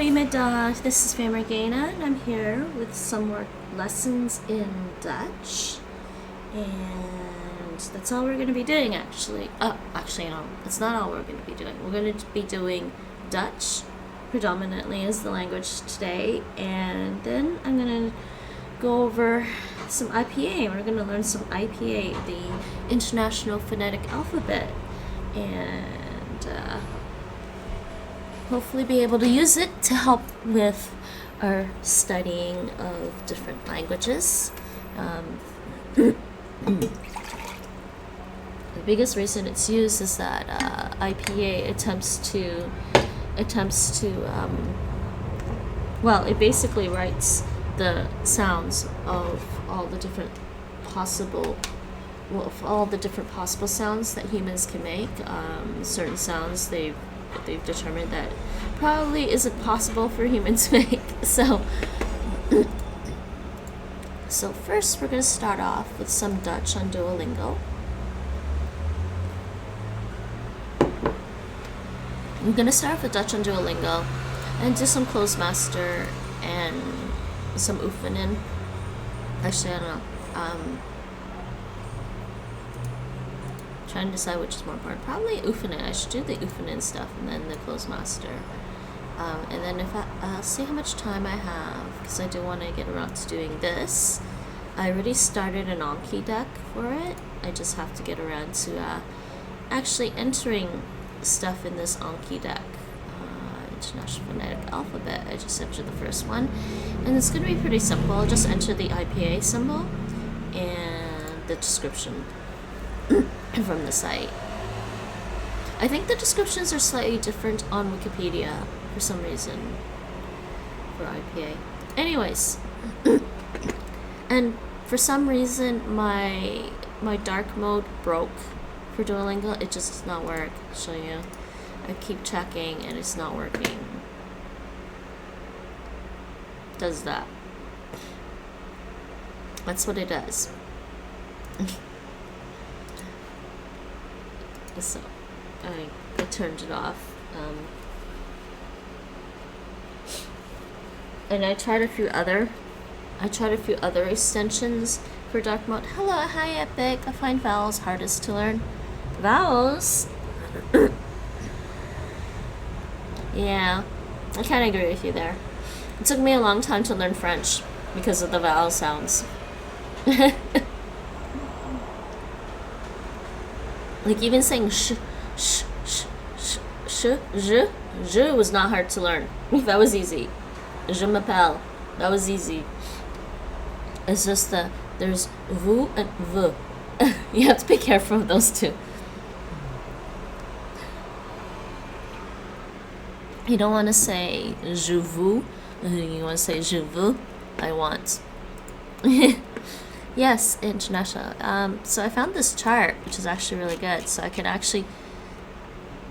Goedemiddag, this is Famergana, and I'm here with some more lessons in Dutch. And that's all we're going to be doing, actually. Actually, no, that's not all we're going to be doing. We're going to be doing Dutch predominantly as the language today, and then I'm going to go over some IPA. We're going to learn some IPA, the International Phonetic Alphabet, and hopefully be able to use it to help with our studying of different languages. The biggest reason it's used is that IPA attempts to well, it basically writes the sounds of all the different possible sounds that humans can make. Certain sounds they've determined that probably isn't possible for humans to make. So first we're going to start off with some Dutch on Duolingo. I'm going to start off with Dutch on Duolingo and do some Clozemaster and some oefenen. Actually, I don't know. Trying to decide which is more important. Probably oefenen. I should do the oefenen stuff and then the Clozemaster. And then if I'll see how much time I have, because I do want to get around to doing this. I already started an Anki deck for it. I just have to get around to actually entering stuff in this Anki deck. International Phonetic Alphabet. I just entered the first one, and it's going to be pretty simple. I'll just enter the IPA symbol and the description from the site. I think the descriptions are slightly different on Wikipedia for some reason for IPA. Anyways, and for some reason my dark mode broke for Duolingo. It just does not work. I'll show you. I keep checking and it's not working. Does that. That's what it does. So I turned it off. And I tried a few other extensions for dark mode. Hello, hi Epic. I find vowels hardest to learn. Vowels? Yeah, I kind of agree with you there. It took me a long time to learn French because of the vowel sounds. Like even saying sh, je was not hard to learn. That was easy. Je m'appelle. That was easy. It's just there's vous and ve. You have to be careful with those two. You don't want to say je veux. You want to say je veux. I want. Yes, international. So I found this chart, which is actually really good. So I could actually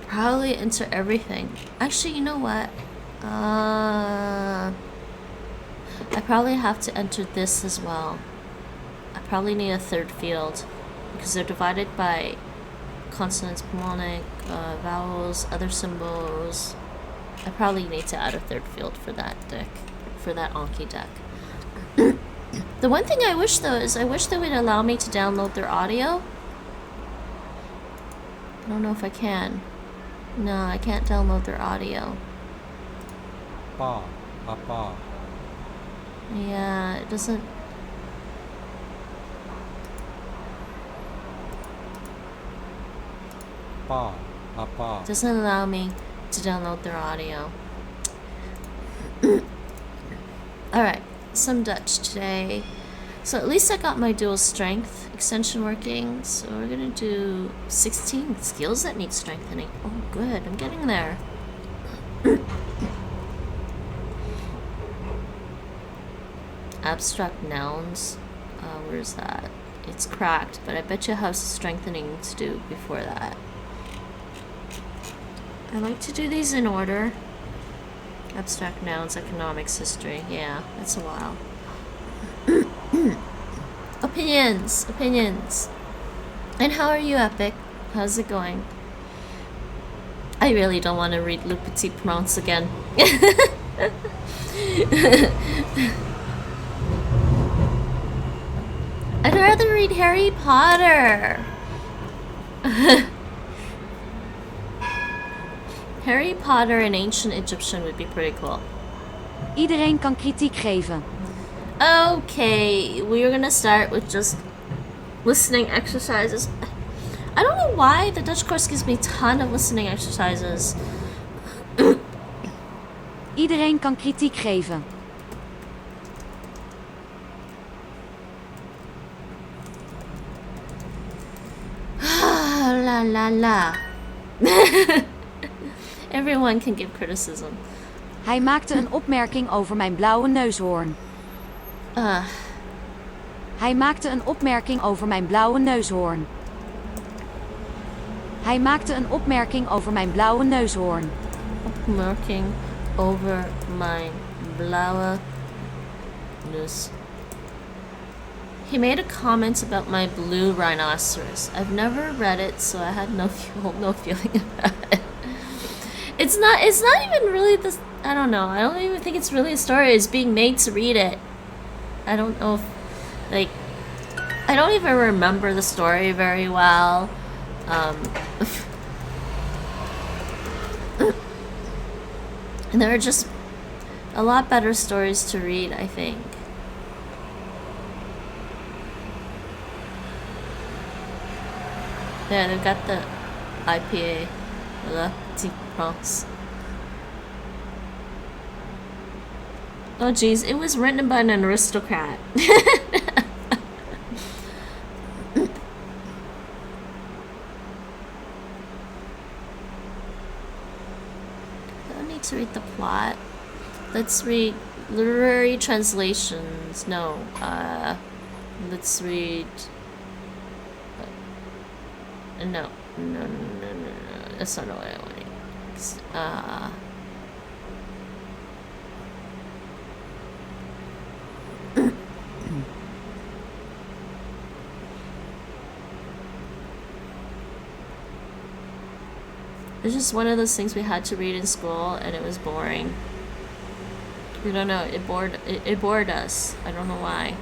probably enter everything. Actually, you know what? I probably have to enter this as well. I probably need a third field because they're divided by consonants, mnemonic, vowels, other symbols. I probably need to add a third field for that deck, for that Anki deck. The one thing I wish though is I wish they would allow me to download their audio. I don't know if I can. No, I can't download their audio. Pa, apa. Yeah, it doesn't. Pa, apa. Doesn't allow me to download their audio. Alright, some Dutch today. So at least I got my dual strength extension working. So we're gonna do 16 skills that need strengthening. Oh good, I'm getting there. Abstract nouns. Where's that? It's cracked, but I bet you have strengthening to do before that. I like to do these in order. Abstract nouns, economics, history. Yeah, that's a while. Opinions. And how are you, Epic? How's it going? I really don't want to read Le Petit Prince again. I'd rather read Harry Potter. Harry Potter in ancient Egyptian would be pretty cool. Iedereen kan kritiek geven. Okay, we're gonna start with just listening exercises. I don't know why the Dutch course gives me a ton of listening exercises. Iedereen kan kritiek geven. La la la. Everyone can give criticism. Hij maakte een opmerking over mijn blauwe neushoorn. Hij maakte een opmerking over mijn blauwe neushoorn. Hij maakte een opmerking over mijn blauwe neushoorn. Opmerking over mijn blauwe neus. He made a comment about my blue rhinoceros. I've never read it, so I had no feeling about it. It's not even really this. I don't know. I don't even think it's really a story. It's being made to read it. I don't know if, like, I don't even remember the story very well. And there are just a lot better stories to read, I think. Yeah, they've got the IPA, the France. Oh geez, it was written by an aristocrat. To read the plot. Let's read literary translations. No, let's read. No. That's not what I want. It's just one of those things we had to read in school, and it was boring. I don't know. It bored us. I don't know why.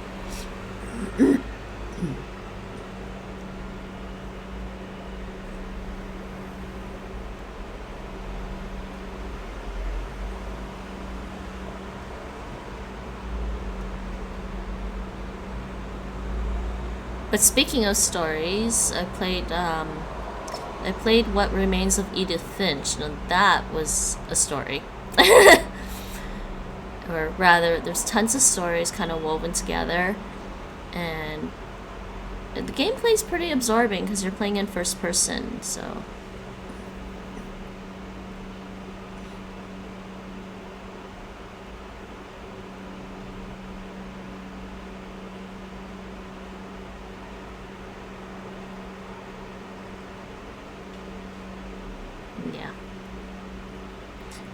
But speaking of stories, I played What Remains of Edith Finch. Now that was a story. Or rather, there's tons of stories kind of woven together. And the gameplay's pretty absorbing because you're playing in first person, so.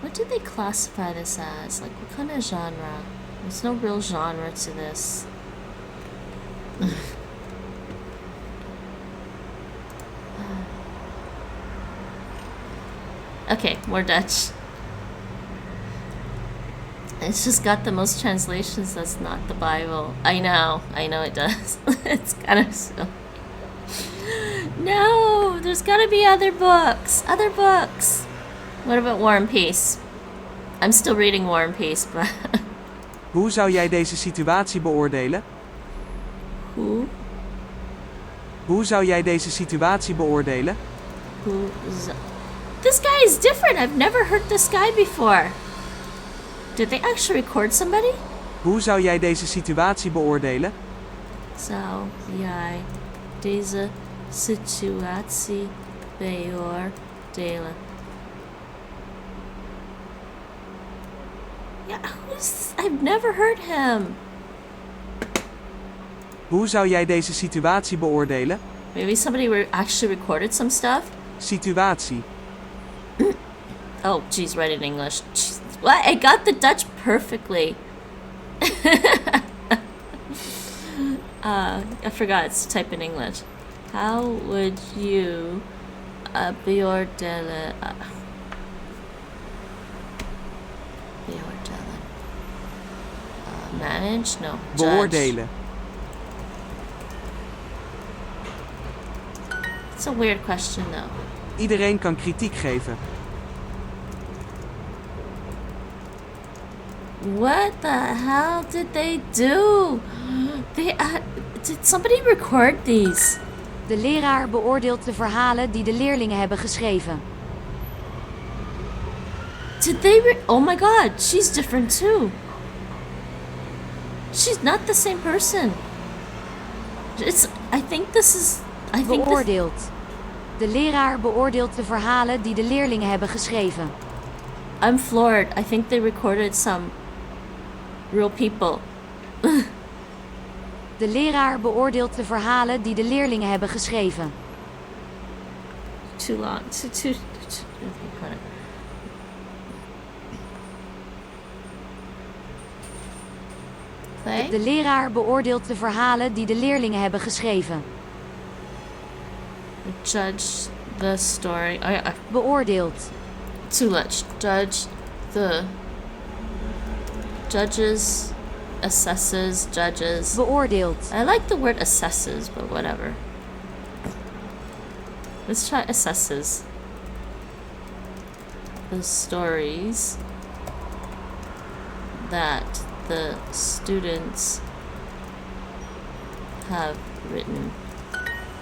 What do they classify this as? Like, what kind of genre? There's no real genre to this. Okay, more Dutch. It's just got the most translations that's not the Bible. I know it does. It's kind of silly. No, there's gotta be other books. What about War and Peace? I'm still reading War and Peace, but... Hoe zou jij deze situatie beoordelen? Hoe zou jij deze situatie beoordelen? This guy is different. I've never heard this guy before. Did they actually record somebody? Hoe zou jij deze situatie beoordelen? Zou jij deze situatie beoordelen? Yeah, I've never heard him. Hoe zou jij deze situatie beoordelen? Maybe somebody actually recorded some stuff? Situatie. Oh, geez, write it in English. Jeez, what? I got the Dutch perfectly. I forgot to type in English. How would you beoordelen? Beoordelen. Manage? No. Judge. Beoordelen. It's a weird question though. Iedereen kan kritiek geven. What the hell did they do? Did somebody record these? De leraar beoordeelt de verhalen die de leerlingen hebben geschreven. Did they oh my god, she's different too. She's not the same person. I think this Beoordeelt. De leraar beoordeelt de verhalen die de leerlingen hebben geschreven. I'm floored. I think they recorded some real people. De leraar beoordeelt de verhalen die de leerlingen hebben geschreven. Too long. Too Play? De leraar beoordeelt de verhalen die de leerlingen hebben geschreven. Judge the story. Oh yeah. Beoordeelt. Too much. Judges, assesses, judges. Beoordeelt. I like the word assesses, but whatever. Let's try assesses. The stories that the students have written.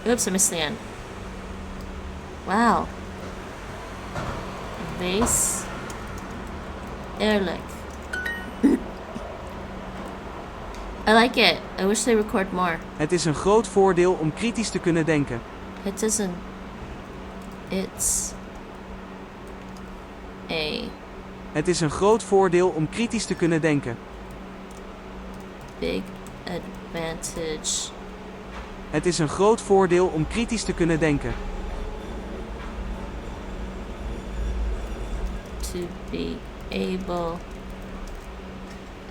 Oops, I missed the end. Wow. Wees eerlijk. I like it. I wish they record more. Het is een groot voordeel om kritisch te kunnen denken. It isn't. It's a Het is een groot voordeel om kritisch te kunnen denken. big advantage Het is een groot voordeel om kritisch te kunnen denken. to be able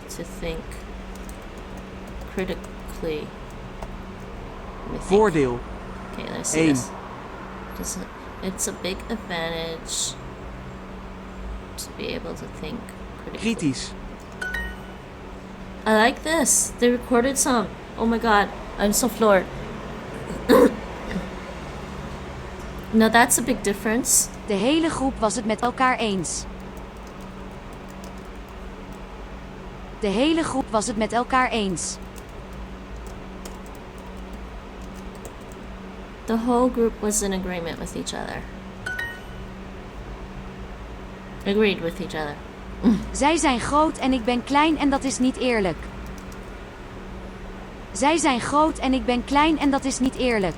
to think critically. Let me think. Voordeel. Okay, let's see 1. this. It's a big advantage to be able to think critically. Kritisch. I like this. They recorded some. Oh my god, I'm so floored. Now that's a big difference. De hele groep was het met elkaar eens. De hele groep was het met elkaar eens. The whole group was in agreement with each other. Agreed with each other. Zij zijn groot en ik ben klein en dat is niet eerlijk. Zij zijn groot en ik ben klein en dat is niet eerlijk.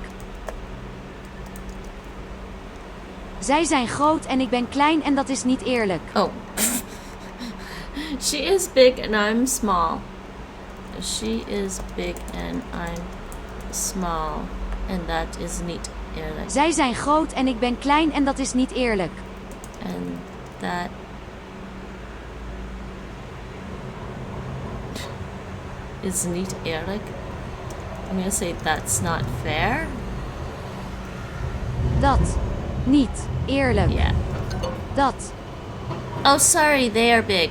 Zij zijn groot en ik ben klein en dat is niet eerlijk. Oh. She is big and I'm small. She is big and I'm small. And that is niet eerlijk. Zij zijn groot en ik ben klein en dat is niet eerlijk. And that is niet eerlijk. I'm gonna say that's not fair. Dat. Niet. Eerlijk. Yeah. Dat. Oh, sorry, they are big.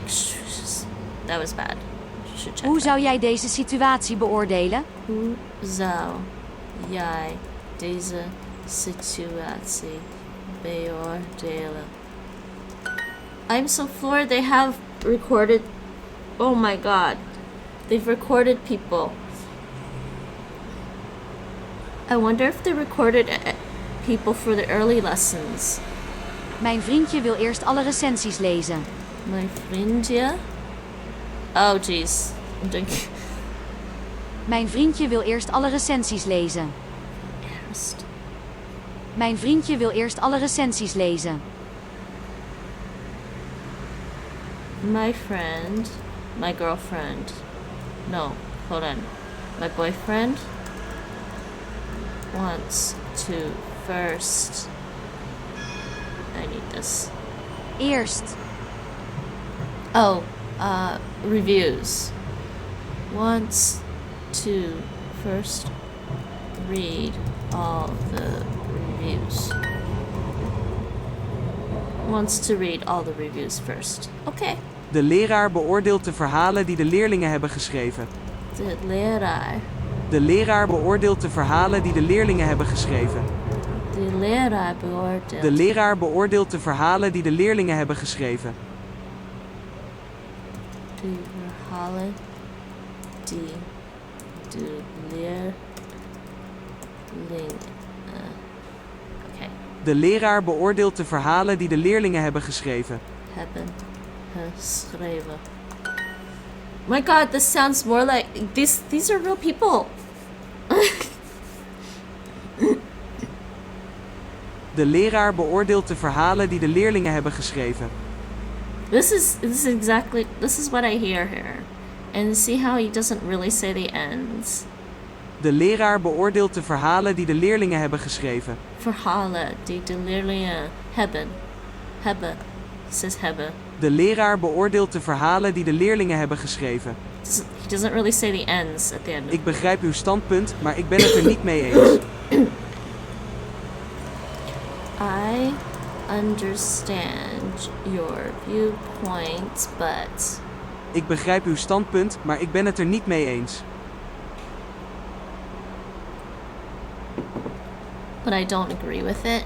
That was bad. Should check Hoe that. zou jij deze situatie beoordelen? Hoe zou jij deze situatie beoordelen? I'm so floored. They have recorded. Oh my god. They've recorded people. I wonder if they recorded people for the early lessons. Mijn vriendje wil eerst alle recensies lezen. My vriendje. Oh jeez. I'm doing Mijn vriendje wil eerst alle recensies lezen. embarrassed. Mijn vriendje wil eerst alle recensies lezen. My friend. My girlfriend. No, hold on. My boyfriend wants to first. I need this. Eerst. Oh, reviews. Wants to first read all the reviews. Wants to read all the reviews first. Okay. De leraar beoordeelt de verhalen die de leerlingen hebben geschreven. De leraar. De leraar beoordeelt de verhalen die de leerlingen hebben geschreven. De leraar beoordeelt. De leraar beoordeelt de verhalen die de leerlingen hebben geschreven. De verhalen die de leerling. Oké. De leraar beoordeelt de verhalen die de leerlingen hebben geschreven. Hebben geschreven. My God, this sounds more like these are real people. De leraar beoordeelt de verhalen die de leerlingen hebben geschreven. This is what I hear here. And see how he doesn't really say the ends. De leraar beoordeelt de verhalen die de leerlingen hebben geschreven. Verhalen die de leerlingen hebben. Hebben. He says hebben. De leraar beoordeelt de verhalen die de leerlingen hebben geschreven. He doesn't really say the ends at the end. Ik begrijp uw standpunt, maar ik ben het er niet mee eens. I understand your viewpoint, but... Ik begrijp uw standpunt, maar ik ben het er niet mee eens. But I don't agree with it.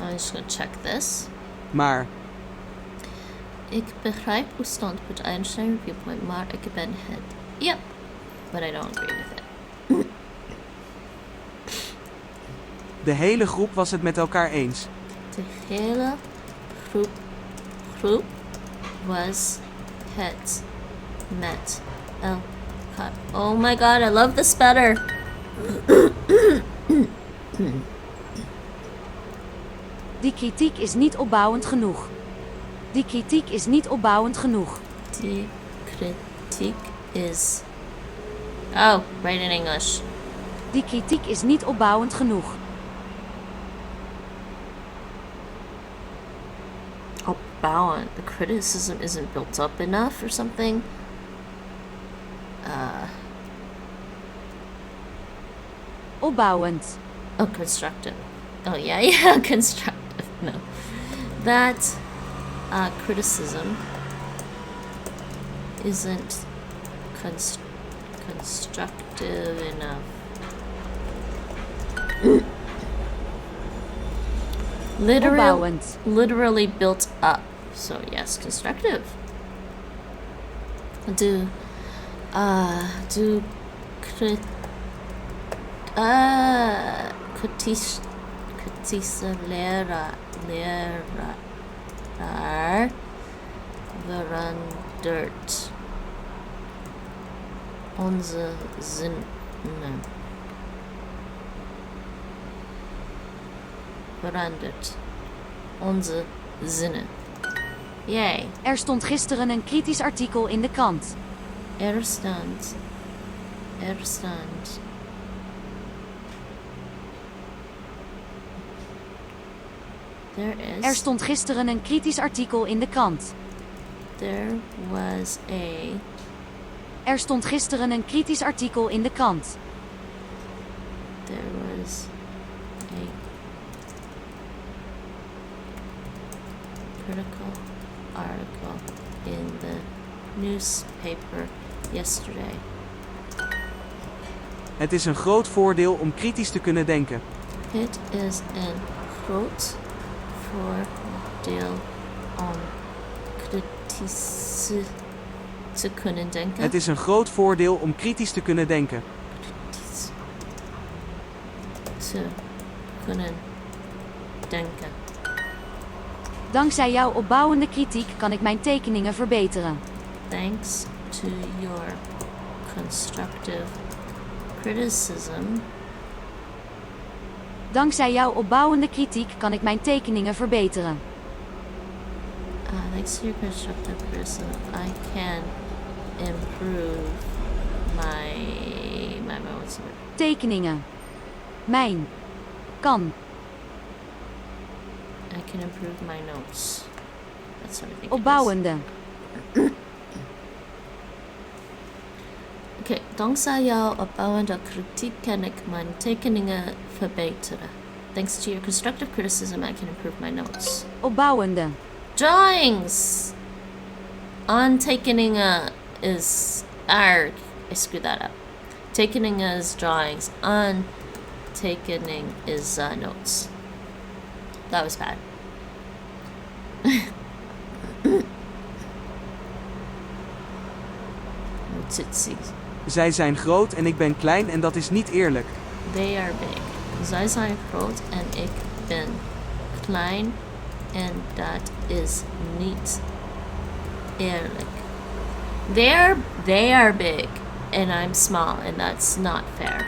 I'm just gonna check this. Maar, Ik begrijp uw standpunt. I understand your viewpoint, maar ik ben het. Yep. But I don't agree with it. de hele groep was het met elkaar eens. De hele groep was het met elkaar. Oh my God, I love this better. Die kritiek is niet opbouwend genoeg. Die kritiek is niet opbouwend genoeg. Die kritiek is... Oh, write in English. Die kritiek is niet opbouwend genoeg. Opbouwend. The criticism isn't built up enough or something. Opbouwend. Oh, constructive. Oh, yeah, constructive. No. That criticism isn't constructive enough. Opbouwend. Literally built up. So, yes, constructive. Kritische leraar verandert onze zinnen. Verandert onze zinnen. Yay. Er stond gisteren een kritisch artikel in de krant. Er stond. Er stond gisteren een kritisch artikel in de krant. Er stond gisteren een kritisch artikel in de krant. There was a critical article in the newspaper yesterday. Het is een groot voordeel om kritisch te kunnen denken. Het is een groot voordeel om kritisch te kunnen denken. Het is een groot voordeel om kritisch te kunnen denken. Te kunnen denken. Dankzij jouw opbouwende kritiek kan ik mijn tekeningen verbeteren. Thanks to your constructive criticism. Dankzij jouw opbouwende kritiek kan ik mijn tekeningen verbeteren. Thanks to your constructive criticism, I can improve my what's the word? Tekeningen. Mijn. Kan. I can improve my notes. That's what I think. Opbouwende. Oké, dankzij jouw opbouwende kritiek kan ik mijn tekeningen verbeteren. Thanks to your constructive criticism, I can improve my notes. Opbouwende. Drawings! Aantekeningen is... I screwed that up. Tekening is drawings. Aantekening is notes. That was bad. Tootsies. Zij zijn groot en ik ben klein en dat is niet eerlijk. They are big. Zij zijn groot en ik ben klein en dat is niet eerlijk. They are big and I'm small and that's not fair.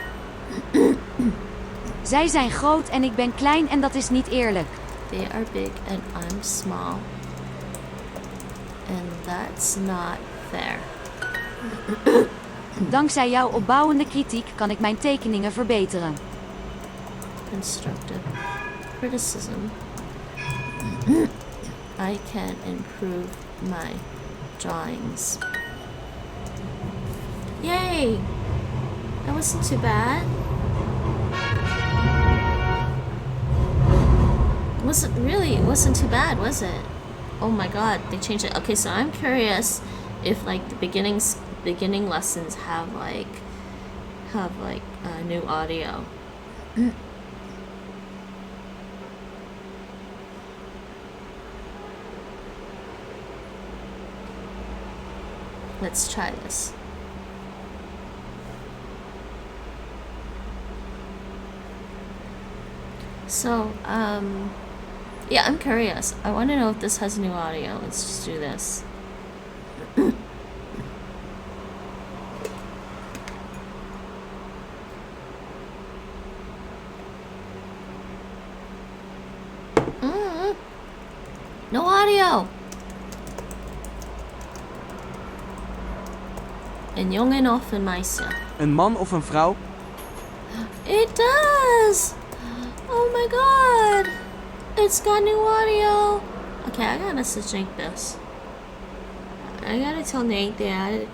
Zij zijn groot en ik ben klein en dat is niet eerlijk. They are big and I'm small and that's not fair. Dankzij jouw opbouwende kritiek kan ik mijn tekeningen verbeteren. Constructive criticism. I can improve my drawings. Yay! That wasn't too bad. It wasn't too bad, was it? Oh my god, they changed it. Okay, so I'm curious if like the beginning lessons have new audio. Let's try this. So, yeah, I'm curious. I want to know if this has new audio. Let's just do this. No audio. Een jongen of een meisje? Een man of een vrouw? It does! Oh my god! It's got new audio! Okay, I gotta message Nate this. I gotta tell Nate that.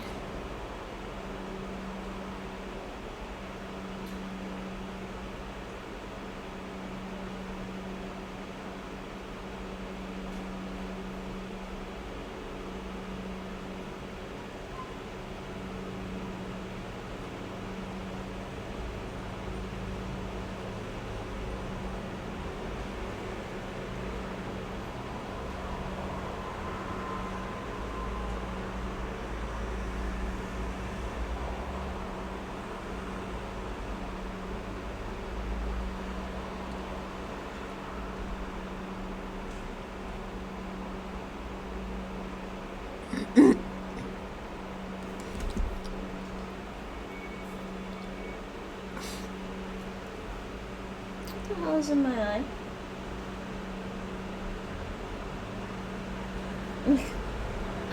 What the hell is in my eye?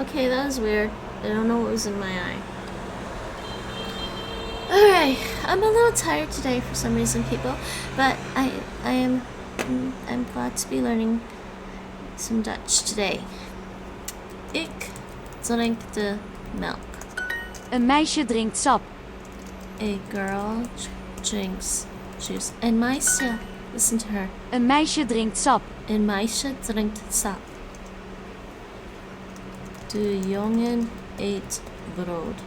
Okay, that was weird. I don't know what was in my eye. Alright, I'm a little tired today for some reason, people, but I'm glad to be learning some Dutch today. Ik drink de milk. Een meisje drinkt sap. A girl drinks juice. Een meisje, listen to her. Een meisje drinkt sap. Een meisje drinkt sap. De jongen eet brood.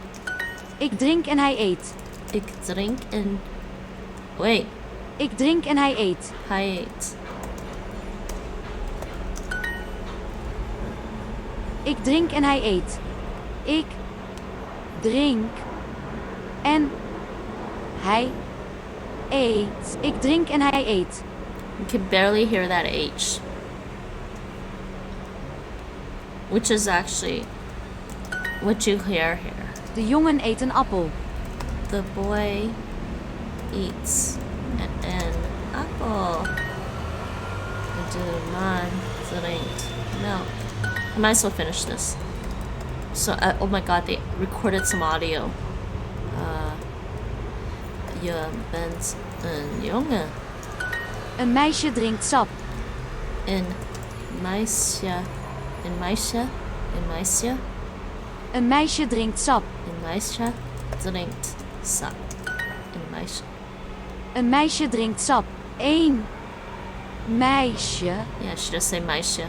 Ik drink en hij eet. Ik drink en... Wait. Ik drink en hij eet. Hij eet. Ik drink en hij eet. Ik drink en hij eet. Ik drink en hij eet. You can barely hear that H. Which is actually what you hear here. De jongen eet een appel. The boy eats an apple. De man drinkt milk. I might as well finish this. So, oh my god, they recorded some audio. Je bent een jongen. Een meisje drinkt sap. Een meisje. Een meisje. Een meisje. Een meisje drinkt sap. Een meisje drinkt sap. Een meisje. Een meisje drinkt sap. 1 meisje. Yeah, I should just say meisje.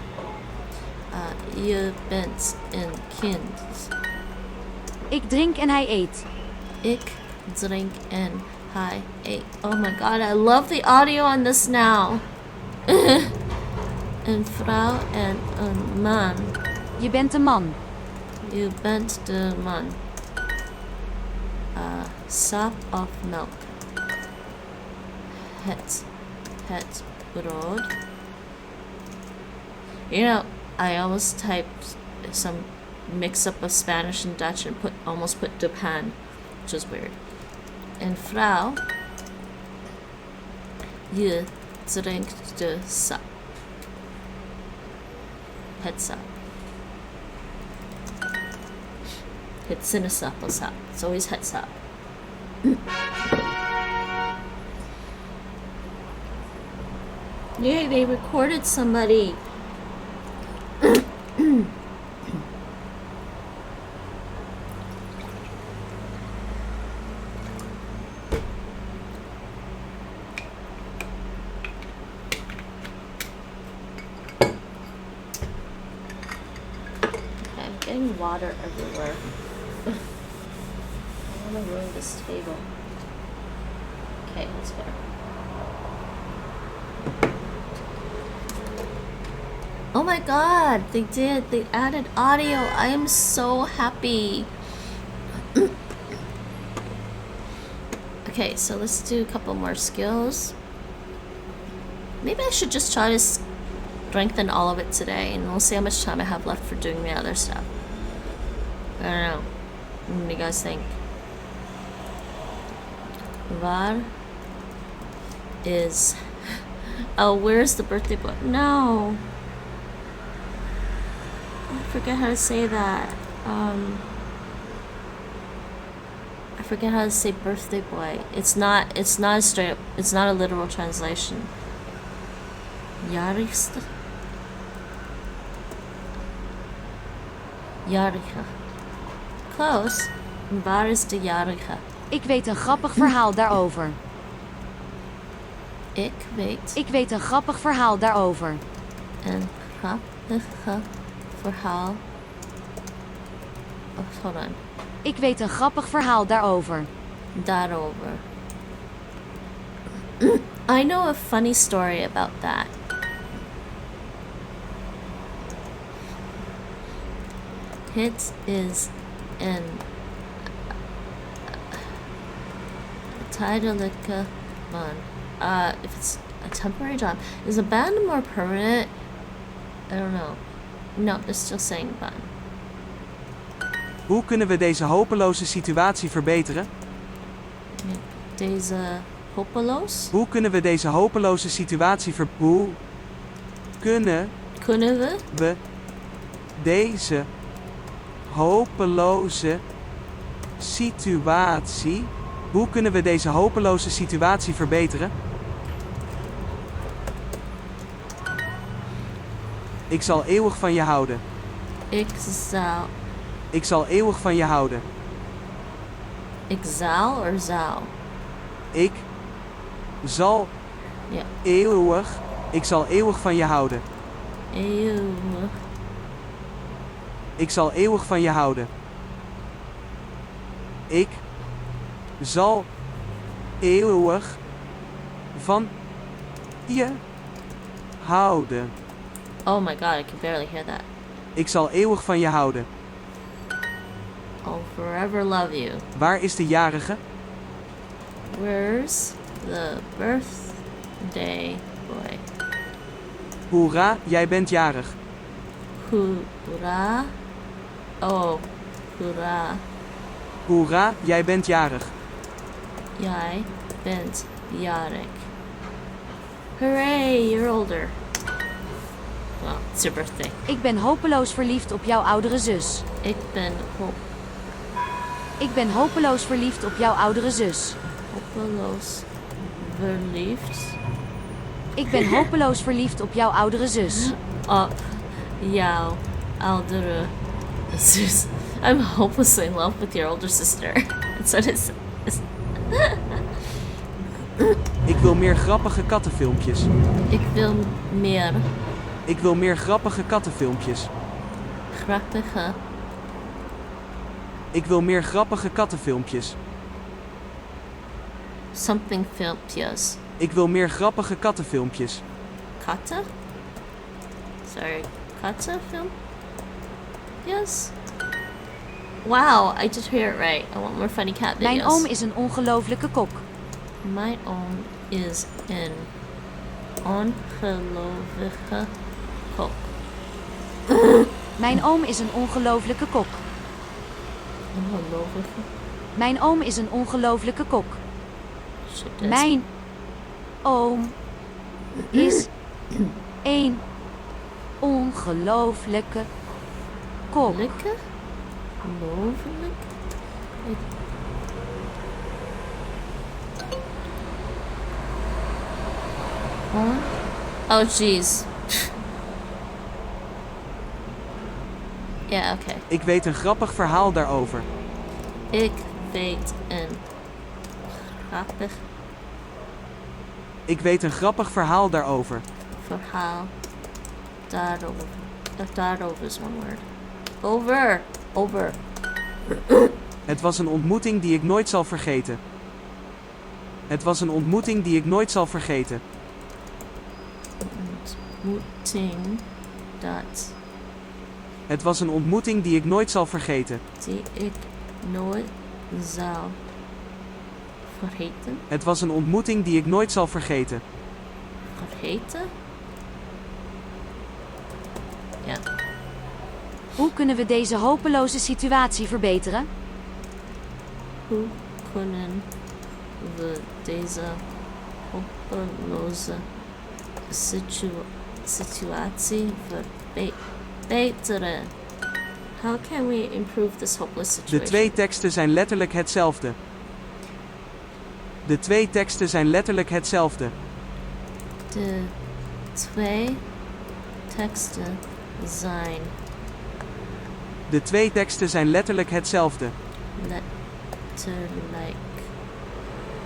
Je bent een kind. Ik drink en hij eet. Ik drink en hij eet. Oh my god, I love the audio on this now. Een vrouw en een man. Je bent een man. Je bent de man. Sap of milk. Het brood. You know, I almost typed some mix-up of Spanish and Dutch and almost put de pan, which is weird. En vrouw. Je drinkt de sap. Het sap. Het sinaasappel sap. It's always het sap. Yay, they recorded somebody. I'm getting water everywhere. I want to ruin this table. Okay, that's better. Oh my god, they did. They added audio. I am so happy. Okay, so let's do a couple more skills. Maybe I should just try to strengthen all of it today, and we'll see how much time I have left for doing the other stuff. I don't know. What do you guys think? Waar is... Oh, where's the birthday boy? No! I forget how to say that. I forget how to say birthday boy. It's not a straight up, it's not a literal translation. Jarigste? Jarige. Close. Waar is de jarige? Ik weet een grappig verhaal daarover. Ik weet een grappig verhaal daarover. Een grappige verhaal. Oh, hold on. Ik weet een grappig verhaal daarover. Daarover. I know a funny story about that. Het is een tijdelijke baan. If it's a temporary job, is a band more permanent? I don't know. No, it's still saying baan. Hoe kunnen we deze hopeloze situatie verbeteren? Deze hopeloos? Hoe kunnen we deze hopeloze situatie Hoe kunnen we deze hopeloze situatie... Hoe kunnen we deze hopeloze situatie verbeteren? Ik zal eeuwig van je houden. Ik zal eeuwig van je houden. Ik zal of zou? Ik zal eeuwig. Ik zal eeuwig van je houden. Eeuwig. Ik zal eeuwig van je houden. Ik zal eeuwig van je houden. Oh my god, I can barely hear that. Ik zal eeuwig van je houden. I'll forever love you. Waar is de jarige? Where's the birthday boy? Hoera, jij bent jarig. Hoera. Oh, hoera. Hoera, jij bent jarig. Jij bent jarig. Hooray, you're older. Well, it's your birthday. Ik ben hopeloos verliefd op jouw oudere zus. Ik ben hopeloos verliefd op jouw oudere zus. Hopeloos verliefd. Ik ben hopeloos verliefd op jouw oudere zus. Op jouw oudere zus. I'm hopelessly in love with your older sister. That's what it says. Ik Ik wil meer grappige kattenfilmpjes. Ik wil meer Ik wil meer grappige kattenfilmpjes. grappige. Ik wil meer grappige kattenfilmpjes. Something filmpjes. Ik wil meer grappige kattenfilmpjes. Katten? Sorry, kattenfilm? Yes. Wow, I did hear it right. I want more funny cat videos. Mijn oom is een ongelooflijke kok. Mijn oom is een ongelooflijke kok. Mijn oom is een ongelooflijke kok. Ongelooflijke? Mijn oom is een ongelooflijke kok. Shit, that's- Mijn oom is een ongelooflijke kok. Lekker? Ongelooflijk? Oh, jeez. Ja, oké. Ik weet een grappig verhaal daarover. Ik weet een grappig Ik weet een grappig verhaal daarover. verhaal daarover. Daarover is one word. Over. Over. Het was een ontmoeting die ik nooit zal vergeten. Het was een ontmoeting die ik nooit zal vergeten. Ontmoeting dat Het was een ontmoeting die ik nooit zal vergeten. die ik nooit zal vergeten. Het was een ontmoeting die ik nooit zal vergeten. Vergeten? Ja. Hoe kunnen we deze hopeloze situatie verbeteren? Hoe kunnen we deze hopeloze situatie verbeteren? How can we improve this hopeless De situation? twee teksten zijn letterlijk hetzelfde. De twee teksten zijn letterlijk hetzelfde. De twee teksten zijn De twee teksten zijn letterlijk hetzelfde. letterlijk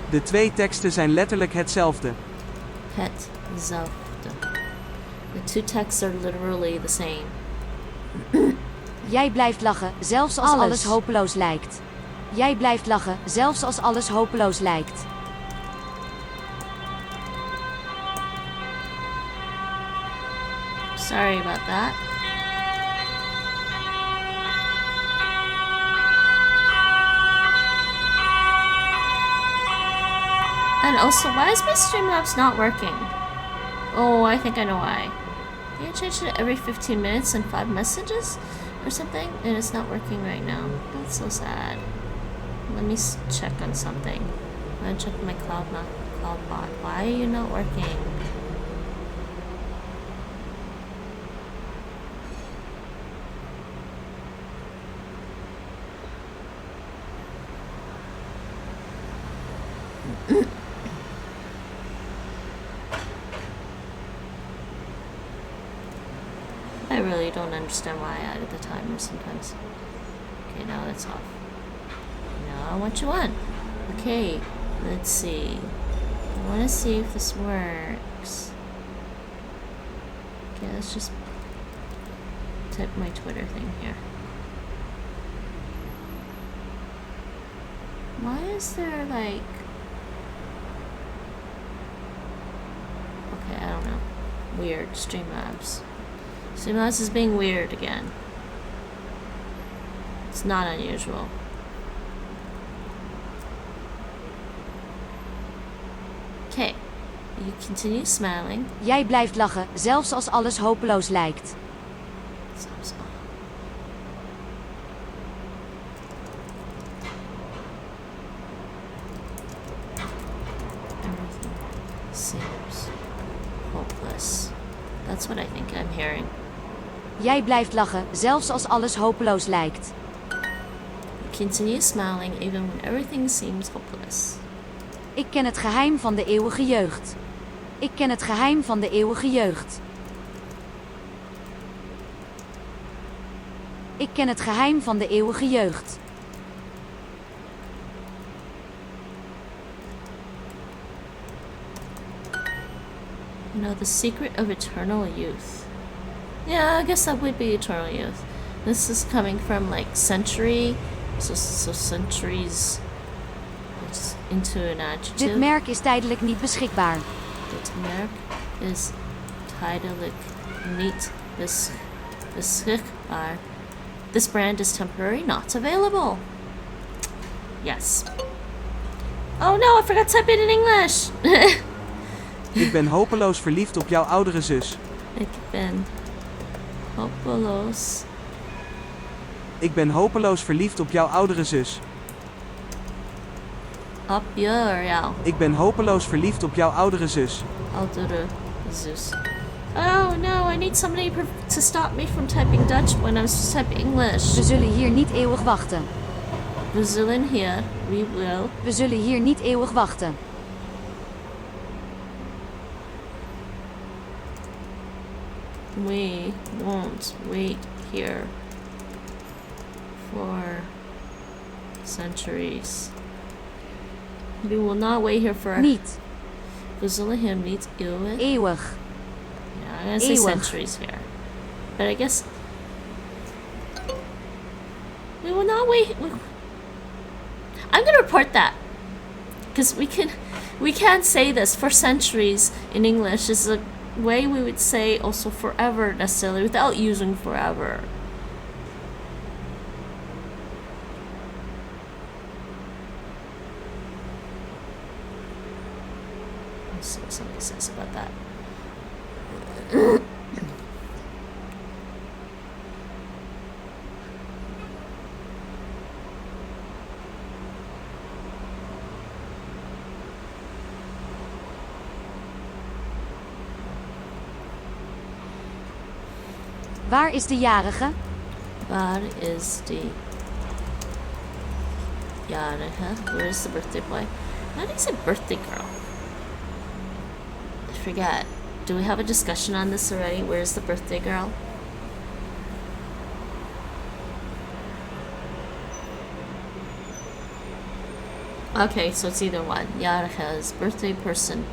De twee teksten zijn letterlijk hetzelfde. hetzelfde. The two texts are literally the same. Jij blijft lachen, zelfs als alles hopeloos lijkt. Jij blijft lachen, zelfs als alles hopeloos lijkt. Sorry about that. And also, why is my Streamlabs not working? Oh, I think I know why. Can you change it every 15 minutes and 5 messages or something? And it's not working right now. That's so sad. Let me check on something. I'm gonna check my CloudBot. Why are you not working? I really don't understand why I added the timer sometimes. Okay, now that's off. Now what you want? Okay, let's see. I want to see if this works. Okay, let's just type my Twitter thing here. Why is there like... Okay, I don't know. Weird. Streamlabs. Streamlabs is being weird again. It's not unusual. Okay. You continue smiling. Jij blijft lachen, zelfs als alles hopeloos lijkt. So. Everything seems hopeless. That's what I think I'm hearing. Jij blijft lachen, zelfs als alles hopeloos lijkt. Continue smiling even when everything seems hopeless. Ik ken het geheim van de eeuwige jeugd. Ik ken het geheim van de eeuwige jeugd. Ik ken het geheim van de eeuwige jeugd. know the secret of eternal youth. Yeah, I guess that would be eternal youth. This is coming from like century, so centuries. It's into an adjective. Dit merk is tijdelijk niet beschikbaar. Dit merk is tijdelijk niet beschikbaar. This brand is temporary, not available. Yes. Oh no, I forgot to type it in English. Ik ben hopeloos verliefd op jouw oudere zus. Ik ben hopeloos. Ik ben hopeloos verliefd op jouw oudere zus. Op jou. Ik ben hopeloos verliefd op jouw oudere zus. Oudere zus. Oh no, I need somebody to stop me from typing Dutch when I'm supposed to type English. We zullen hier niet eeuwig wachten. We zullen hier, we will. We zullen hier niet eeuwig wachten. We won't wait here for centuries. We will not wait here for... Niet. We zullen hier niet eeuwig. Eeuwig. Yeah, I'm gonna say Eeuwig. centuries here. But I guess... We will not wait... I'm gonna report that. Because we can't say this for centuries in English. Is a way we would say also forever necessarily without using forever. Let's see what somebody says about that. Waar is de jarige? Waar is de jarige? Where is the birthday boy? How do you say birthday girl? I forget. Do we have a discussion on this already? Where is the birthday girl? Okay, so it's either one. Jarige is birthday person.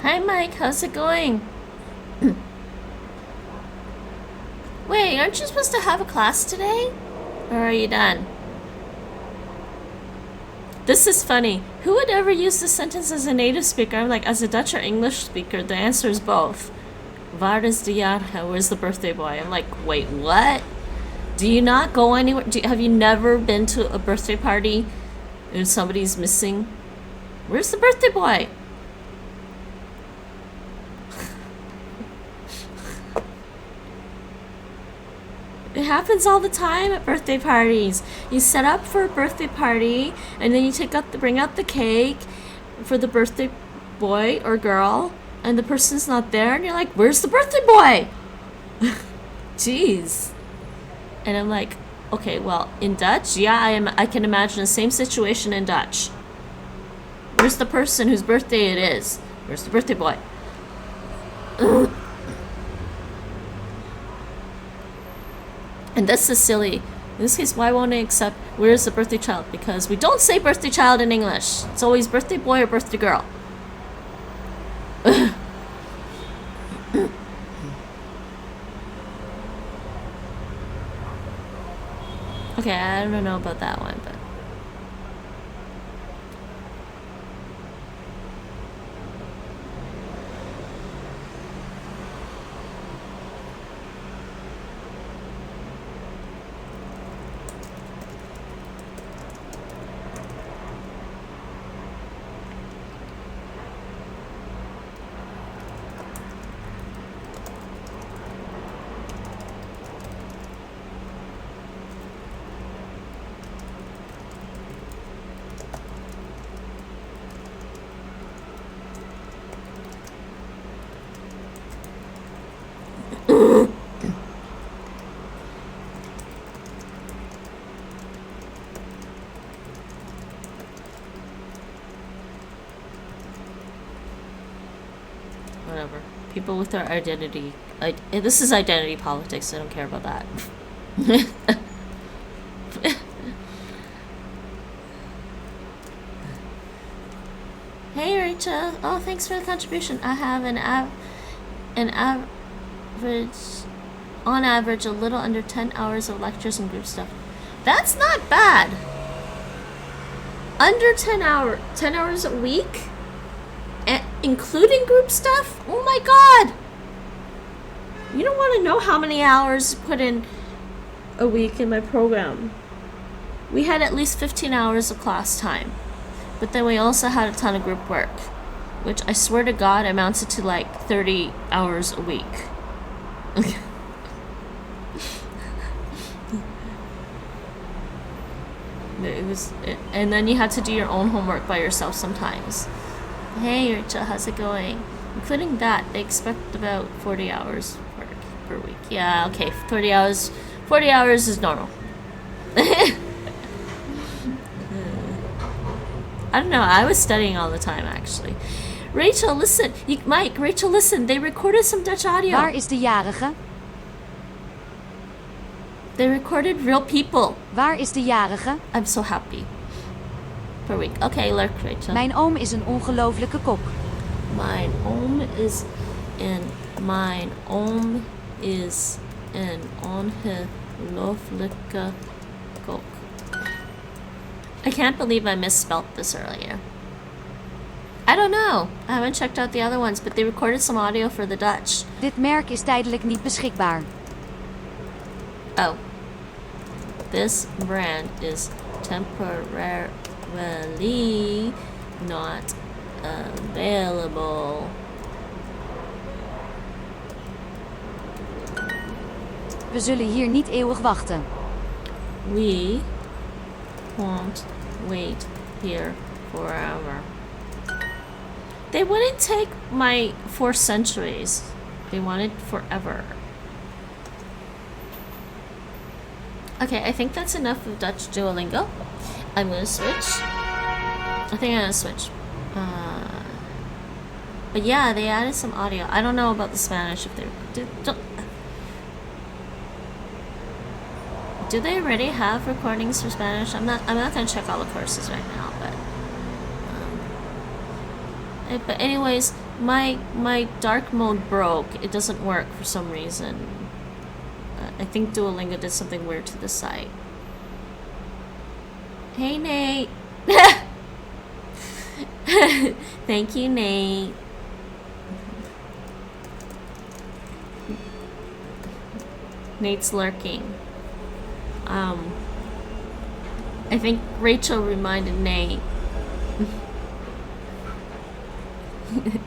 Hi Mike, how's it going? Wait, aren't you supposed to have a class today? Or are you done? This is funny. Who would ever use this sentence as a native speaker? I'm like, as a Dutch or English speaker, the answer is both. Waar is de jarige? Where's the birthday boy? I'm like, wait, what? Do you not go anywhere? Have you never been to a birthday party and somebody's missing? Where's the birthday boy? It happens all the time at birthday parties. You set up for a birthday party, and then you bring out the cake for the birthday boy or girl, and the person's not there, and you're like, "Where's the birthday boy?" Jeez. And I'm like, okay, well, in Dutch, yeah, I can imagine the same situation in Dutch. Where's the person whose birthday it is? Where's the birthday boy? And this is silly. In this case, why won't I accept where's the birthday child? Because we don't say birthday child in English. It's always birthday boy or birthday girl. Okay, I don't know about that one, but whatever. People with their identity. This is identity politics. I don't care about that. Hey, Rachel. Oh, thanks for the contribution. I have an average, on average, a little under 10 hours of lectures and group stuff. That's not bad. Under 10 hours a week? Including group stuff? Oh my god! You don't want to know how many hours put in a week in my program. We had at least 15 hours of class time. But then we also had a ton of group work, which I swear to God amounted to like 30 hours a week. And then you had to do your own homework by yourself sometimes. Hey Rachel, how's it going? Including that, they expect about 40 hours work per week. Yeah, okay, 40 hours. 40 hours is normal. I don't know, I was studying all the time actually. Rachel, listen. Mike, Rachel, listen. They recorded some Dutch audio. Waar is de jarige? They recorded real people. Waar is de jarige? I'm so happy. Per week. Okay, look, Rachel. Mijn oom is een ongelofelijke kok. Mijn oom is een ongelooflijke kok. I can't believe I misspelled this earlier. I don't know. I haven't checked out the other ones, but they recorded some audio for the Dutch. Dit merk is tijdelijk niet beschikbaar. Oh. This brand is temporarily not available. We zullen hier niet eeuwig wachten. We won't wait here forever. They wouldn't take my 4 centuries. They wanted forever. Okay, I think that's enough of Dutch Duolingo. I'm gonna switch. I think I'm gonna switch. But yeah, they added some audio. I don't know about the Spanish if they do they already have recordings for Spanish? I'm not gonna check all the courses right now, but anyways, my dark mode broke. It doesn't work for some reason. I think Duolingo did something weird to the site. Hey Nate. Thank you, Nate. Nate's lurking. I think Rachel reminded Nate.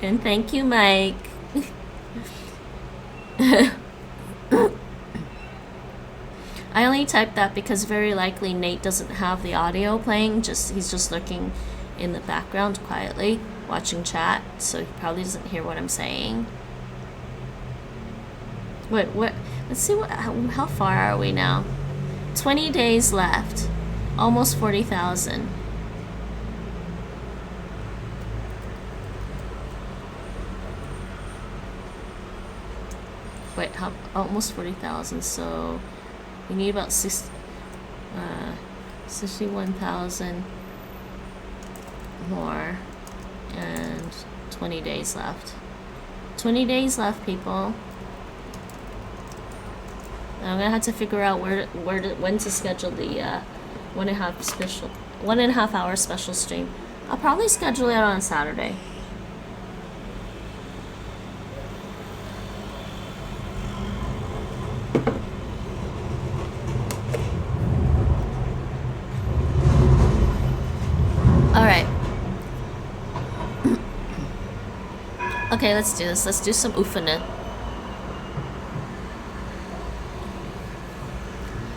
And thank you, Mike. I only typed that because very likely Nate doesn't have the audio playing. He's just lurking in the background quietly, watching chat, so he probably doesn't hear what I'm saying. Wait, what? Let's see how far are we now? 20 days left. Almost 40,000. Wait, almost 40,000, so we need about 61,000 more, and 20 days left. 20 days left, people. And I'm gonna have to figure out when to schedule the 1.5 hour special stream. I'll probably schedule it on Saturday. Alright. Okay, let's do this. Let's do some oefenen.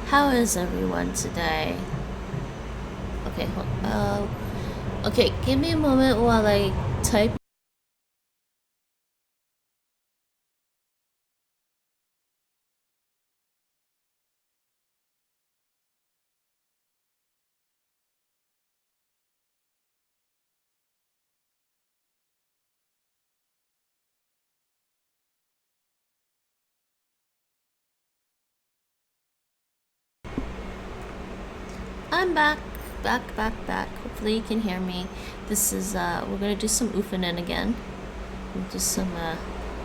How is everyone today? Okay, okay, give me a moment while I type. I'm back. Hopefully you can hear me. This is, we're gonna do some oefenen again. We'll do some,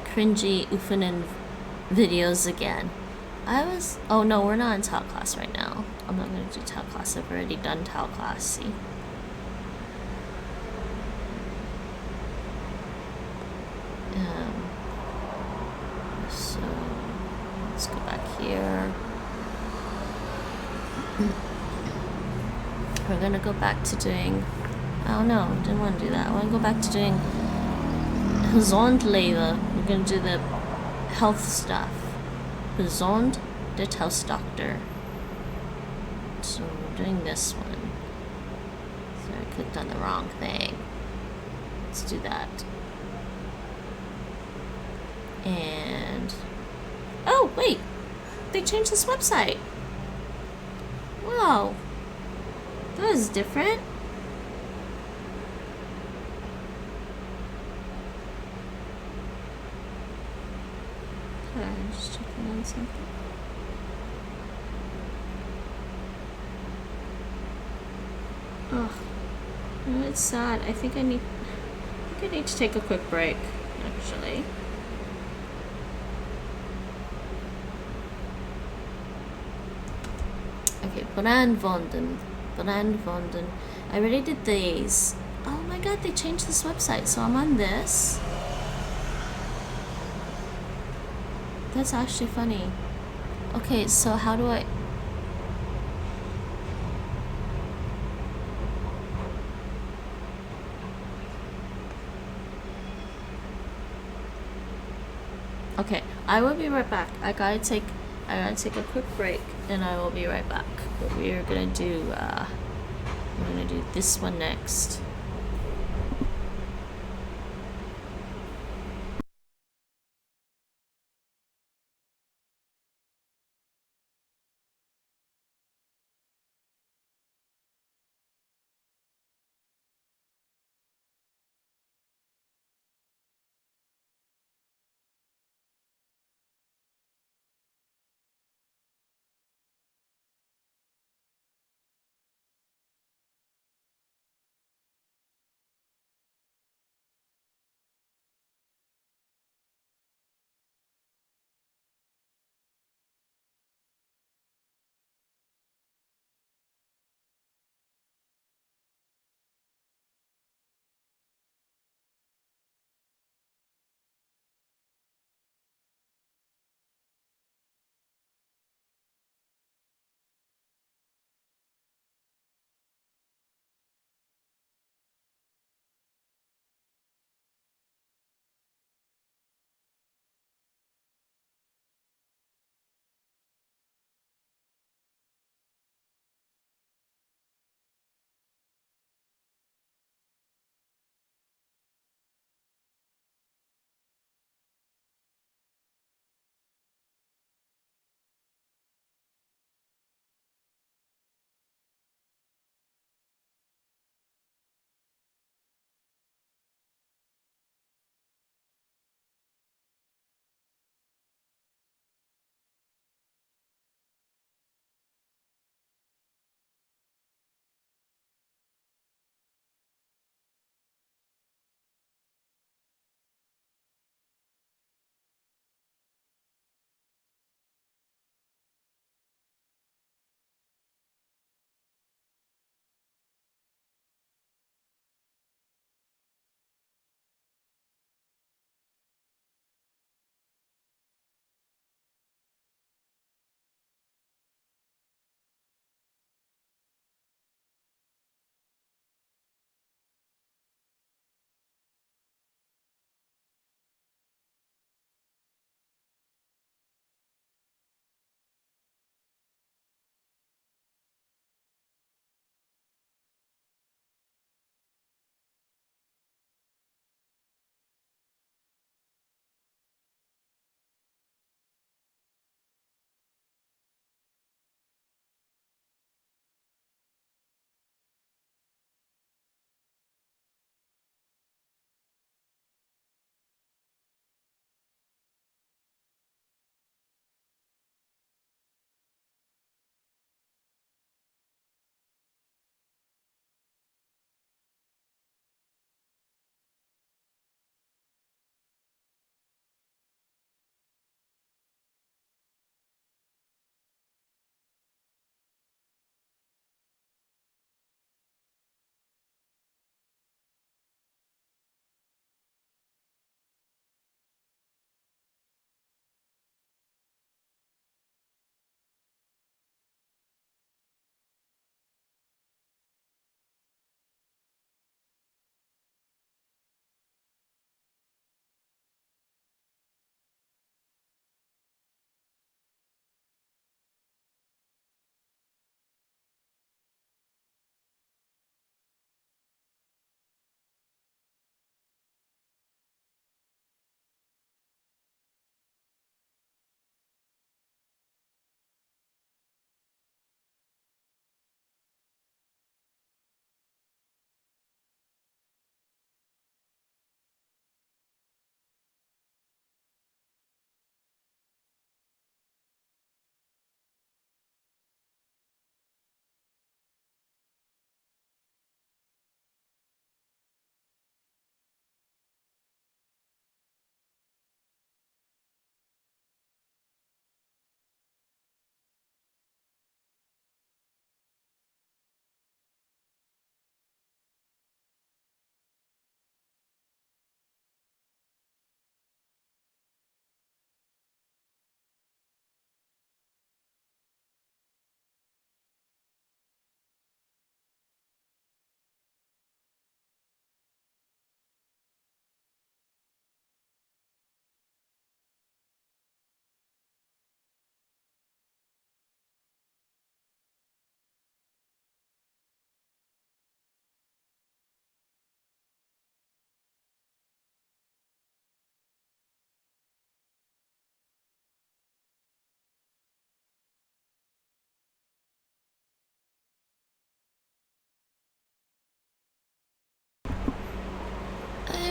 cringy oefenen videos again. Oh no, we're not in tile class right now. I'm not gonna do tile class. I've already done tile class, see? So, let's go back here. We're gonna go back to doing, oh no, didn't want to do that. I want to go back to doing Gezondleven. We're gonna do the health stuff. Gezond, the house doctor. So we're doing this one. So I clicked on the wrong thing. Let's do that. And oh wait, they changed this website. Wow. That is different. Okay, I'm just checking on something. Ugh. You know, it's sad. I think I need to take a quick break, actually. Okay, brandvonden. I already did these. Oh my god, they changed this website, so I'm on this. That's actually funny. Okay, so how do I... Okay, I will be right back. I gotta take a quick break, and I will be right back. But we are gonna do, we're gonna do this one next.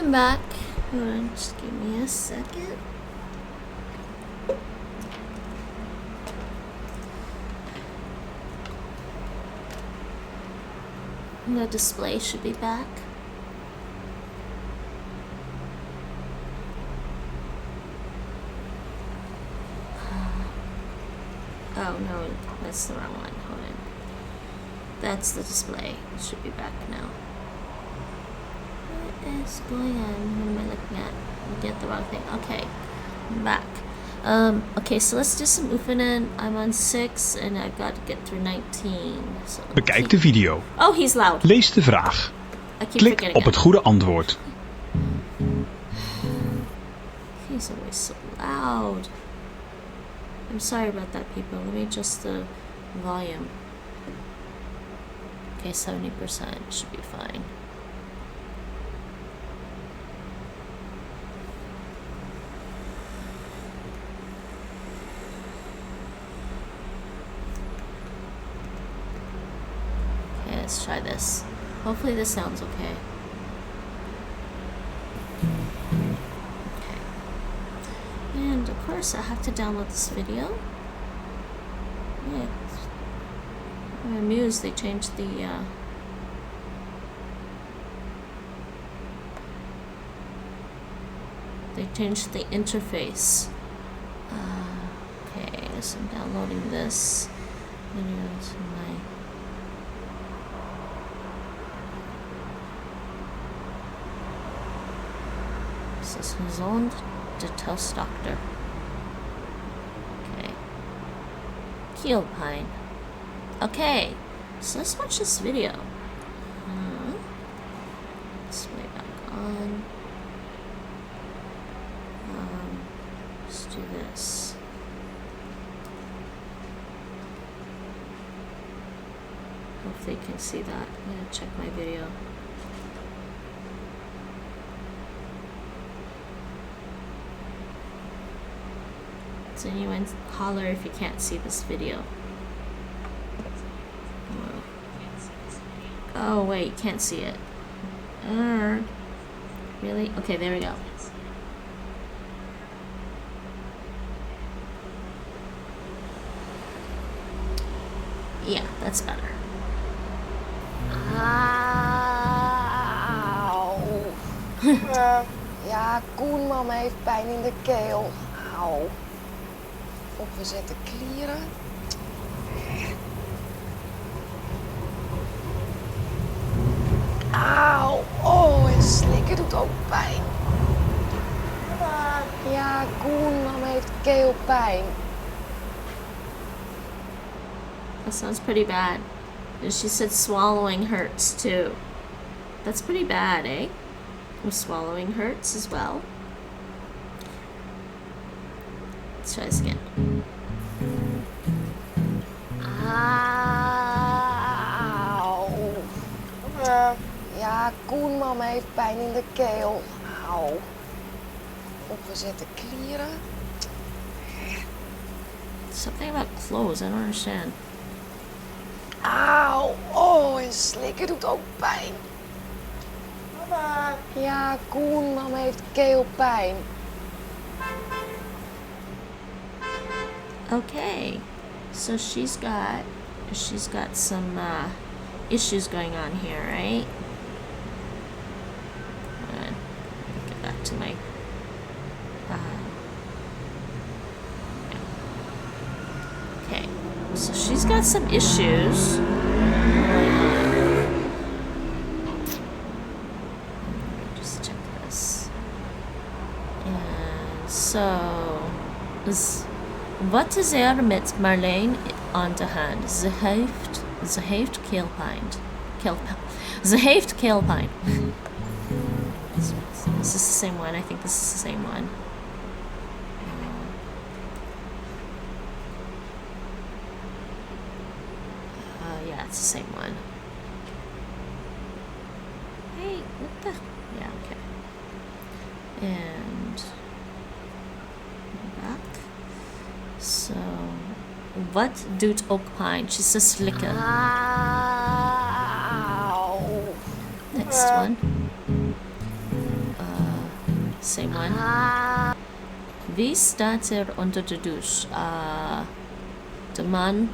I'm back. Hold on, just give me a second. The display should be back. Oh no, that's the wrong one. Hold on. That's the display. It should be back now. What is going on? What am I looking at? I did the wrong thing. Okay, I'm back. Okay, so let's do some oefenen. I'm on 6 and I've got to get through 19. So Bekijk de video. Oh, he's loud. Lees de vraag. I keep Klik forgetting op het it. goede antwoord. He's always so loud. I'm sorry about that, people. Let me adjust the volume. Okay, 70% should be fine. Okay, let's try this. Hopefully this sounds okay. And of course I have to download this video. Yeah, I'm amused they changed the interface. Okay, so I'm downloading this video to my this is zoned to Toast Doctor. Okay. Keel Pine. Okay, so let's watch this video. Display back on. Let's do this. Hopefully you can see that. I'm gonna check my video. So anyone holler if you can't see this video. Oh wait, you can't see it. Really? Okay, there we go. Yeah, that's better. Auw. Ja, Koenman heeft pijn in de keel. Auw. Opgezette klieren. Auw. Oh, en slikken doet ook pijn. Ja, Koenman heeft keelpijn. That sounds pretty bad. And she said swallowing hurts too. That's pretty bad, eh? Swallowing hurts as well. Let's try this again. Auw. Ja, Koenman heeft pijn in de keel. Auw. Opgezette klieren. Something about clothes, I don't understand. Auw. Oh, en slikken doet ook pijn. Ja, Koenman heeft keelpijn. Okay, so she's got some issues going on here, right? Get back to my okay, so she's got some issues going on. Just check this. And so wat is er met Marleen aan de hand? Ze heeft keelpijn. Ze heeft keelpijn. Is this the same one? I think this is the same one. Yeah, it's the same one. Hey, what the? Yeah, okay. And back. So, wat doet ook pijn? She says slikken. Auw. Next one. Same one. Wie staat onder de douche? De man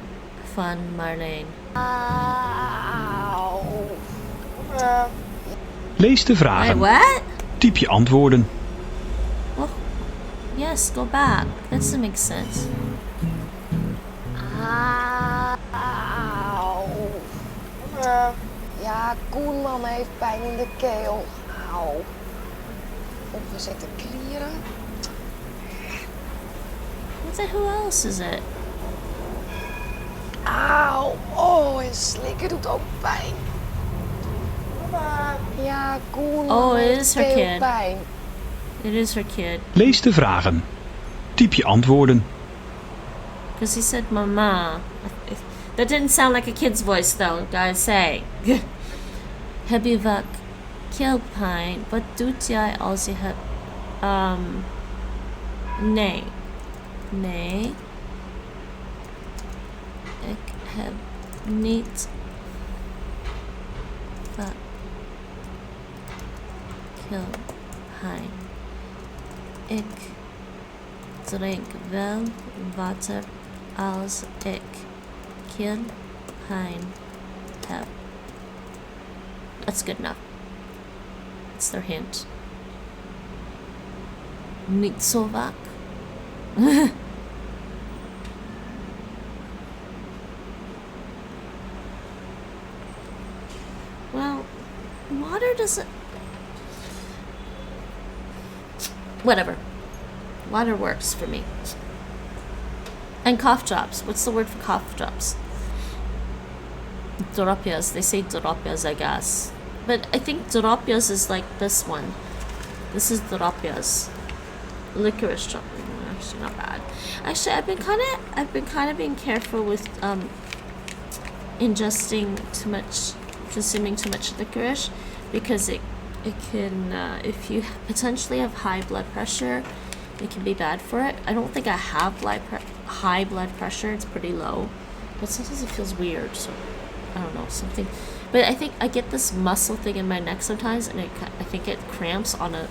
van Marleen. Lees de Wait, vragen. what? Typ je antwoorden. Oh, yes, go back. That doesn't make sense. Ja, Koenman heeft pijn in de keel. Auw. Opgezette klieren. Who else is it? Auw. Oh, en slikken doet ook pijn. Ja, Koenman Oh, it heeft is her kid. keelpijn. It is her kid. Lees de vragen. Typ je antwoorden. Because he said mama. That didn't sound like a kid's voice though, gotta say. Heb je vaak keelpijn? Wat doet jij als je hebt... Nee. Nee. Ik heb niet vaak keelpijn. Ik drink wel water als ik keelpijn heb. That's good enough. That's their hint. Niet zo vaak. Well, water doesn't... Whatever. Water works for me. And cough drops. What's the word for cough drops? Dropias. They say dropias, I guess. But I think dropias is like this one. This is dropias. Licorice drop. Actually, not bad. Actually, I've been kind of being careful with consuming too much licorice, because it can if you potentially have high blood pressure, it can be bad for it. I don't think I have high blood pressure. It's pretty low, but sometimes it feels weird. So I don't know, something. But I think I get this muscle thing in my neck sometimes, and I think it cramps on a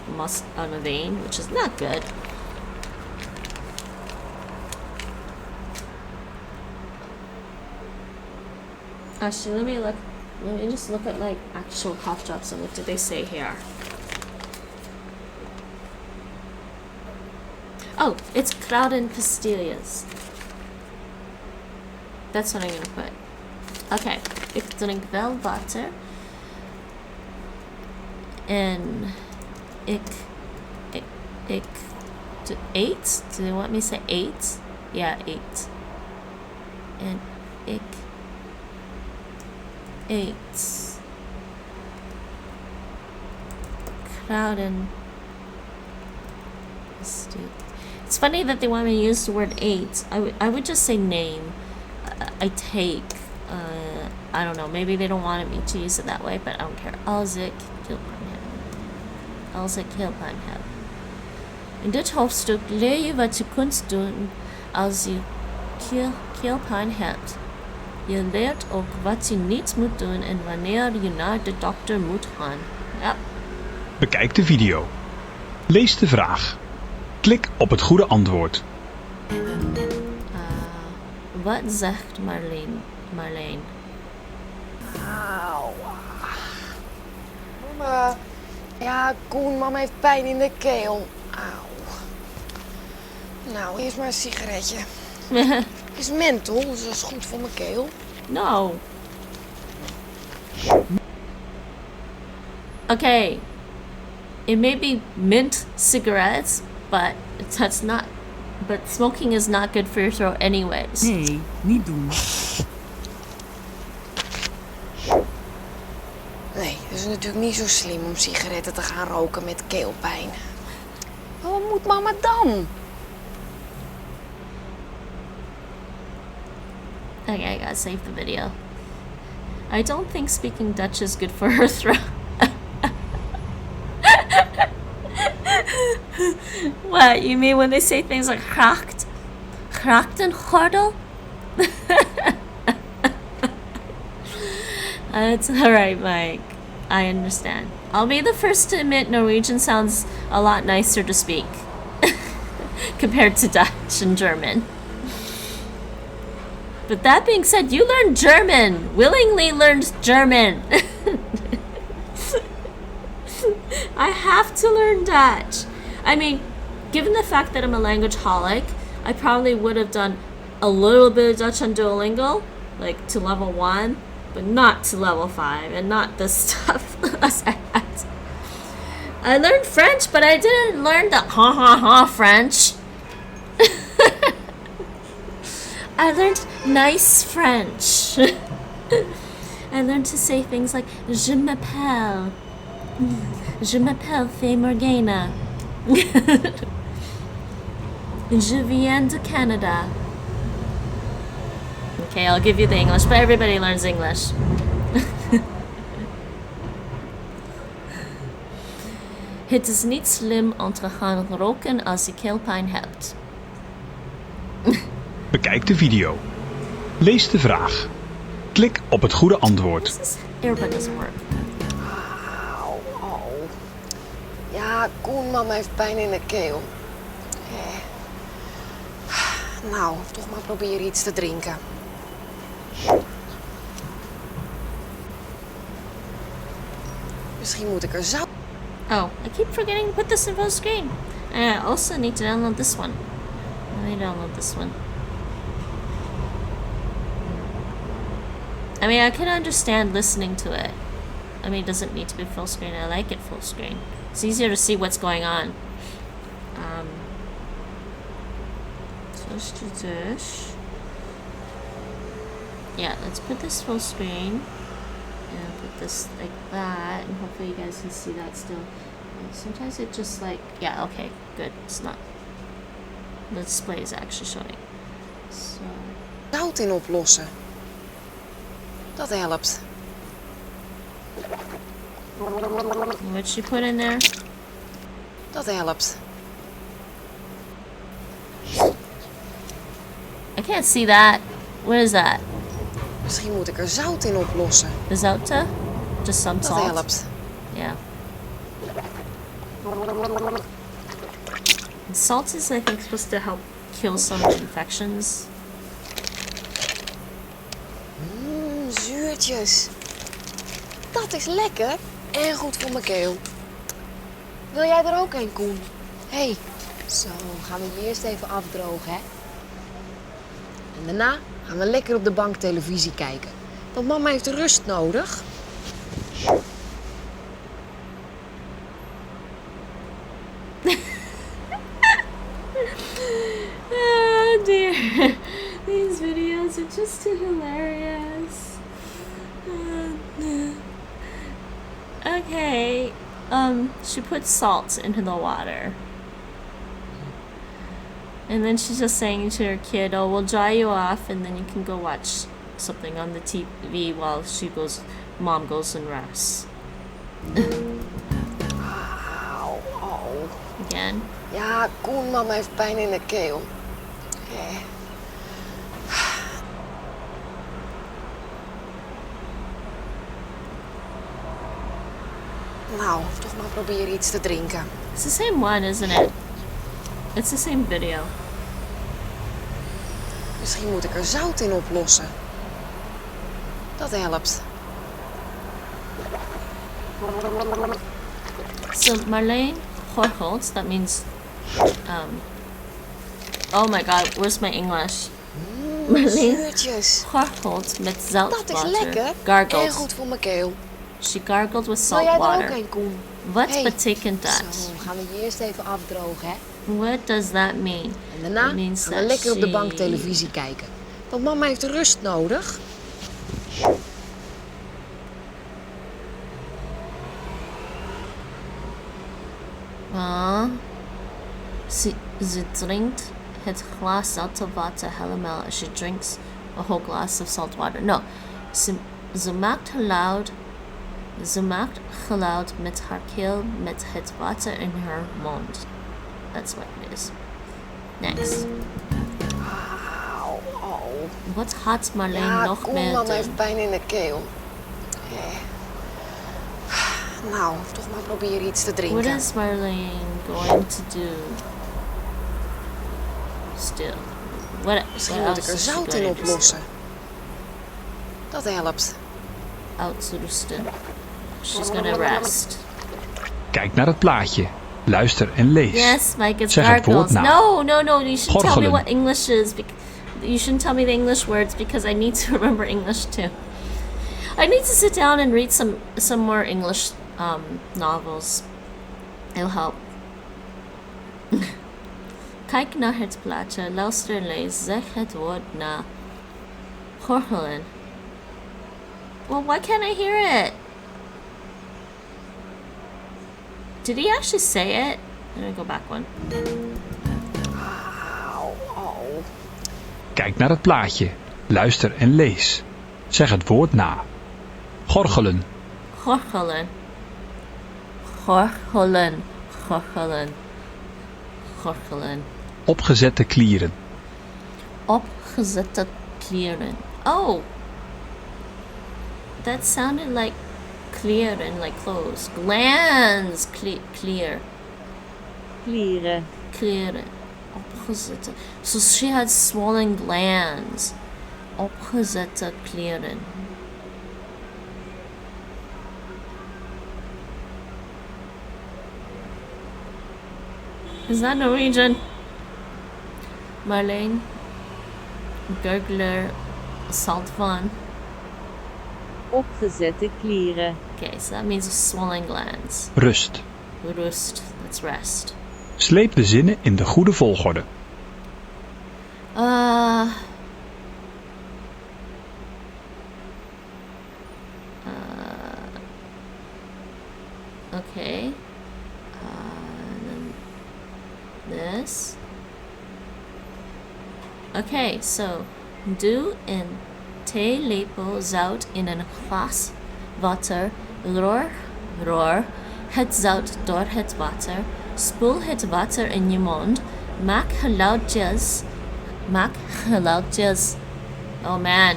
vein, which is not good. Actually, let me just look at like actual cough drops and what did they say here. Oh, it's Clouden pastillas. That's what I'm gonna put. Okay, ik drink wel water. En ik eat. Do they want me to say 8? Yeah, 8. En ik eat Clouden. It's funny that they want me to use the word 8. I would just say name. I take. I don't know. Maybe they don't want me to use it that way, but I don't care. Als ik keelpijn heb. In dit hoofdstuk leer je wat je kunt doen als je keelpijn hebt. Je leert ook wat je niet moet doen en wanneer je naar de dokter moet gaan. Ja. Bekijk de video. Lees de vraag. Klik op het goede antwoord. Wat zegt Marleen? Auw. Mama. Ja, Koenman heeft pijn in de keel. Auw. Nou, eerst maar een sigaretje. Is menthol, dus dat is goed voor mijn keel. No. Okay. It may be mint cigarettes, but that's not. But smoking is not good for your throat, anyways. Nee, niet doen. Nee, het is natuurlijk niet zo slim om sigaretten te gaan roken met keelpijn. Maar wat moet mama dan? Okay, I gotta save the video. I don't think speaking Dutch is good for her throat. What, you mean when they say things like gracht? Grachtengordel? It's alright, Mike. I understand. I'll be the first to admit Norwegian sounds a lot nicer to speak compared to Dutch and German. But that being said, you learned German. Willingly learned German. I have to learn Dutch. I mean, given the fact that I'm a language holic, I probably would have done a little bit of Dutch on Duolingo, like to level 1, but not to level 5, and not the stuff I learned French, but I didn't learn the ha French. I learned nice French. I learned to say things like Je m'appelle Faye Morgana. Je viens de Canada. Okay, I'll give you the English, but everybody learns English. Het is niet slim om te gaan roken als je keelpijn hebt. Bekijk de video. Lees de vraag. Klik op het goede antwoord. This earbud doesn't work. Auw, oh. Ja, Koen, mama heeft pijn in de keel. Nou, toch maar proberen iets te drinken. Misschien moet ik er zout... Oh, I keep forgetting to put this in full screen. I also need to download this one. Let me download this one. I mean, I can understand listening to it. I mean, it doesn't need to be full screen. I like it full screen. It's easier to see what's going on. So let's do this. Yeah, let's put this full screen. And put this like that. And hopefully you guys can see that still. And sometimes it just like... Yeah, okay, good. It's not... The display is actually showing. So... zout in oplossen. Dat helpt. What'd she put in there? Dat helpt. I can't see that. What is that? Misschien moet ik er zout in oplossen. The zoute? Just some Dat salt? helpt. Yeah. And salt is, I think, supposed to help kill some infections. Zuurtjes. Dat is lekker en goed voor mijn keel. Wil jij er ook een, Koen? Hé, zo gaan we je eerst even afdrogen, hè? En daarna gaan we lekker op de bank televisie kijken. Want mama heeft rust nodig. Oh dear. These videos are just too hilarious. Okay. She put salt into the water. And then she's just saying to her kid, oh, we'll dry you off and then you can go watch something on the TV while mom goes and rests. Auw, oh. Again. Ja, Koen, mama heeft pijn in de keel. Nou, toch maar proberen iets te drinken. It's the same one, isn't it? It's the same video. Misschien moet ik er zout in oplossen. Dat helpt. So Marlene Gorgelt, that means oh my god, where's my English? Marlene Zuurtjes. Gorgelt met Dat is zoutwater. lekker en Gargled. goed voor mijn keel. She gargled with Wil salt jij er ook water. een, Koen? Wat Hey, betekent dat? Zo, gaan we je eerst even afdrogen, hè? What does that mean? En daarna It means gaan we that lekker op de bank she- televisie kijken. Want mama heeft rust nodig. Ze drinkt het glas zoute water helemaal. She drinks a whole glass of salt water. No, ze maakt geluid met haar keel met het water in haar mond. That's what it is. Next. Auw, oh. Wat had Marlene Ja, nog Koen, meer mama doen? heeft pijn in de keel. Nou, toch maar proberen iets te drinken. What is Marlene going to do? Still. Misschien moet ik er zout in oplossen. Dat helpt. Uitrusten. She's gonna rest. Kijk naar het plaatje. Luister en lees. Yes, Mike, it's Zeg het woord gargles. na. No. You should tell me Gorgelen. what English is. You shouldn't tell me the English words because I need to remember English too. I need to sit down and read some more English novels. It'll help. Kijk naar het plaatje, luister en lees, zeg het woord na. Gorgelen. Well, why can't I hear it? Did he actually say it? I'm gonna go back one. Oh. Kijk naar het plaatje. Luister en lees. Zeg het woord na. Gorgelen. Gorgelen. Gorgelen. Gorgelen. Gorgelen. Opgezette klieren. Opgezette klieren. Oh! That sounded like kleren, like clothes. Glands! Clear. Klieren. Kleren. Opgezette. So she had swollen glands. Opgezette klieren. Is that Norwegian? Marlene. Gurgler. Saltvan. Opgezette klieren. Okay, so that means swollen glands. Rust. Rust. Let's rest. Sleep de zinnen in de goede volgorde. Okay. Then this. Okay, so doe een theelepel zout in een glas water. Roer het zout door het water. Spoel het water in je mond. Maak geluidjes. Oh man,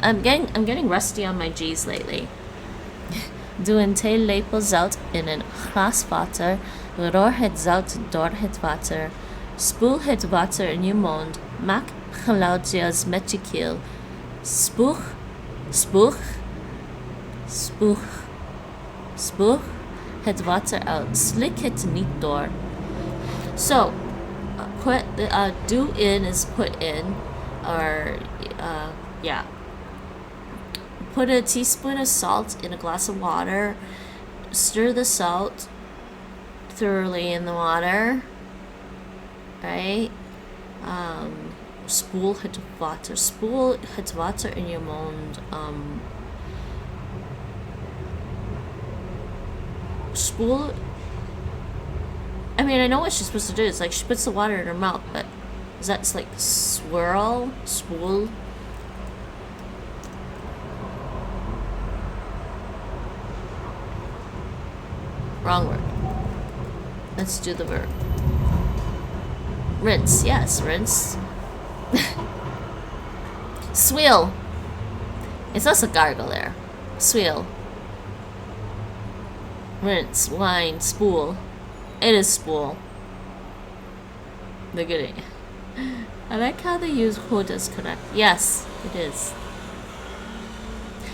I'm getting rusty on my G's lately. Doe een theelepel zout in een glas water. Roer het zout door het water. Spoel het water in je mond. Maak geluidjes met je keel. Spoeg het water uit. Slik het niet door. So, do in is put in, or yeah. Put a teaspoon of salt in a glass of water. Stir the salt thoroughly in the water. Right? Spoel het water. Spoel het water in je mond. Spoel. I mean, I know what she's supposed to do. It's like she puts the water in her mouth, but is that like swirl? Spool? Wrong word. Let's do the verb. Rinse. Yes, rinse. Swill. It's also gargle there. Swill. Rinse. Wine. Spool. It is spool. Look at it. I like how they use hood as correct. Yes, it is.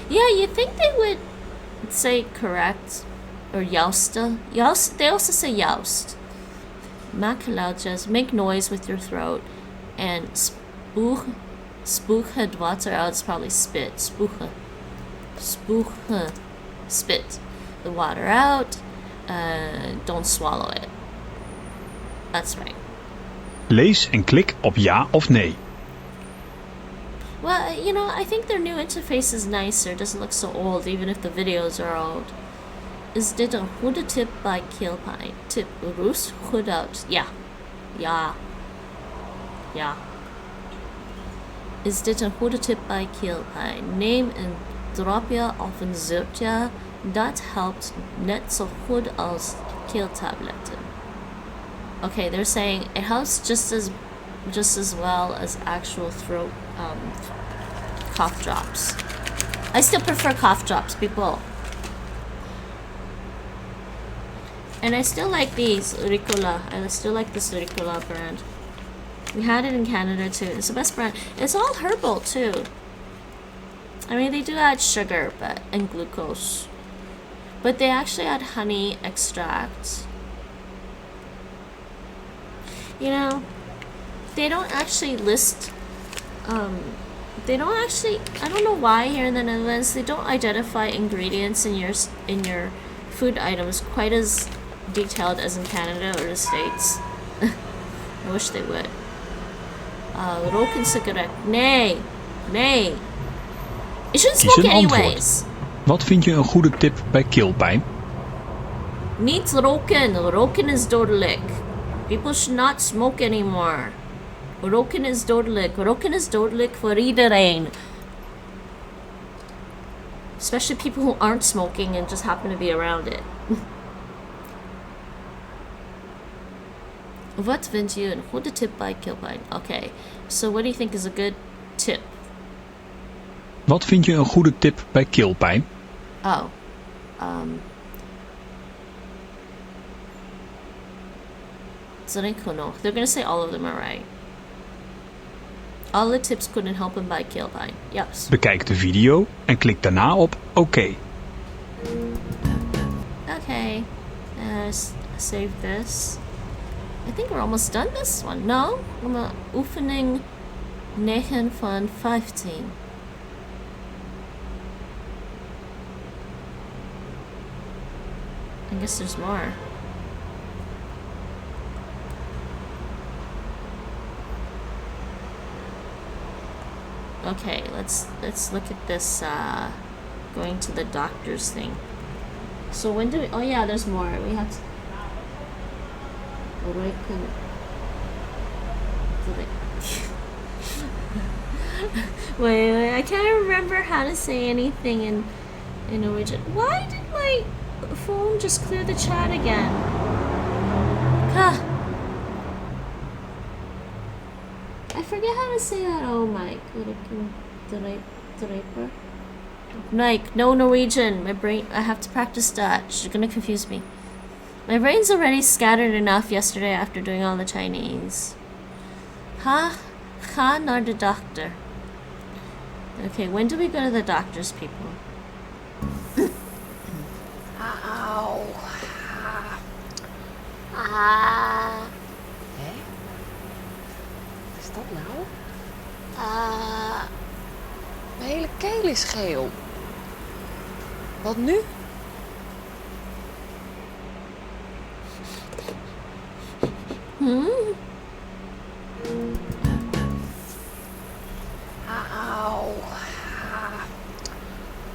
Yeah, you think they would say correct or jousten. Joust. They also say joust. Maak geluidjes. Make noise with your throat. And spoeg het water out. It's probably spit. Spoegen. Spit the water out. Don't swallow it. That's right. Lees en klik op ja of nee. Well, you know, I think their new interface is nicer. It doesn't look so old, even if the videos are old. Is dit een goede tip bij keelpijn? Tip, roest goed uit. Ja. Is dit een goede tip bij keelpijn? Neem een dropje of een zuurtje. Dat helpt net zo goed als keeltabletten. Okay, they're saying it helps just as well as actual throat cough drops. I still prefer cough drops, people. And I still like these, Ricola. I still like this Ricola brand. We had it in Canada too. It's the best brand. It's all herbal too. I mean, they do add sugar and glucose. But they actually add honey extract. You know, they don't actually list, they don't actually, I don't know why here in the Netherlands, they don't identify ingredients in your food items quite as detailed as in Canada or the States. I wish they would. Roken sigaret. Nee. Nee. You shouldn't Kies smoke een antwoord. anyways. Wat vind je een goede tip bij keelpijn? Niet roken. Roken is dodelijk. People should not smoke anymore. Roken is dodelijk. Roken is dodelijk voor iedereen. Especially people who aren't smoking and just happen to be around it. Wat vind je een goede tip bij keelpijn? Okay, so what do you think is a good tip? Wat vind je een goede tip bij keelpijn? Oh, they're gonna say all of them are right. All the tips couldn't help him by keelpijn. Yes. Bekijk de video en klik daarna op OK. Okay, save this. I think we're almost done this one. No? Oefening 9 van 15. I guess there's more. Okay, let's look at this going to the doctor's thing. So when do we, oh yeah, there's more. We have to wait, I can't remember how to say anything in Norwegian. Why did my phone just clear the chat again? I forget how to say that. Oh my, Mike, no Norwegian. My brain, I have to practice Dutch. You're gonna confuse me. My brain's already scattered enough yesterday after doing all the Chinese. Ga naar de doctor. Okay, when do we go to the doctors, people? Auw. Hé? Wat is dat nou? Mijn hele keel is geel. Wat nu? Auw.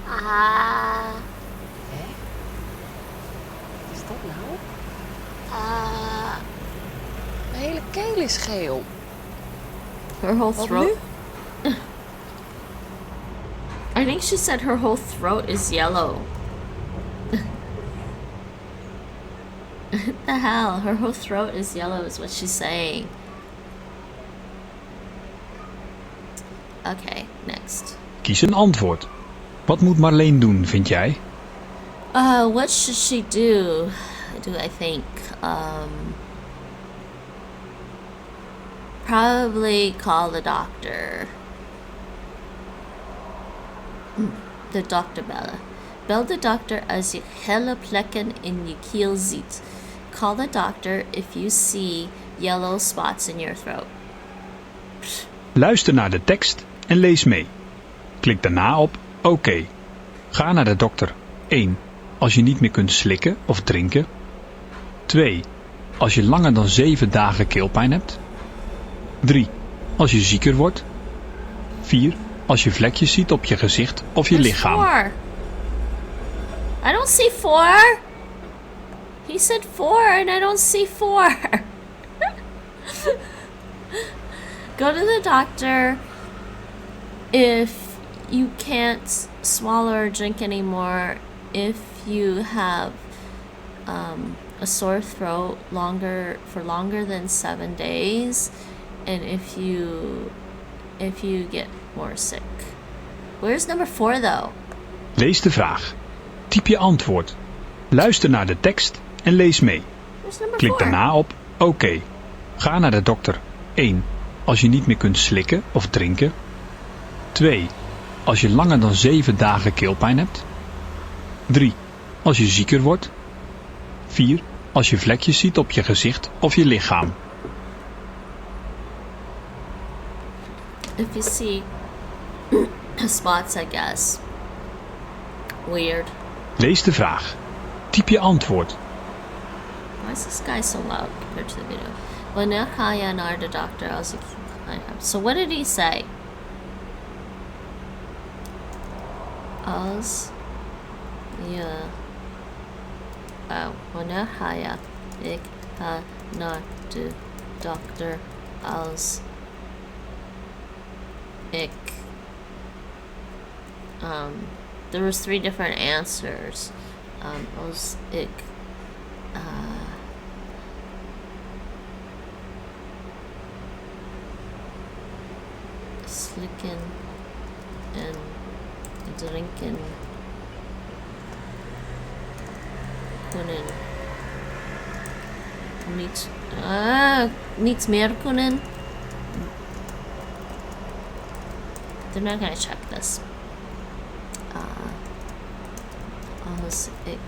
Hé? Wat is dat nou? Mijn hele keel is geel. Her whole Wat throat. nu? I think she said her whole throat is yellow. What the hell? Her whole throat is yellow is what she's saying. Okay, next. Kies een antwoord. Wat moet Marleen doen, vind jij? What should she do I think? Probably call the doctor. De dokter bellen. Bel de dokter als je helle plekken in je keel ziet. Call the doctor if you see yellow spots in your throat. Luister naar de tekst en lees mee. Klik daarna op OK. Ga naar de dokter. 1. Als je niet meer kunt slikken of drinken. 2. Als je langer dan 7 dagen keelpijn hebt. 3. Als je zieker wordt. 4. Als je vlekjes ziet op je gezicht of je lichaam. 4. I don't see 4. He said 4 and I don't see 4. Go to the doctor if you can't swallow or drink anymore, if you have a sore throat for longer than 7 days, and if you get more sick. Where's number 4 though? Lees de vraag. Typ je antwoord. Luister naar de tekst en lees mee. Where's number Klik 4? daarna op oké. Ga naar de dokter. 1. Als je niet meer kunt slikken of drinken. 2. Als je langer dan 7 dagen keelpijn hebt. 3. Als je zieker wordt. 4. Als je vlekjes ziet op je gezicht of je lichaam. If you see spots, I guess. Weird. Lees de vraag. Typ je antwoord. Why is this guy so loud compared to the video? Wanneer ga je naar de dokter als ik keelpijn heb? So what did he say? Als je... Oh, wanneer ga je? Ik ga naar de dokter als ik... There was 3 different answers. Als ik... slikken en drinken kunnen. Niet meer kunnen. They're not gonna check this. Als ik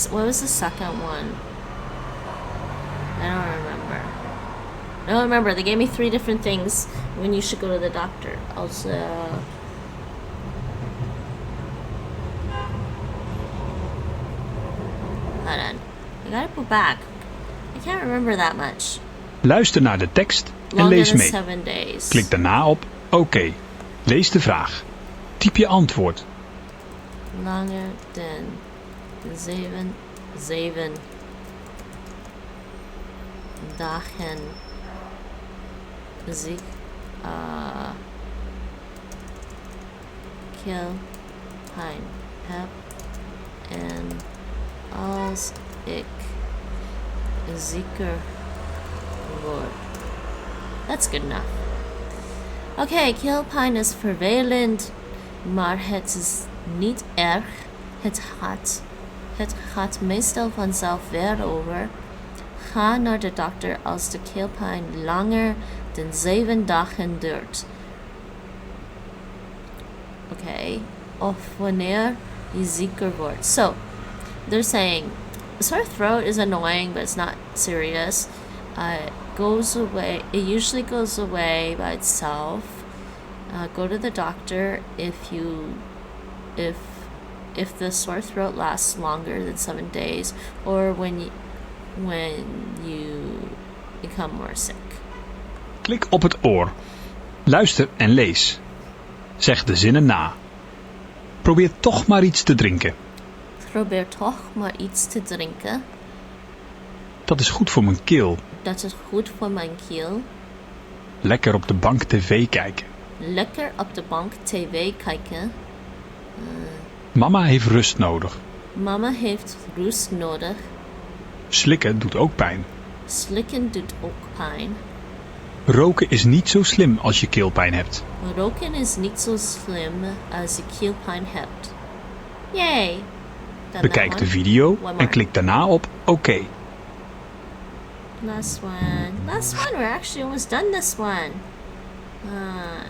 what was the second one? I don't remember. They gave me 3 different things when you should go to the doctor. Also, hold on. I gotta go back. I can't remember that much. Luister naar de tekst en Longer lees than mee. 7 days. Klik daarna op oké. Lees de vraag. Typ je antwoord. Longer than 7 dagen ziek keelpijn heb en als ik zieker word. That's good enough. Okay, keelpijn is vervelend, maar het is niet erg. Het gaat meestal vanzelf weer over. Ga naar de dokter als de keelpijn langer dan 7 dagen duurt. Okay. Of wanneer je zieker wordt. So, they're saying, sore throat is annoying, but it's not serious. It goes away. It usually goes away by itself. Go to the doctor if the sore throat lasts longer than 7 days, or when you become more sick. Klik op het oor. Luister en lees. Zeg de zinnen na. Probeer toch maar iets te drinken. Probeer toch maar iets te drinken. Dat is goed voor mijn keel. Dat is goed voor mijn keel. Lekker op de bank tv kijken. Lekker op de bank tv kijken. Mama heeft rust nodig. Mama heeft rust nodig. Slikken doet ook pijn. Slikken doet ook pijn. Roken is niet zo slim als je keelpijn hebt. Roken is niet zo slim als je keelpijn hebt. Yay! Bekijk de video en klik daarna op oké. Last one. We're actually almost done this one.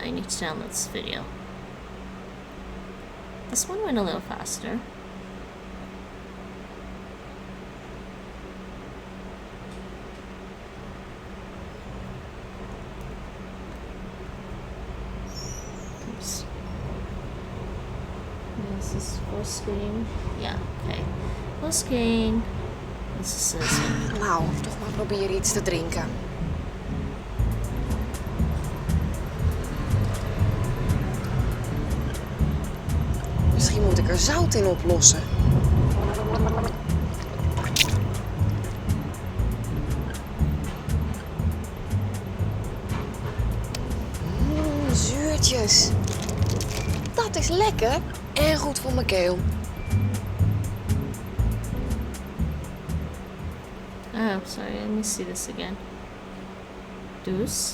I need to download this video. This one went a little faster. Oops. This is full screen. Yeah, okay. Full screen. This is this one. Nou, toch maar proberen iets te drinken. Misschien moet ik er zout in oplossen. Zuurtjes. Dat is lekker en goed voor mijn keel. Oh, sorry, let me see this again. Dus,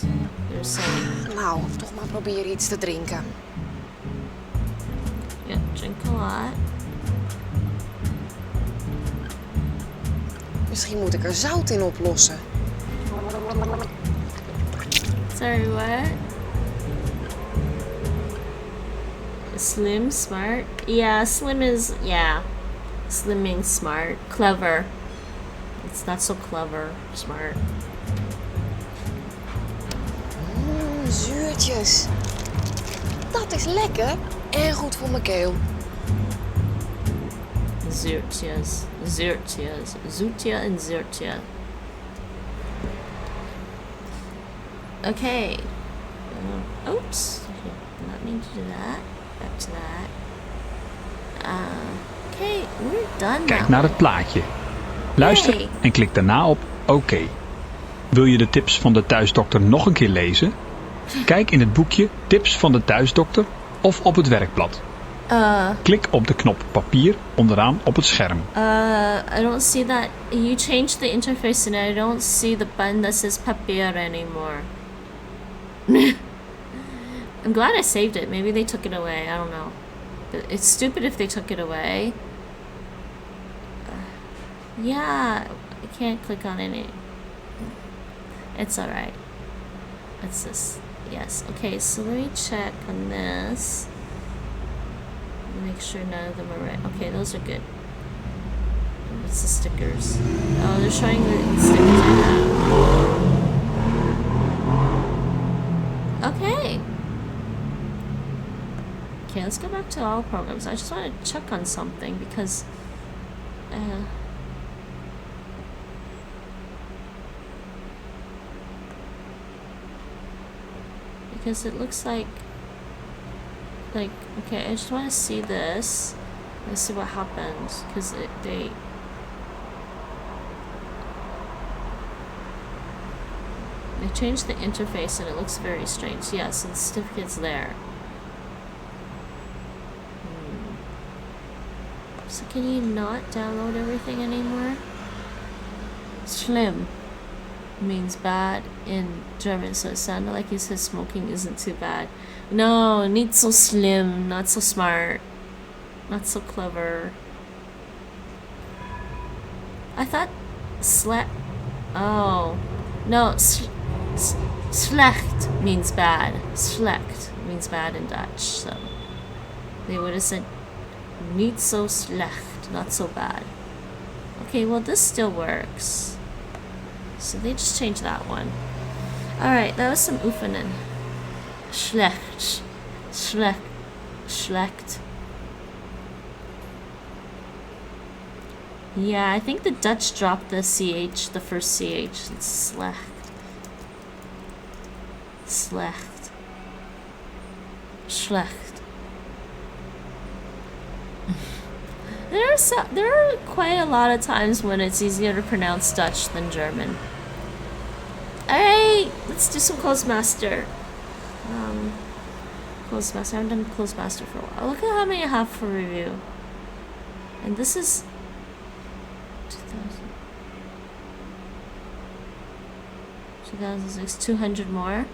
they're saying, Nou, toch maar proberen iets te drinken. drink a lot. Misschien moet ik er zout in oplossen. Sorry, what? Slim, smart? Yeah, slim is, yeah. Slim means smart. Clever. It's not so clever. Smart. Zuurtjes. Dat is lekker en goed voor mijn keel. Zuurtjes. Zuurtjes. Zoetje en zuurtje. Okay. Oops. Not mean to do that. Back to that. Okay, we're done Kijk now. naar het plaatje. Luister Yay. en klik daarna op oké. Wil je de tips van de thuisdokter nog een keer lezen? Kijk in het boekje Tips van de thuisdokter of op het werkblad. Klik op de knop papier onderaan op het scherm. I don't see that. You changed the interface and I don't see the button that says papier anymore. I'm glad I saved it. Maybe they took it away. I don't know. But it's stupid if they took it away. Yeah, I can't click on any. It's alright. It's this. Yes. Okay, so let me check on this. Make sure none of them are right. Okay, those are good. What's the stickers? Oh, they're showing the stickers I have. Okay. Okay, let's go back to all programs. I just want to check on something because it looks like okay, I just want to see this. Let's see what happens because they changed the interface and it looks very strange. Yeah, so the certificate's there. So can you not download everything anymore? Schlimm means bad in German, so it sounded like you said smoking isn't too bad. No, nicht so slim, not so smart, not so clever. I thought oh, no, slecht means bad. Slecht means bad in Dutch, so they would have said nicht so slecht, not so bad. Okay, well this still works. So they just changed that one. Alright, that was some oefenen. Schlecht. Schlecht. Schlecht. Yeah, I think the Dutch dropped the CH, the first CH. It's slecht. Slecht. Schlecht. There are quite a lot of times when it's easier to pronounce Dutch than German. Alright, let's do some Clozemaster. Clozemaster, I haven't done Clozemaster for a while. Look at how many I have for review. And this is 2006, 200 more.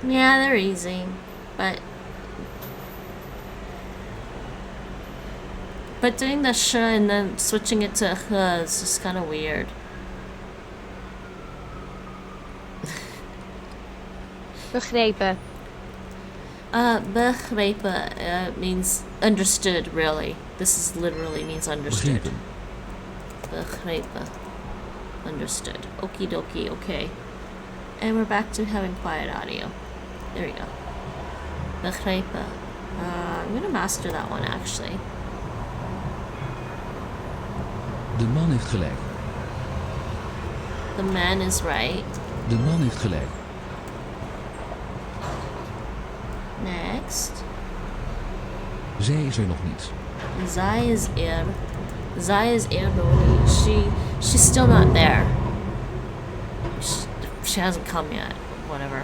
Yeah, they're easy, but doing the sh and then switching it to h is just kind of weird. Begrepen. Begrepen means understood, really. This is literally means understood. Begrepen. Understood. Okie dokie, okay. And we're back to having quiet audio. There we go. Begrepen. I'm gonna master that one actually. De man heeft gelijk. The man is right. De man heeft gelijk. Next. Zij is er nog niet. Zij is er. Zij is er nog niet. She's still not there. She hasn't come yet. Whatever.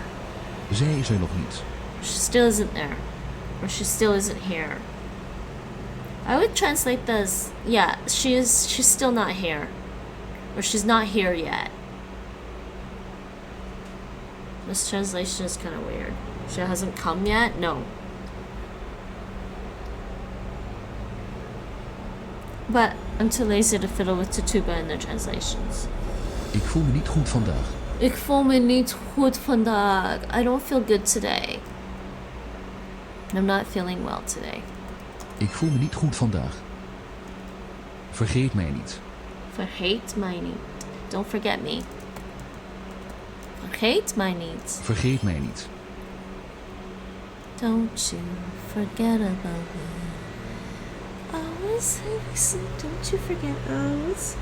Zij is er nog niet. She still isn't there. Or she still isn't here. I would translate this, yeah, she's still not here. Or she's not here yet. This translation is kind of weird. She hasn't come yet? No. But I'm too lazy to fiddle with Tatuba in their translations. Ik voel me niet goed vandaag. Ik voel me niet goed vandaag. I don't feel good today. I'm not feeling well today. Ik voel me niet goed vandaag. Vergeet mij niet. Vergeet mij niet. Don't forget me. Vergeet mij niet. Vergeet mij niet. Don't you forget about me. Always listen, don't you forget us.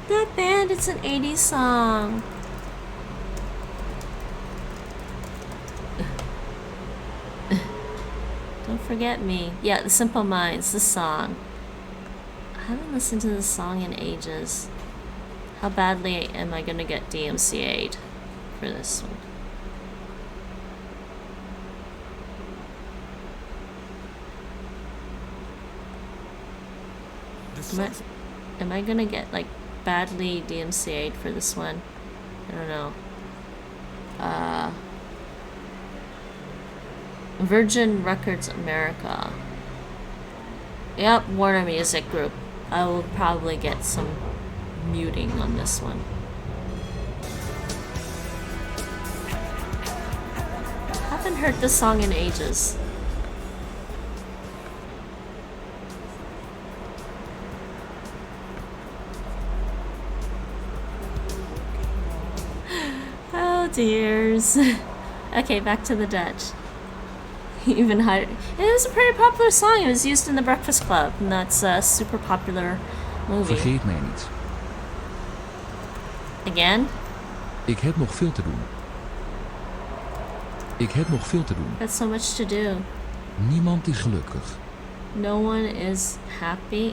That band, it's an 80s song. Don't forget me. Yeah, The Simple Minds, this song. I haven't listened to this song in ages. How badly am I gonna get DMCA'd for this one? Am I gonna get like badly DMCA'd for this one? I don't know. Virgin Records America. Yep, Warner Music Group. I will probably get some muting on this one. Haven't heard this song in ages. Oh dears. Okay, back to the Dutch. Even higher. It was a pretty popular song. It was used in The Breakfast Club, and that's a super popular movie. Vergeet mij niet. Again? Ik heb nog veel te doen. Ik heb nog veel te doen. Got so much to do. Niemand is gelukkig. No one is happy.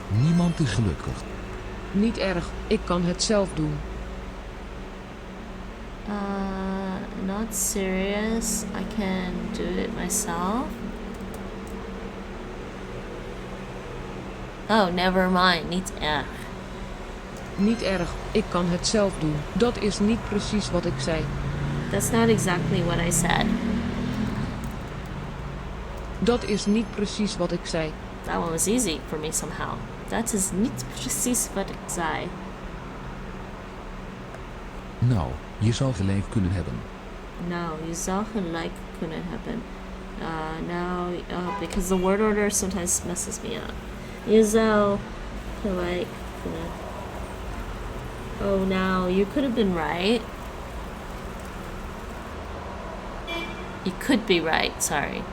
Niemand is gelukkig. Niet erg, ik kan het zelf doen. Not serious. I can do it myself. Oh, never mind. Niet erg. Niet erg, ik kan het zelf doen. Dat is niet precies wat ik zei. That's not exactly what I said. Dat is niet precies wat ik zei. That one was easy for me somehow. Dat is niet precies wat ik zei. Nou, je zou gelijk kunnen hebben. Nou, je zou gelijk kunnen hebben. Because the word order sometimes messes me up. Je zou gelijk kunnen. Oh, now, you could have been right. You could be right, sorry.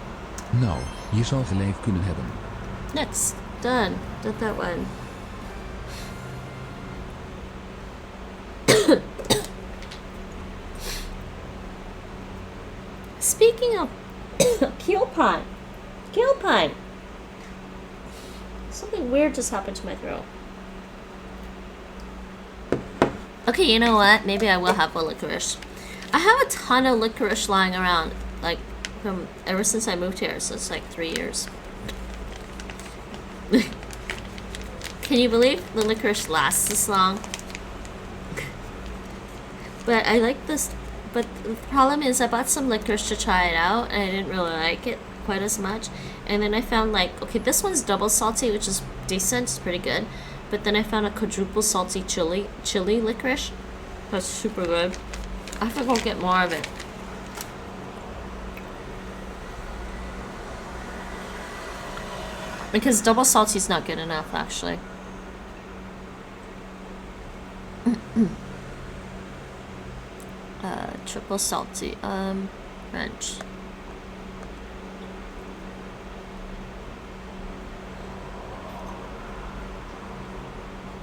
Nou, je zou gelijk kunnen hebben. Next. Done. Did that one. Speaking of keel pine. Something weird just happened to my throat. Okay, you know what? Maybe I will have a licorice. I have a ton of licorice lying around, like from ever since I moved here, so it's like 3 years. Can you believe the licorice lasts this long? But I like this. But the problem is I bought some licorice to try it out, and I didn't really like it quite as much. And then I found like, okay, this one's double salty, which is decent, it's pretty good. But then I found a quadruple salty chili licorice. That's super good. I have to go get more of it. Because double salty is not good enough, actually. Triple salty. French.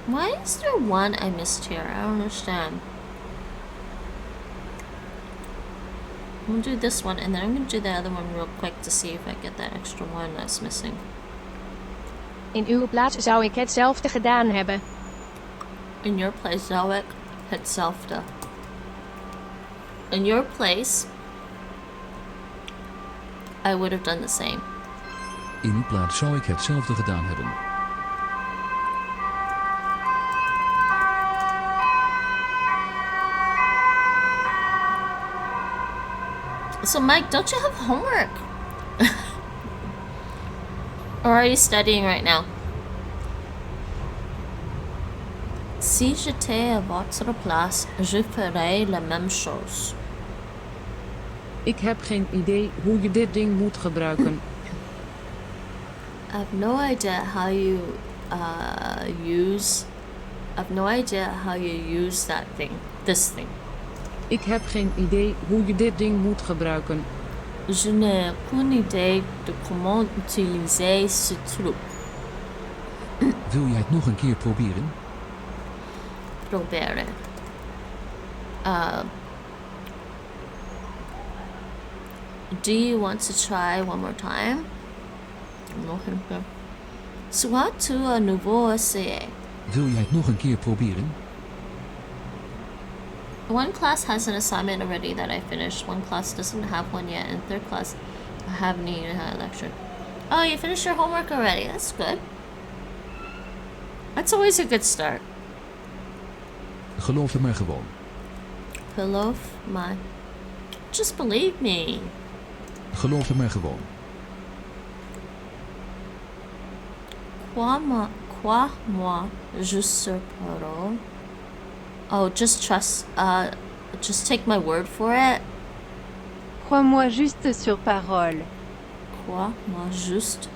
Why is there one I missed here? I don't understand. I'm gonna do this one, and then I'm gonna do the other one real quick to see if I get that extra one that's missing. In uw plaats zou ik hetzelfde gedaan hebben. In your place zou ik hetzelfde. In your place, I would have done the same. In uw plaats zou ik hetzelfde gedaan hebben. So Mike, don't you have homework? Or are you studying right now? Si j'étais à votre place, je ferais la même chose. Ik heb geen idee hoe je dit ding moet gebruiken. I have no idea how you use. I have no idea how you use that thing. This thing. Ik heb geen idee hoe je dit ding moet gebruiken. Je n'ai aucune idée de comment utiliser ce truc. Wil jij het nog een keer proberen? Proberen. Do you want to try one more time? Nog een keer. Soit tu un nouveau essai. Wil jij het nog een keer proberen? One class has an assignment already that I finished. One class doesn't have one yet. And third class, I haven't even had a lecture. Oh, you finished your homework already. That's good. That's always a good start. Geloof er maar gewoon. Geloof me. Just believe me. Geloof er maar gewoon. Crois-moi, je suis parole. Oh, just trust. Just take my word for it. Crois-moi juste sur parole. Crois-moi juste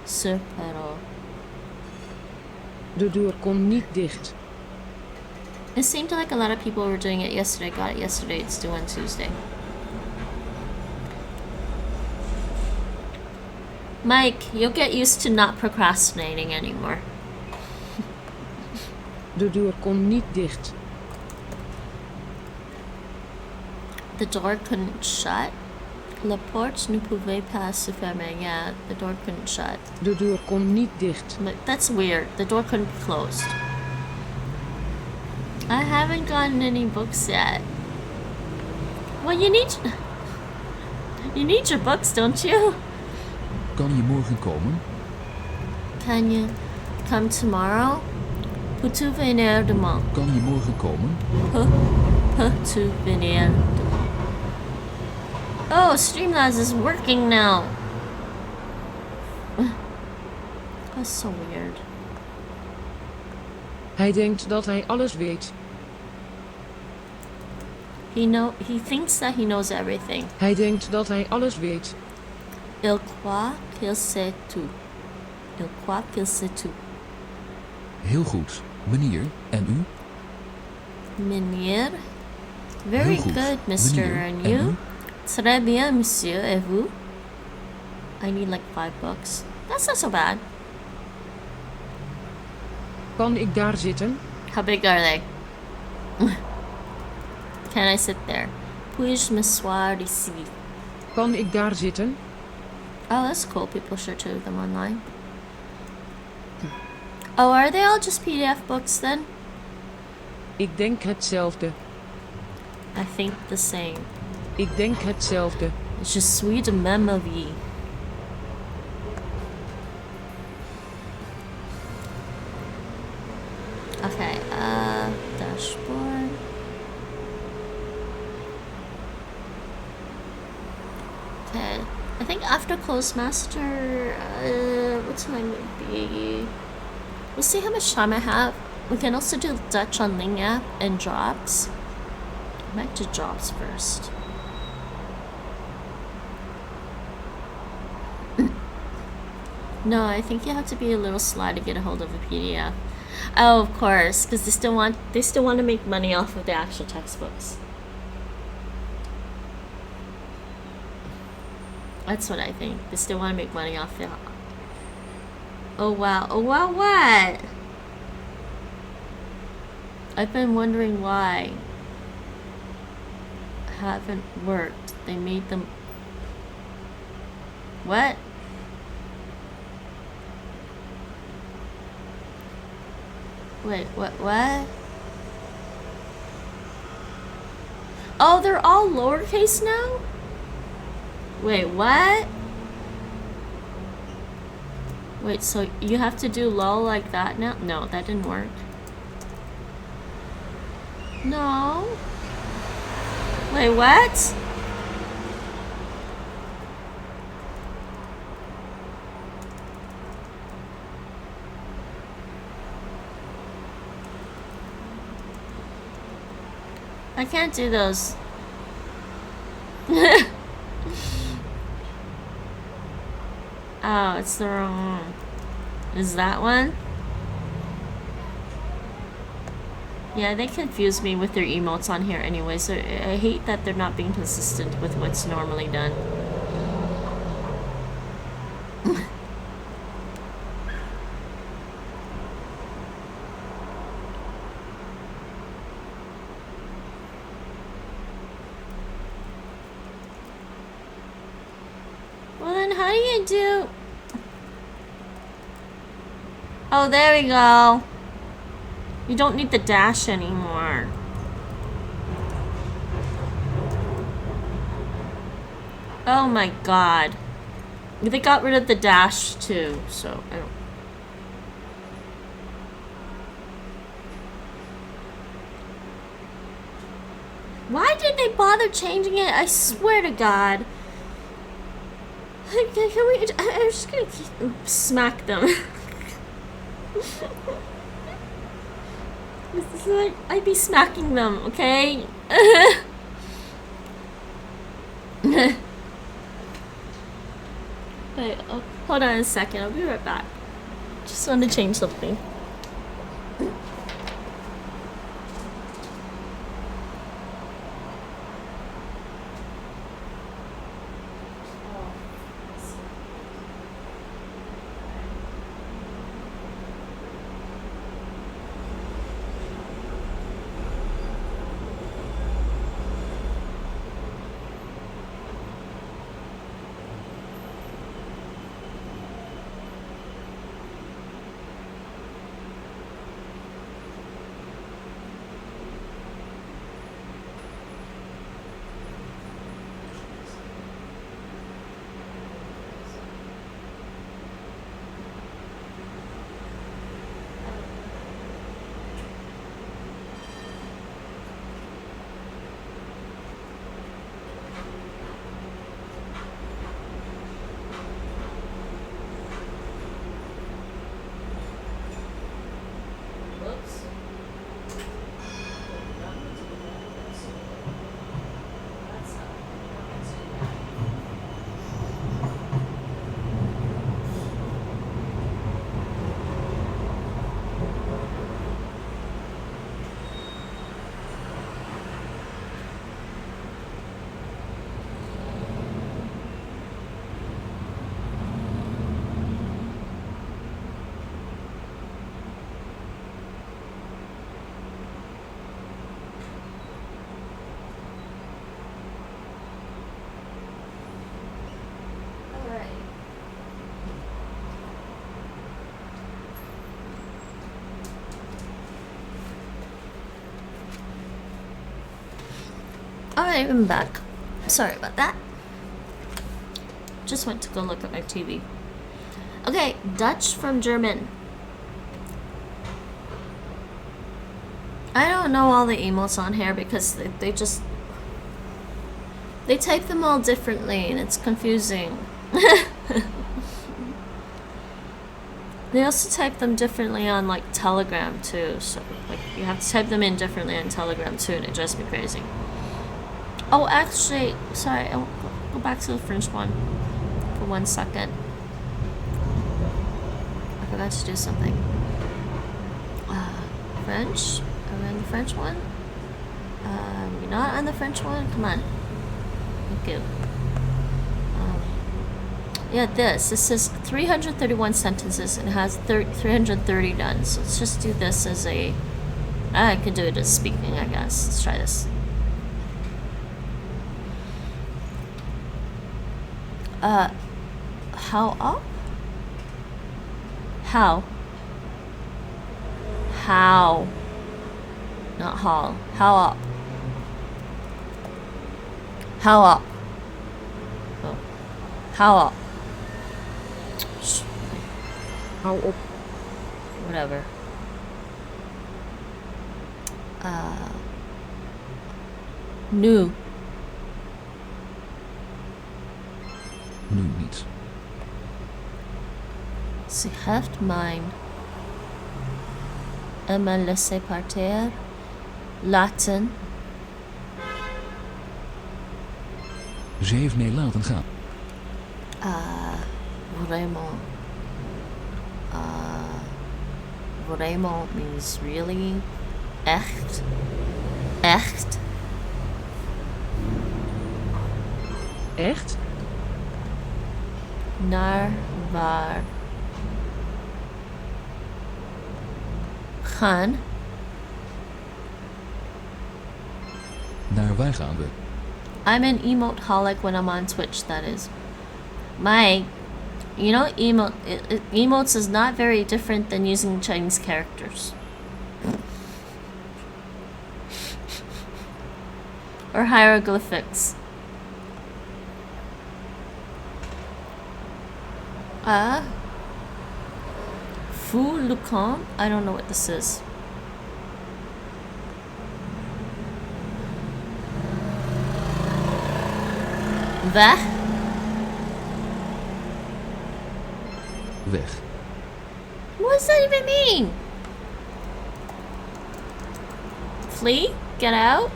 sur parole. De deur kon niet dicht. It seemed like a lot of people were doing it yesterday. Got it yesterday. It's due on Tuesday. Mike, you'll get used to not procrastinating anymore. De deur kon niet dicht. The door couldn't shut. La porte ne pouvait pas se fermer. Yeah, the door couldn't shut. De deur kon niet dicht. But that's weird. The door couldn't be closed. I haven't gotten any books yet. Well, you need your books, don't you? Kan je morgen komen? Can you come tomorrow? Peux-tu venir demain? Kan je morgen komen? Peux-tu venir demain? Oh, Streamlabs is working now. That's so weird. Hij denkt dat hij alles weet. He thinks that he knows everything. Hij denkt dat hij alles weet. Il croit qu'il sait tout. Il croit qu'il sait tout. Heel goed. Meneer, en u? Meneer. Very Heel goed. good, Mr. Meneer, And en you? u? Très bien, monsieur. Et vous? I need like 5 books. That's not so bad. Kan ik daar zitten? How big are they? Can I sit there? Puis-je m'asseoir ici? Kan ik daar zitten? Oh, that's cool. People share 2 of them online. Oh, are they all just PDF books then? Ik denk hetzelfde. I think the same. Ik denk hetzelfde. Je suis de même avis. Okay, dashboard. Okay, I think after Clozemaster, what time would it be? We'll see how much time I have. We can also do Dutch on Ling app and jobs. I might do jobs first. No, I think you have to be a little sly to get a hold of a PDF. Oh, of course, because they still want to make money off of the actual textbooks. That's what I think. They still want to make money off it. Oh wow! Oh wow! What? I've been wondering why. Haven't worked. They made them. What? Wait, what? Oh, they're all lowercase now? Wait, what? Wait, so you have to do lol like that now? No, that didn't work. No. Wait, what? I can't do those. Oh, it's the wrong one. Is that one? Yeah, they confuse me with their emotes on here anyway, so I hate that they're not being consistent with what's normally done. Well then, how do you do... Oh, there we go. You don't need the dash anymore. Oh my god. They got rid of the dash too, so I don't... Why did they bother changing it? I swear to God. Can we... I'm just gonna smack them. This is like... I'd be smacking them, okay? Wait, oh, hold on a second. I'll be right back. Just want to change something. Alright, I'm back. Sorry about that. Just went to go look at my TV. Okay, Dutch from German. I don't know all the emotes on here because they just... They type them all differently and it's confusing. They also type them differently on like Telegram too, so like you have to type them in differently on Telegram too and it drives me crazy. Oh, actually, sorry, I'll go back to the French one for 1 second. I forgot to do something. French? Are we on the French one? We're not on the French one? Come on. Thank you. Yeah, this is 331 sentences and it has 330 done. So let's just do this as a... I could do it as speaking, I guess. Let's try this. How up? How? How? Not hall. How up? How up? Oh. How up? Hou op. Whatever. Nu. Nu niet. Sie heeft mijn me laisser partir. Laten. Ze heeft mij laten gaan. Vraiment. Vraiment means really. Echt. Echt. Echt? Naar waar gaan? Naar waar gaan we? I'm an emote-holic when I'm on Twitch, that is. Mike, you know emotes is not very different than using Chinese characters. Or hieroglyphics. Fu Lucan? I don't know what this is. Weg? Weg. What does that even mean? Flee? Get out?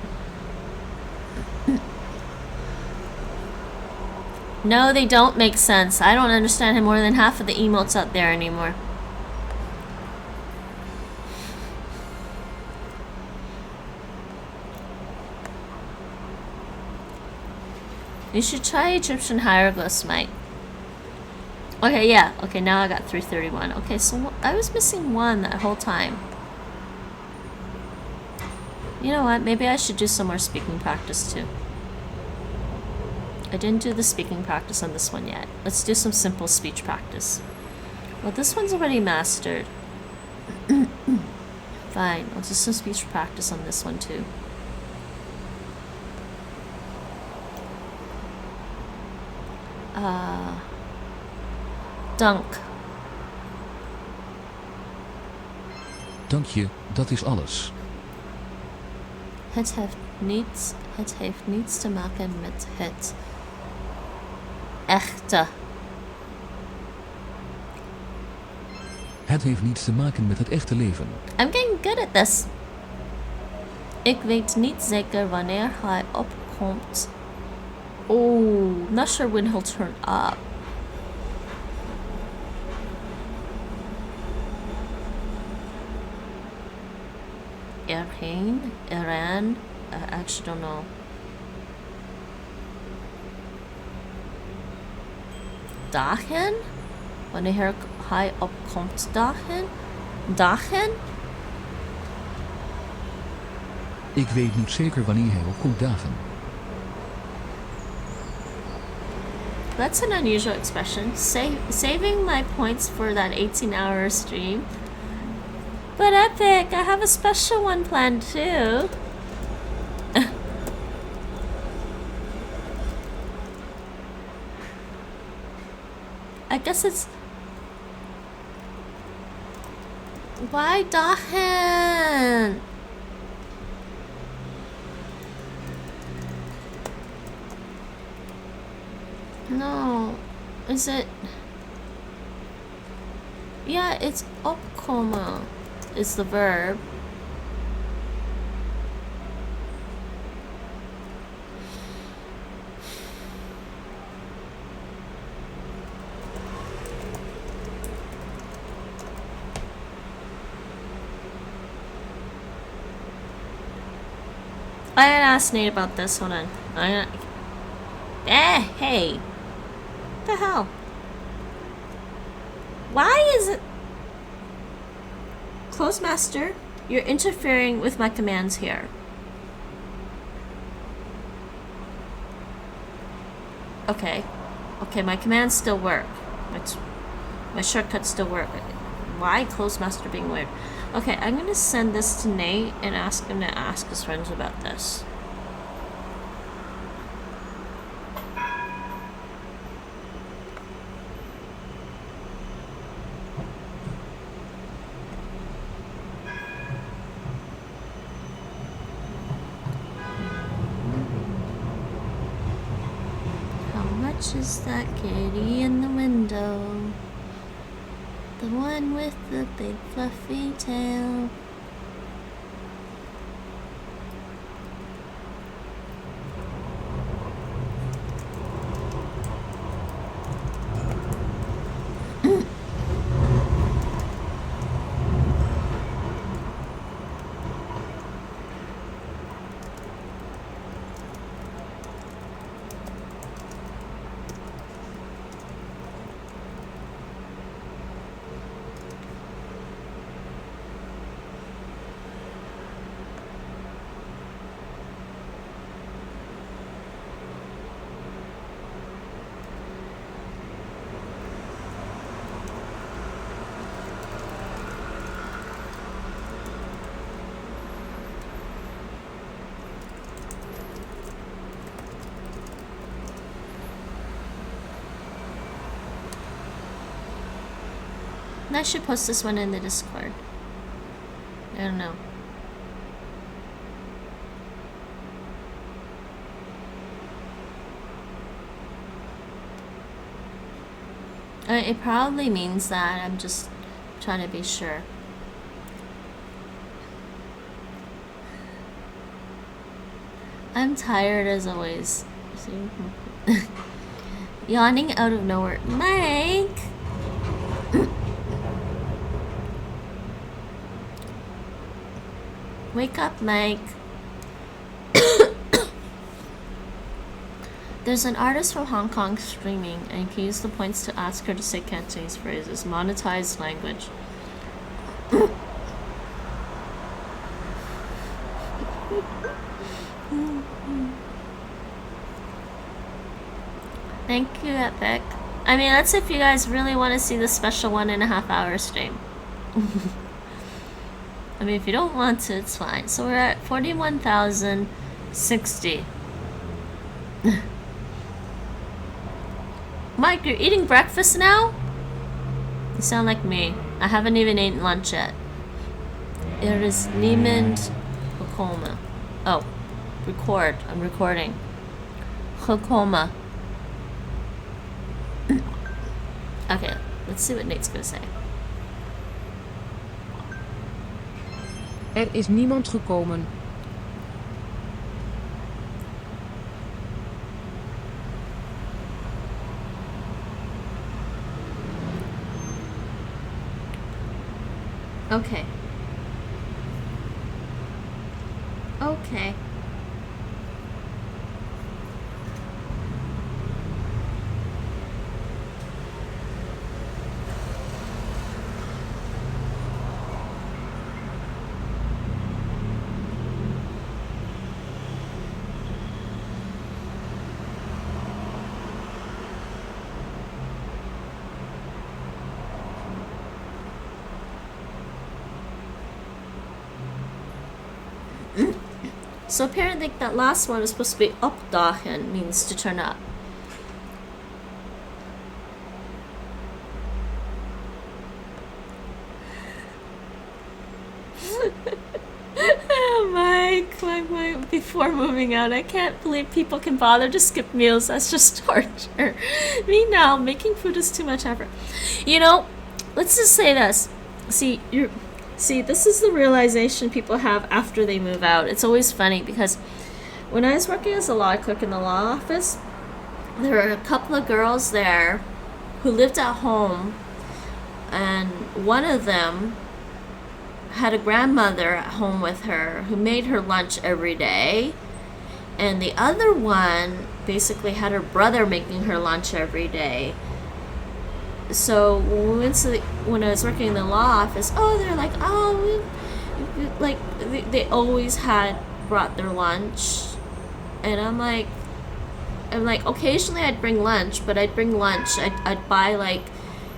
No, they don't make sense. I don't understand more than half of the emotes out there anymore. You should try Egyptian hieroglyphs, Mike. Okay, yeah. Okay, now I got 331. Okay, so I was missing one that whole time. You know what? Maybe I should do some more speaking practice too. I didn't do the speaking practice on this one yet. Let's do some simple speech practice. Well, this one's already mastered. Fine, I'll do some speech practice on this one too. Dank. Dank je, dat is alles. Het heeft niets te maken met het echte. Het heeft niets te maken met het echte leven. I'm getting good at this. Ik weet niet zeker wanneer hij opkomt. Oh, not sure when he'll turn up. Iran, I actually don't know. Dagen? Wanneer hij opkomt dagen? Dagen? Ik weet niet zeker wanneer hij opkomt dagen. That's an unusual expression. Saving my points for that 18-hour stream. But epic, I have a special one planned too. I guess it's... Why dagen? No, is it? Yeah, it's opkomen. Is the verb. I gotta ask Nate about this. Hold on. Hey. What the hell? Why is it? Clozemaster, you're interfering with my commands here. Okay, my commands still work. My shortcuts still work. Why Clozemaster being weird? Okay, I'm gonna send this to Nate and ask him to ask his friends about this. Is that kitty in the window? The one with the big fluffy tail. I should post this one in the Discord. I don't know. It probably means that. I'm just trying to be sure. I'm tired as always. Yawning out of nowhere. Mike! Wake up, Mike. There's an artist from Hong Kong streaming, and you can use the points to ask her to say Cantonese phrases. Monetized language. Thank you, Epic. I mean, that's if you guys really want to see the special 1.5 hour stream. I mean, if you don't want to, it's fine. So we're at 41,060. Mike, you're eating breakfast now? You sound like me. I haven't even eaten lunch yet. It is niemand gekomen. Oh, record. I'm recording. Gekomen. Okay, let's see what Nate's gonna say. Is niemand gekomen. Okay. Okay. So apparently that last one is supposed to be opdagen, means to turn up. Mike, before moving out, I can't believe people can bother to skip meals. That's just torture. Me now, making food is too much effort. You know, let's just say this. See, this is the realization people have after they move out. It's always funny because when I was working as a law clerk in the law office, there were a couple of girls there who lived at home, and one of them had a grandmother at home with her who made her lunch every day, and the other one basically had her brother making her lunch every day. So when I was working in the law office, they're like, they always had brought their lunch, and I'm like, occasionally I'd bring lunch, but I'd buy like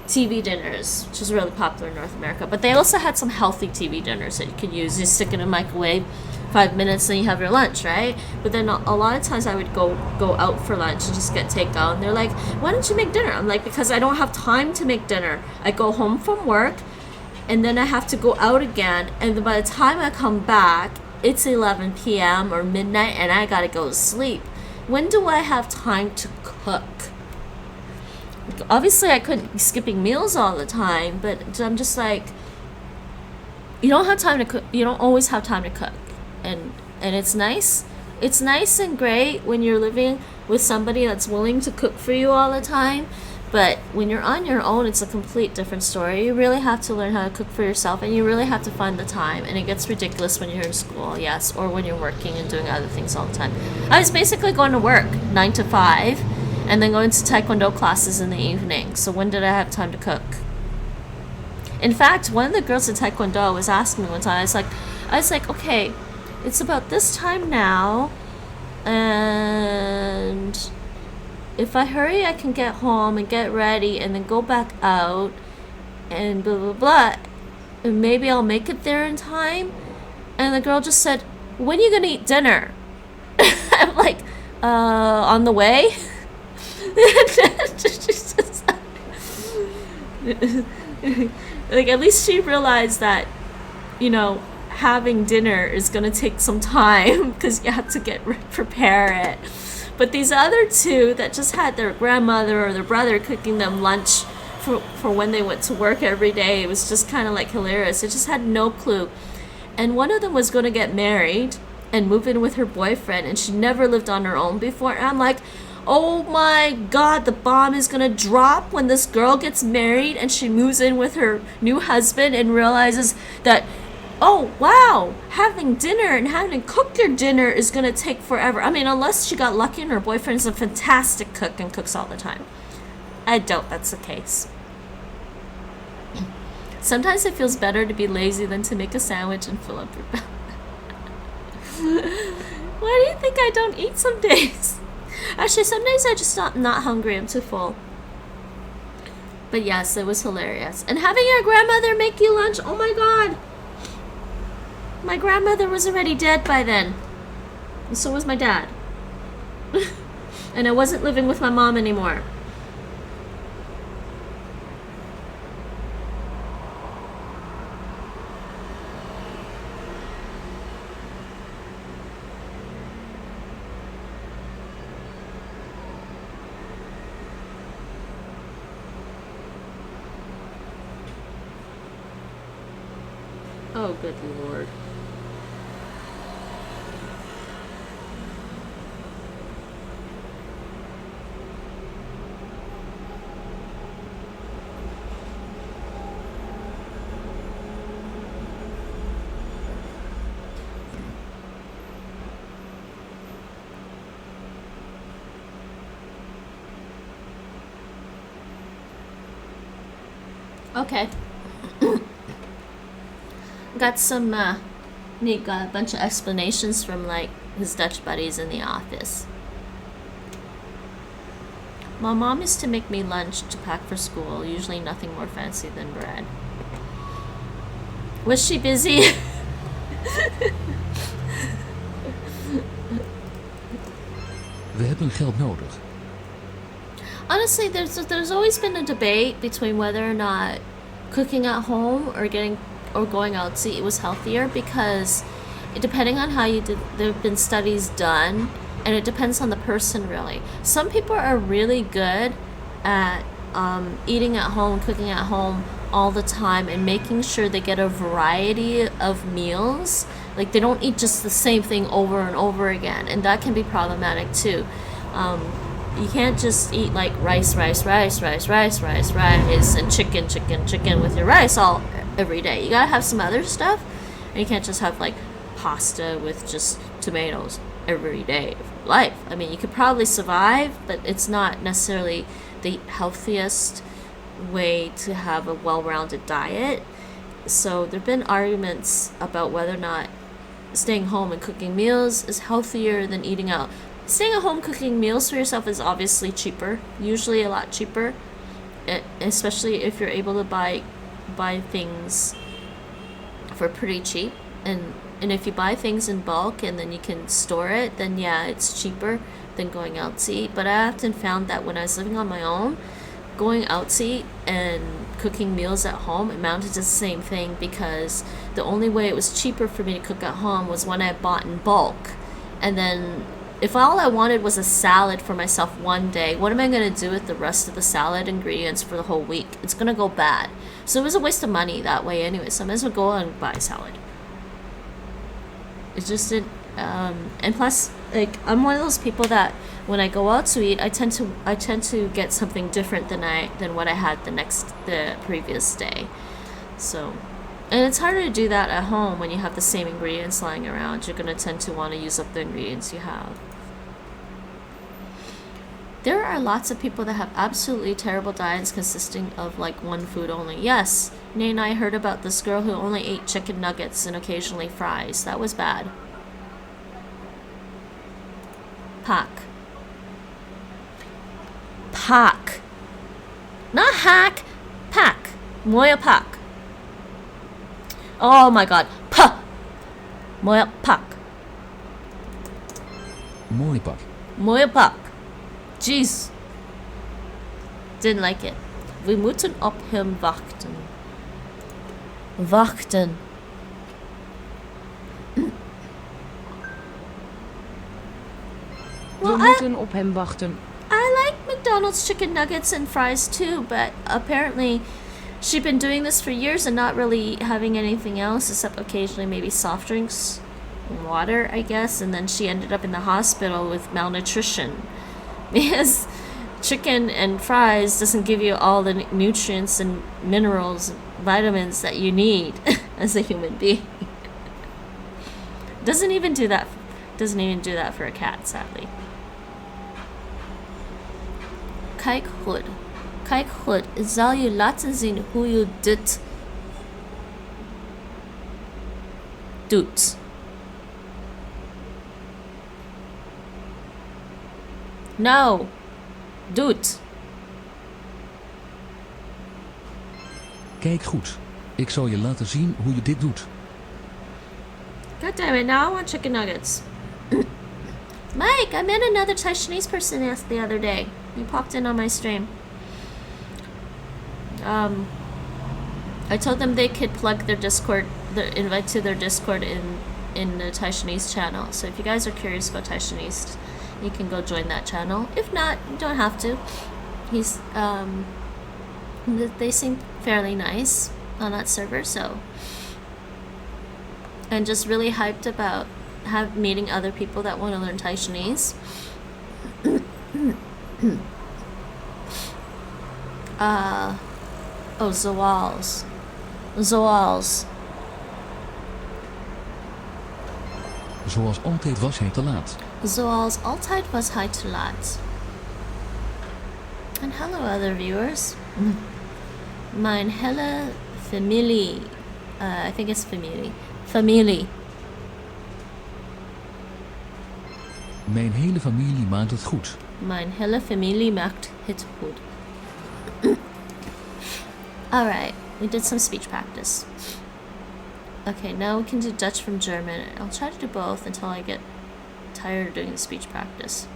TV dinners, which is really popular in North America. But they also had some healthy TV dinners that you could use. You stick it in a microwave, 5 minutes, then you have your lunch, right? But then a lot of times I would go out for lunch and just get takeout, and they're like, why don't you make dinner? I'm like, because I don't have time to make dinner. I go home from work, and then I have to go out again, and then by the time I come back, it's 11 p.m. or midnight, and I gotta go to sleep. When do I have time to cook? Obviously, I couldn't be skipping meals all the time, but I'm just like, you don't have time to cook. You don't always have time to cook. And it's nice. It's nice and great when you're living with somebody that's willing to cook for you all the time. But when you're on your own, it's a complete different story. You really have to learn how to cook for yourself, and you really have to find the time. And it gets ridiculous when you're in school, yes, or when you're working and doing other things all the time. I was basically going to work 9 to 5, and then going to Taekwondo classes in the evening. So when did I have time to cook? In fact, one of the girls in Taekwondo was asking me one time, I was like, okay, it's about this time now, and if I hurry, I can get home and get ready and then go back out and blah, blah, blah, and maybe I'll make it there in time. And the girl just said, when are you gonna eat dinner? I'm like, on the way? Like, at least she realized that, you know, having dinner is gonna take some time because you have to prepare it. But these other two that just had their grandmother or their brother cooking them lunch for when they went to work every day, it was just kind of like hilarious. They just had no clue. And one of them was going to get married and move in with her boyfriend, and she never lived on her own before. And I'm like, oh my god, the bomb is going to drop when this girl gets married and she moves in with her new husband and realizes that, oh wow, having dinner and having to cook your dinner is going to take forever. I mean, unless she got lucky and her boyfriend's a fantastic cook and cooks all the time. I doubt that's the case. Sometimes it feels better to be lazy than to make a sandwich and fill up your belly. Why do you think I don't eat some days? Actually, some days I just not hungry. I'm too full. But yes, it was hilarious. And having your grandmother make you lunch, oh my god. My grandmother was already dead by then. And so was my dad. And I wasn't living with my mom anymore. Oh, good lord. Okay. Got some Nick got a bunch of explanations from like his Dutch buddies in the office. My mom used to make me lunch to pack for school, usually nothing more fancy than bread. Was she busy? We hebben geld nodig. Honestly, there's always been a debate between whether or not cooking at home or going out to eat was healthier, because depending on how you did, there have been studies done, and it depends on the person really. Some people are really good at eating at home, cooking at home all the time, and making sure they get a variety of meals. Like, they don't eat just the same thing over and over again, and that can be problematic too. You can't just eat like rice, and chicken with your rice every day. You gotta have some other stuff, and you can't just have like pasta with just tomatoes every day of your life. I mean, you could probably survive, but it's not necessarily the healthiest way to have a well-rounded diet. So there have been arguments about whether or not staying home and cooking meals is healthier than eating out. Staying at home cooking meals for yourself is obviously cheaper, usually a lot cheaper, especially if you're able to buy things for pretty cheap. And if you buy things in bulk and then you can store it, then yeah, it's cheaper than going out to eat. But I often found that when I was living on my own, going out to eat and cooking meals at home amounted to the same thing, because the only way it was cheaper for me to cook at home was when I bought in bulk. And then if all I wanted was a salad for myself one day, what am I going to do with the rest of the salad ingredients for the whole week? It's going to go bad. So it was a waste of money that way anyway, so I might as well go and buy salad. It's just and plus, like, I'm one of those people that when I go out to eat, I tend to get something different than what I had the previous day. So, and it's harder to do that at home when you have the same ingredients lying around. You're gonna tend to want to use up the ingredients you have. There are lots of people that have absolutely terrible diets consisting of like one food only. Yes, Nate and I heard about this girl who only ate chicken nuggets and occasionally fries. That was bad. Pak. Not hack. Pak. Moja pak. Oh my god. Pa. Moja pak. Mooi pak. Moja pak. Jeez. Didn't like it. We moeten op hem wachten. Wachten. We moeten op hem wachten. I like McDonald's chicken nuggets and fries too, but apparently she'd been doing this for years and not really having anything else except occasionally maybe soft drinks and water, I guess, and then she ended up in the hospital with malnutrition because chicken and fries doesn't give you all the nutrients and minerals and vitamins that you need as a human being. Doesn't even do that for a cat, sadly. Kijk goed. Kijk goed. Ik zal je laten zien hoe je dit doet. No. Doet. Kijk goed. Ik zal je laten zien hoe je dit doet. God damn it, now I want chicken nuggets. Mike, I met another Taiwanese person the other day. He popped in on my stream. I told them they could plug their Discord, their invite to their Discord in the Taiwanese channel. So if you guys are curious about Taiwanese, you can go join that channel. If not, you don't have to. He's they seem fairly nice on that server, so. And just really hyped about meeting other people that want to learn Taiwanese. Zoals. Zoals altijd was hij te laat. Zoals altijd was hij te laat. And hello other viewers. Mijn hele familie. I think it's familie. Familie. Mijn hele familie maakt het goed. Mijn hele familie maakt het goed. Alright, we did some speech practice. Okay, now we can do Dutch from German. I'll try to do both until I get tired of doing the speech practice.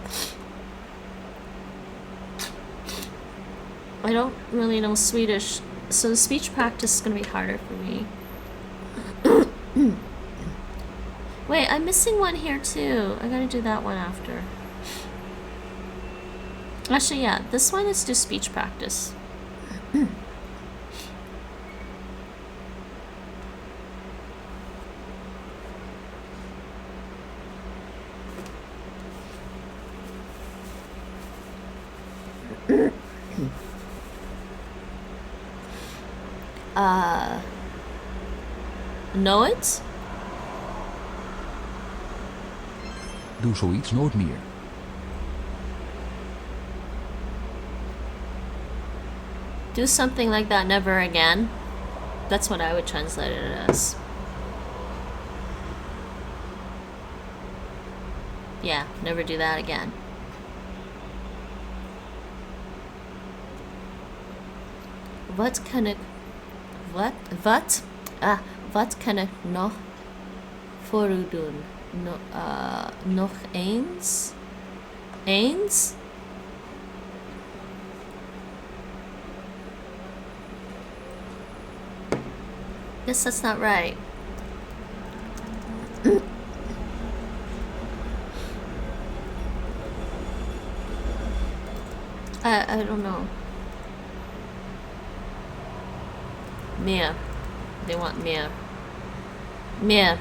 I don't really know Swedish, so the speech practice is going to be harder for me. Wait, I'm missing one here too. I gotta do that one after. Actually, yeah, this one, let's do speech practice. Know it? Doe zoiets nooit meer. Do something like that never again. That's what I would translate it as. Yeah, never do that again. Wat kan ik nog voor u doen? Nog eens? Eens? Guess that's not right. I don't know. Meer. They want meer. Meer.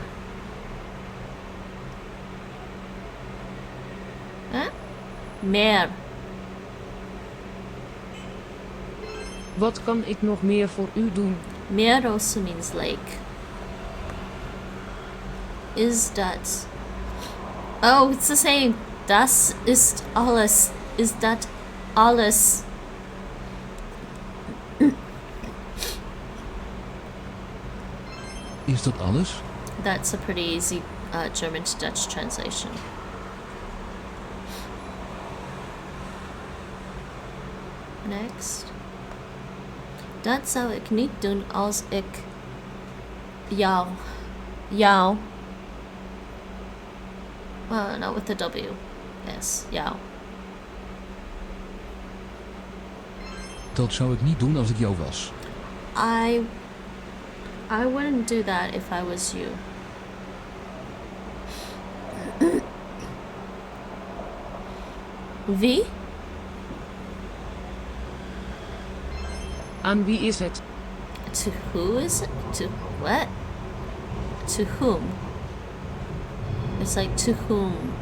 Huh? Meer. Wat kan ik nog meer voor u doen? Meer also means like. Is dat? Oh, it's the same. Das ist alles. Is that alles? Is dat alles? That's a pretty easy German to Dutch translation. Next. Dat zou ik niet doen als ik jou. No, with the W. Yes, jou. Dat zou ik niet doen als ik jou was. I wouldn't do that if I was you. Wie? Aan wie is het? To who is it? To what? To whom? It's like to whom?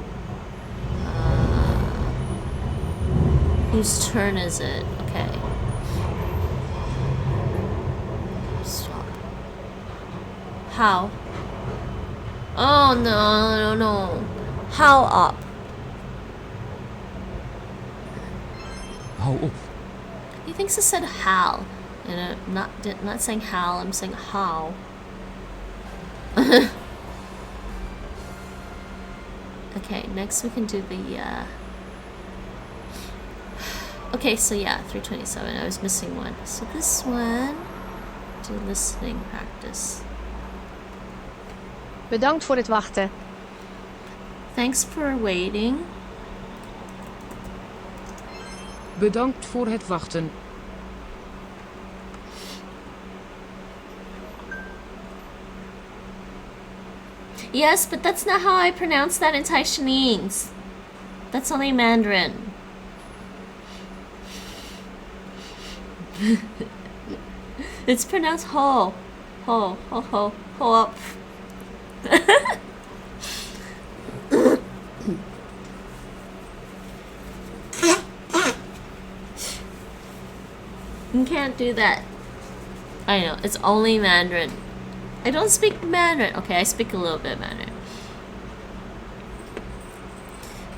Whose turn is it? Okay. Stop. How? Oh no. How up? Hou op. He thinks I said how. And I'm not saying how, I'm saying how. Okay, next we can do the okay, so yeah, 327. I was missing one. So this one, do listening practice. Bedankt voor het wachten. Thanks for waiting. Bedankt voor het wachten. Yes, but that's not how I pronounce that in Taishanese. That's only Mandarin. It's pronounced ho. Ho up. You can't do that. I know, it's only Mandarin. I don't speak Mandarin. Okay, I speak a little bit Mandarin.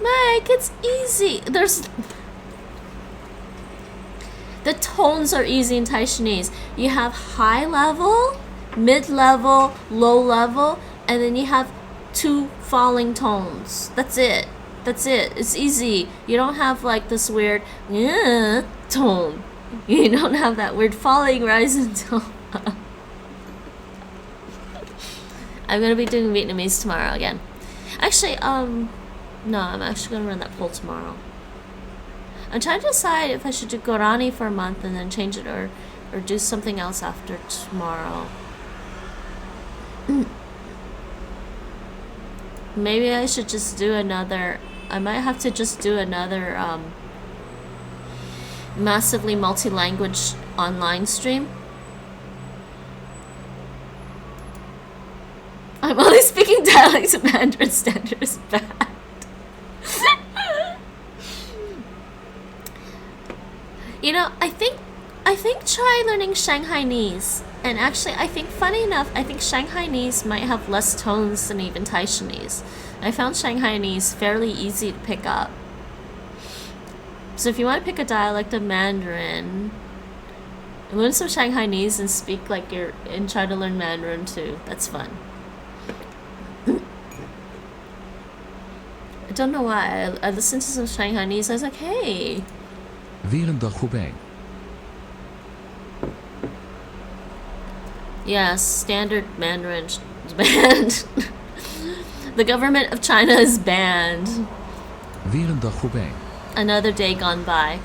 Mike, it's easy. The tones are easy in Taishanese. You have high level, mid level, low level, and then you have 2 falling tones. That's it. It's easy. You don't have like this weird tone. You don't have that weird falling rising tone. I'm gonna be doing Vietnamese tomorrow again. Actually, no, I'm actually gonna run that poll tomorrow. I'm trying to decide if I should do Guarani for a month and then change it or do something else after tomorrow. Maybe I should just do another, I might have to just do another massively multi-language online stream. I'm only speaking dialects of Mandarin. Standard is bad. You know, I think try learning Shanghainese. And actually, I think, funny enough, I think Shanghainese might have less tones than even Taishanese. I found Shanghainese fairly easy to pick up. So if you want to pick a dialect of Mandarin, learn some Shanghainese and speak like and try to learn Mandarin too. That's fun. I don't know why. I listened to some Shanghainese. I was like, hey. Weer een dag voorbij. Yes, standard Mandarin is banned. The government of China is banned. Weer een dag voorbij. Another day gone by.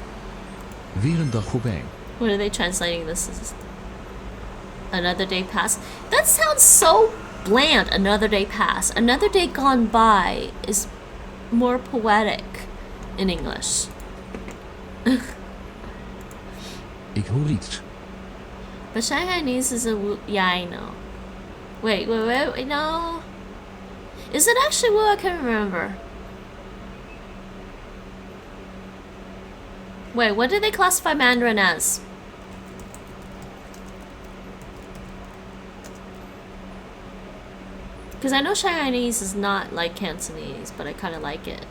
Weer een dag voorbij. What are they translating this as? Another day passed? That sounds so bland. Another day passed. Another day gone by is more poetic in English. Ik hoor iets. But Shanghainese is a yeah, I know. Wait, no. Is it actually Wu? I can't remember. Wait, what did they classify Mandarin as? Because I know Shanghainese is not like Cantonese, but I kind of like it.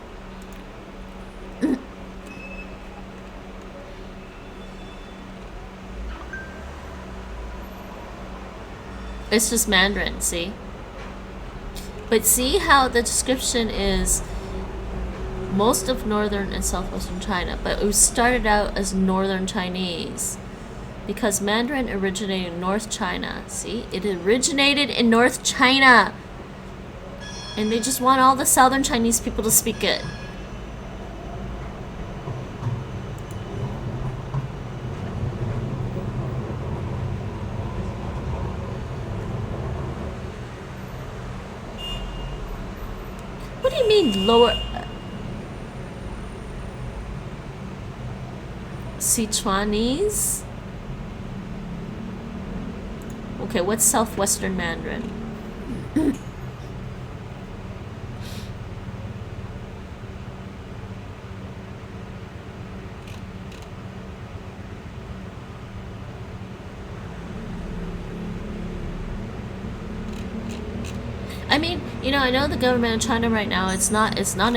It's just Mandarin, see? But see how the description is most of northern and southwestern China, but it started out as northern Chinese because Mandarin originated in North China. See? It originated in North China! And they just want all the southern Chinese people to speak it. do you mean lower? Sichuanese? Okay, what's Southwestern Mandarin? I mean, you know, I know the government of China right now, it's not an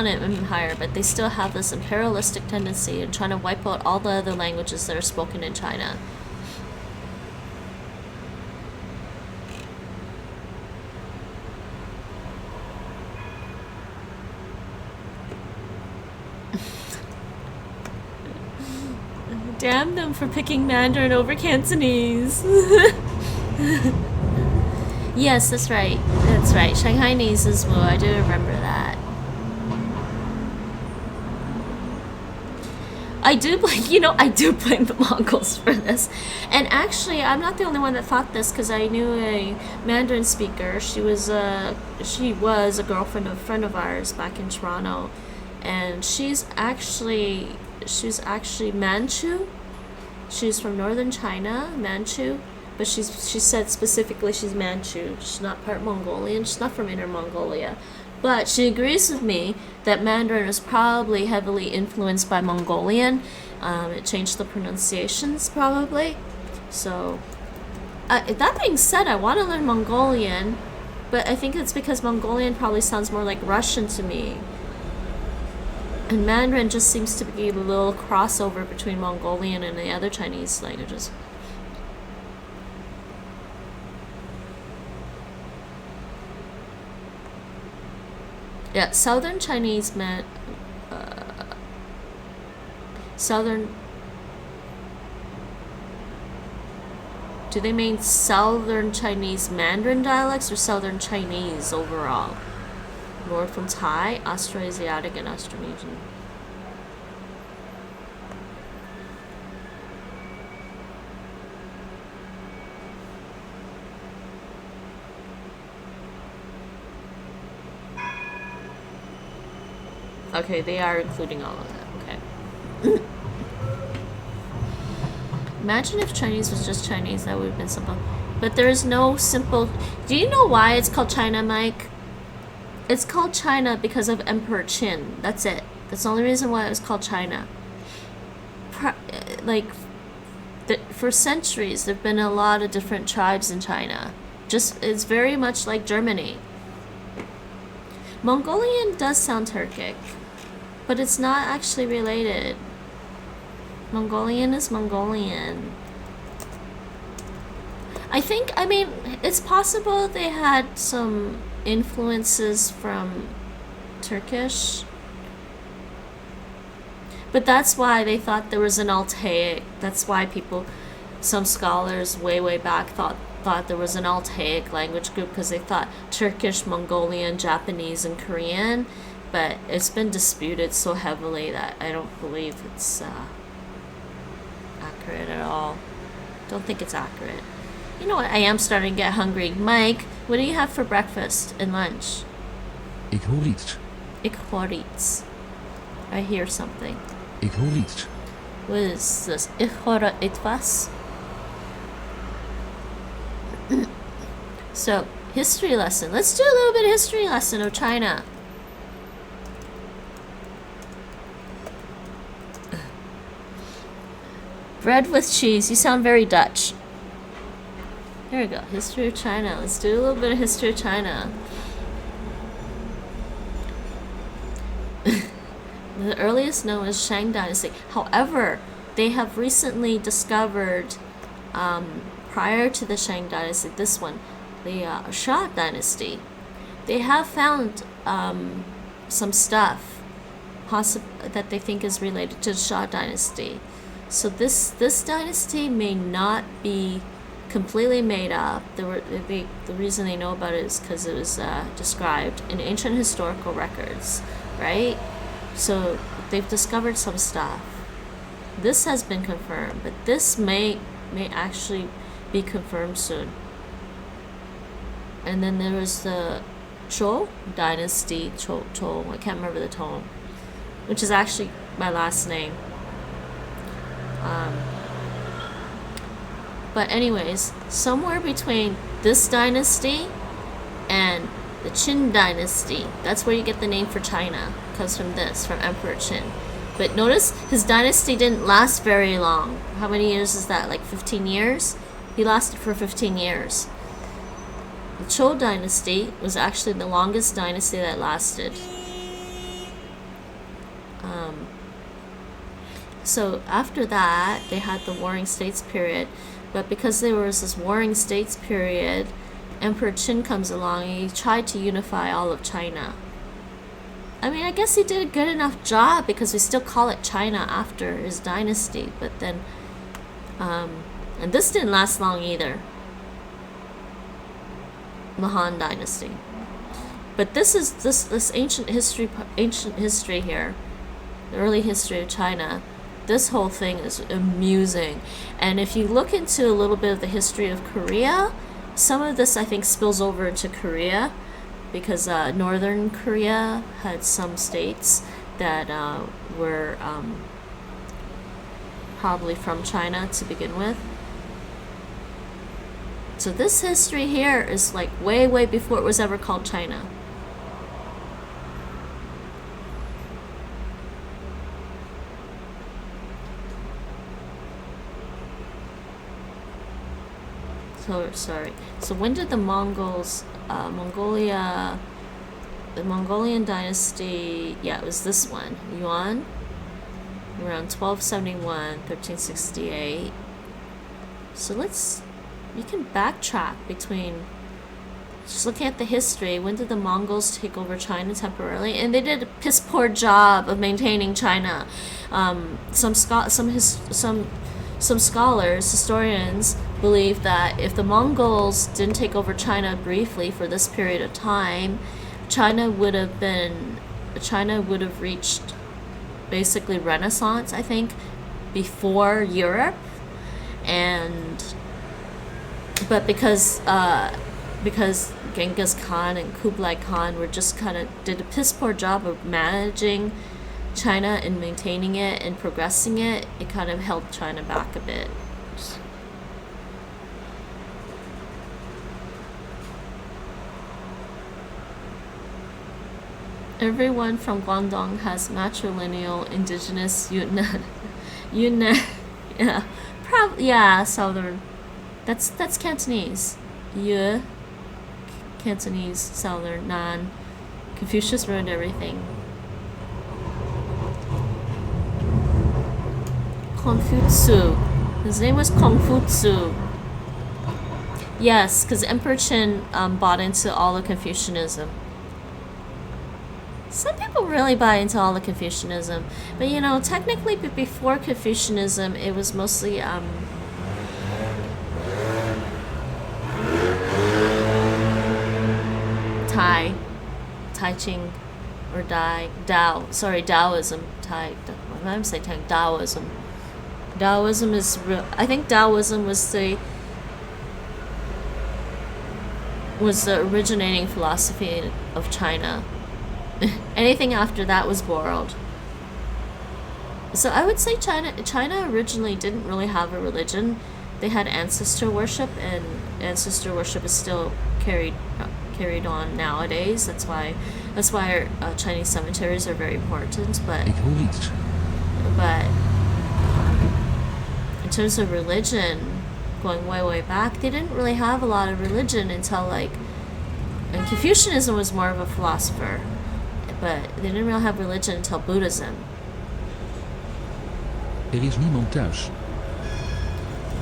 empire, but they still have this imperialistic tendency in trying to wipe out all the other languages that are spoken in China. Damn them for picking Mandarin over Cantonese. Yes, that's right. That's right. Shanghainese is Wu. I do remember that. I do blame the Mongols for this. And actually, I'm not the only one that thought this, because I knew a Mandarin speaker. She was a girlfriend of a friend of ours back in Toronto, and she's actually Manchu. She's from northern China, Manchu. But she said specifically she's Manchu. She's not part Mongolian. She's not from Inner Mongolia. But she agrees with me that Mandarin is probably heavily influenced by Mongolian. It changed the pronunciations probably. So, that being said, I want to learn Mongolian. But I think it's because Mongolian probably sounds more like Russian to me. And Mandarin just seems to be a little crossover between Mongolian and the other Chinese languages. Yeah, Southern Chinese Southern. Do they mean Southern Chinese Mandarin dialects or Southern Chinese overall? North from Thai, Austroasiatic, and Austronesian. Okay, they are including all of that. Okay. Imagine if Chinese was just Chinese, that would have been simple. But there is no simple... Do you know why it's called China, Mike? It's called China because of Emperor Qin. That's it. That's the only reason why it was called China. For centuries, there have been a lot of different tribes in China. It's very much like Germany. Mongolian does sound Turkic, but it's not actually related. Mongolian is Mongolian. I mean, it's possible they had some influences from Turkish, but that's why they thought there was an Altaic. That's why some scholars way back thought there was an Altaic language group, because they thought Turkish, Mongolian, Japanese, and Korean, but it's been disputed so heavily that I don't believe it's accurate at all. Don't think it's accurate. You know what? I am starting to get hungry. Mike, what do you have for breakfast and lunch? Ik hoor iets. Ik hoor iets. I hear something. Ik hoor iets. What is this? Ik hoor etwas. So, history lesson. Let's do a little bit of history lesson of China. Bread with cheese. You sound very Dutch. Here we go. History of China. Let's do a little bit of history of China. The earliest known is Shang Dynasty. However, they have recently discovered, prior to the Shang Dynasty, this one, the Shah Dynasty, they have found some stuff that they think is related to the Shah Dynasty. So this dynasty may not be completely made up. The reason they know about it is because it was described in ancient historical records, right? So they've discovered some stuff. This has been confirmed, but this may actually be confirmed soon. And then there was the Zhou dynasty. Zhou, I can't remember the tone, which is actually my last name. But anyways, somewhere between this dynasty and the Qin dynasty, that's where you get the name for China. It comes from this, from Emperor Qin. But notice his dynasty didn't last very long. How many years is that? Like 15 years? He lasted for 15 years. The Zhou dynasty was actually the longest dynasty that lasted. So after that, they had the Warring States period. But because there was this Warring States period, Emperor Qin comes along and he tried to unify all of China. I mean, I guess he did a good enough job because we still call it China after his dynasty. But then, and this didn't last long either. The Han dynasty. But this is this ancient history here, the early history of China. This whole thing is amusing. And if you look into a little bit of the history of Korea, some of this I think spills over into Korea, because northern Korea had some states that were probably from China to begin with. So this history here is like way before it was ever called China. So sorry. So when did the Mongols, the Mongolian dynasty? Yeah, it was this one. Yuan, around 1271, 1368. So you can backtrack between, just looking at the history. When did the Mongols take over China temporarily? And they did a piss poor job of maintaining China. Some scholars, historians, believe that if the Mongols didn't take over China briefly for this period of time, China would have reached basically Renaissance, I think, before Europe. But because Genghis Khan and Kublai Khan were just did a piss poor job of managing China and maintaining it and progressing it, it kind of held China back a bit. Everyone from Guangdong has matrilineal indigenous Yunnan, yeah, southern. That's Cantonese. Cantonese, southern, Nan. Confucius ruined everything. Confucius. His name was Confucius. Yes, because Emperor Qin bought into all of Confucianism. Some people really buy into all the Confucianism, but technically before Confucianism, it was mostly Tai Ching, or Taoism. I'm saying Taoism. Taoism is real. I think Taoism was the originating philosophy of China. Anything after that was borrowed. So I would say China originally didn't really have a religion. They had ancestor worship, and ancestor worship is still carried on nowadays. That's why our Chinese cemeteries are very important. But in terms of religion, going way back, they didn't really have a lot of religion until and Confucianism was more of a philosopher. But they didn't really have religion until Buddhism. Is niemand thuis.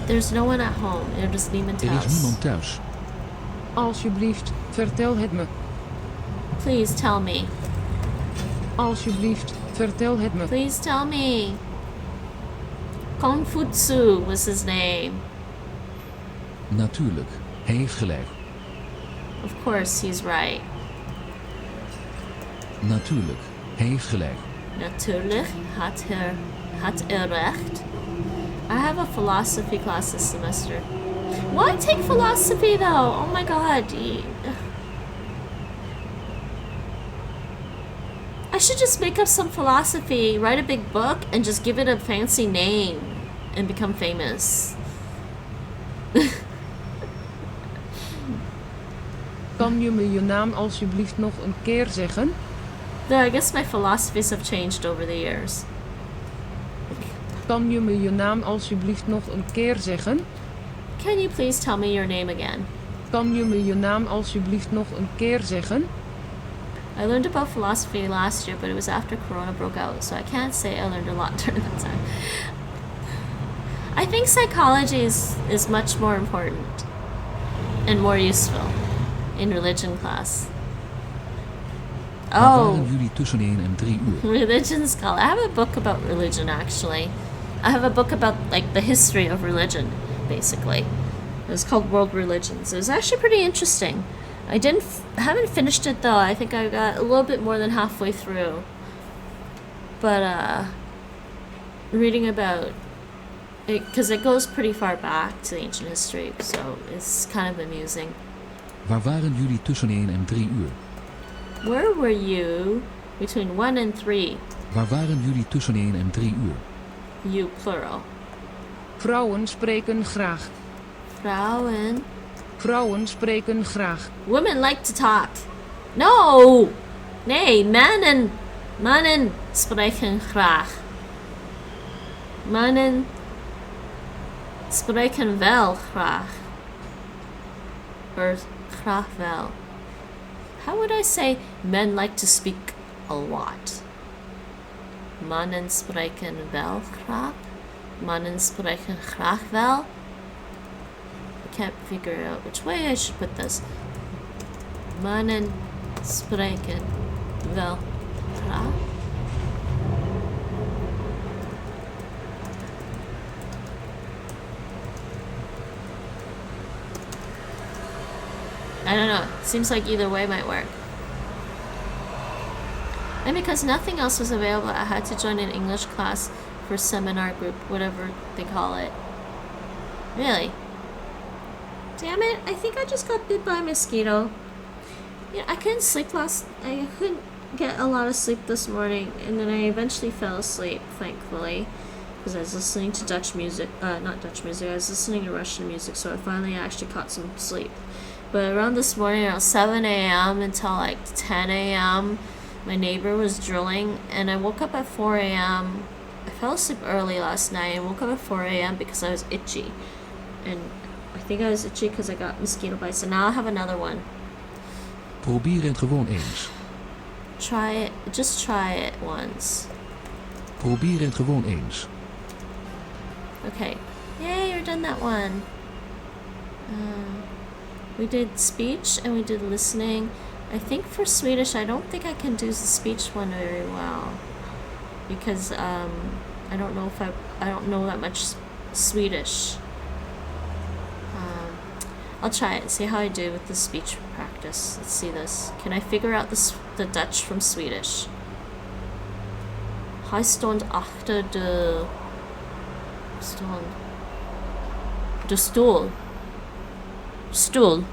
There's no one at home. Is niemand thuis. Is niemand thuis. Alsjeblieft, vertel het me. Please tell me. Alsjeblieft, vertel het me. Please tell me. Confucius was his name. Natuurlijk, hij heeft gelijk. Of course, he's right. Natuurlijk, hij heeft gelijk. Natuurlijk had recht. I have a philosophy class this semester. Why take philosophy though? Oh my god. I should just make up some philosophy, write a big book, and just give it a fancy name and become famous. Kan je me je naam alsjeblieft nog een keer zeggen? Though I guess my philosophies have changed over the years. Kan je me je naam alsjeblieft nog een keer zeggen? Can you please tell me your name again? Kan je me je naam alsjeblieft nog een keer zeggen? I learned about philosophy last year, but it was after Corona broke out, so I can't say I learned a lot during that time. I think psychology is much more important and more useful in religion class. Waar Oh, waren jullie tussen 1 en 3 uur? religion scholar. I have a book about religion, actually. I have a book about like the history of religion, basically. It's called World Religions. It was actually pretty interesting. I haven't finished it though. I think I got a little bit more than halfway through. But reading about it, because it goes pretty far back to the ancient history, so it's kind of amusing. Waar waren jullie tussen 1 en 3 uur? Where were you between 1 and 3? Waar waren jullie tussen 1 en 3 uur? You plural. Vrouwen spreken graag. Vrouwen. Vrouwen spreken graag. Women like to talk. No! Nee, mannen spreken graag. Mannen spreken wel graag. Or graag wel. How would I say men like to speak a lot? Mannen spreken wel graag. Mannen spreken graag wel. I can't figure out which way I should put this. Mannen spreken wel graag. I don't know. Seems like either way might work. And because nothing else was available, I had to join an English class for seminar group, whatever they call it. Really? Damn it, I think I just got bit by a mosquito. Yeah, I couldn't get a lot of sleep this morning, and then I eventually fell asleep, thankfully, because I was listening to Dutch music, not Dutch music, I was listening to Russian music, so I finally actually caught some sleep. But around this morning, around 7 a.m. until like 10 a.m., my neighbor was drilling, and I woke up at 4 a.m. I fell asleep early last night and woke up at 4 a.m. because I was itchy. And I think I was itchy because I got mosquito bites, and now I have another one. Probeer het gewoon eens. Try it, just try it once. Probeer het gewoon eens. Okay. Yay, you're done that one. We did speech and we did listening. I think for Swedish, I don't think I can do the speech one very well because I don't know if I don't know that much Swedish. I'll try it and see how I do with the speech practice. Let's see this. Can I figure out the Dutch from Swedish? Hij stond achter de stoel. Stoel.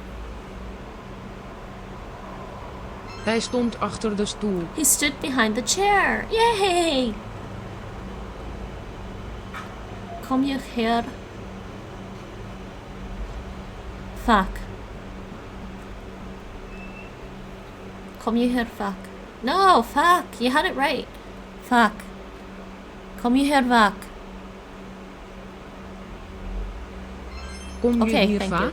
Hij stond achter de stoel. He stood behind the chair. Yay! Kom je hier? Fuck. Kom je hier, fuck. No, fuck. You had it right. Fuck. Kom je hier, fuck. Kom je Okay, hier thank vaak? you.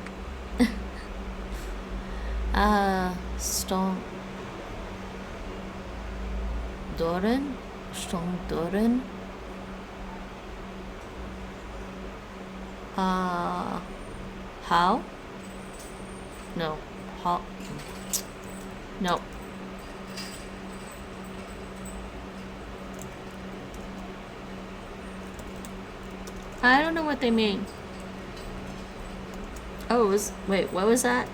Stond Doren. How? No. How? No. I don't know what they mean. Oh, wait, what was that?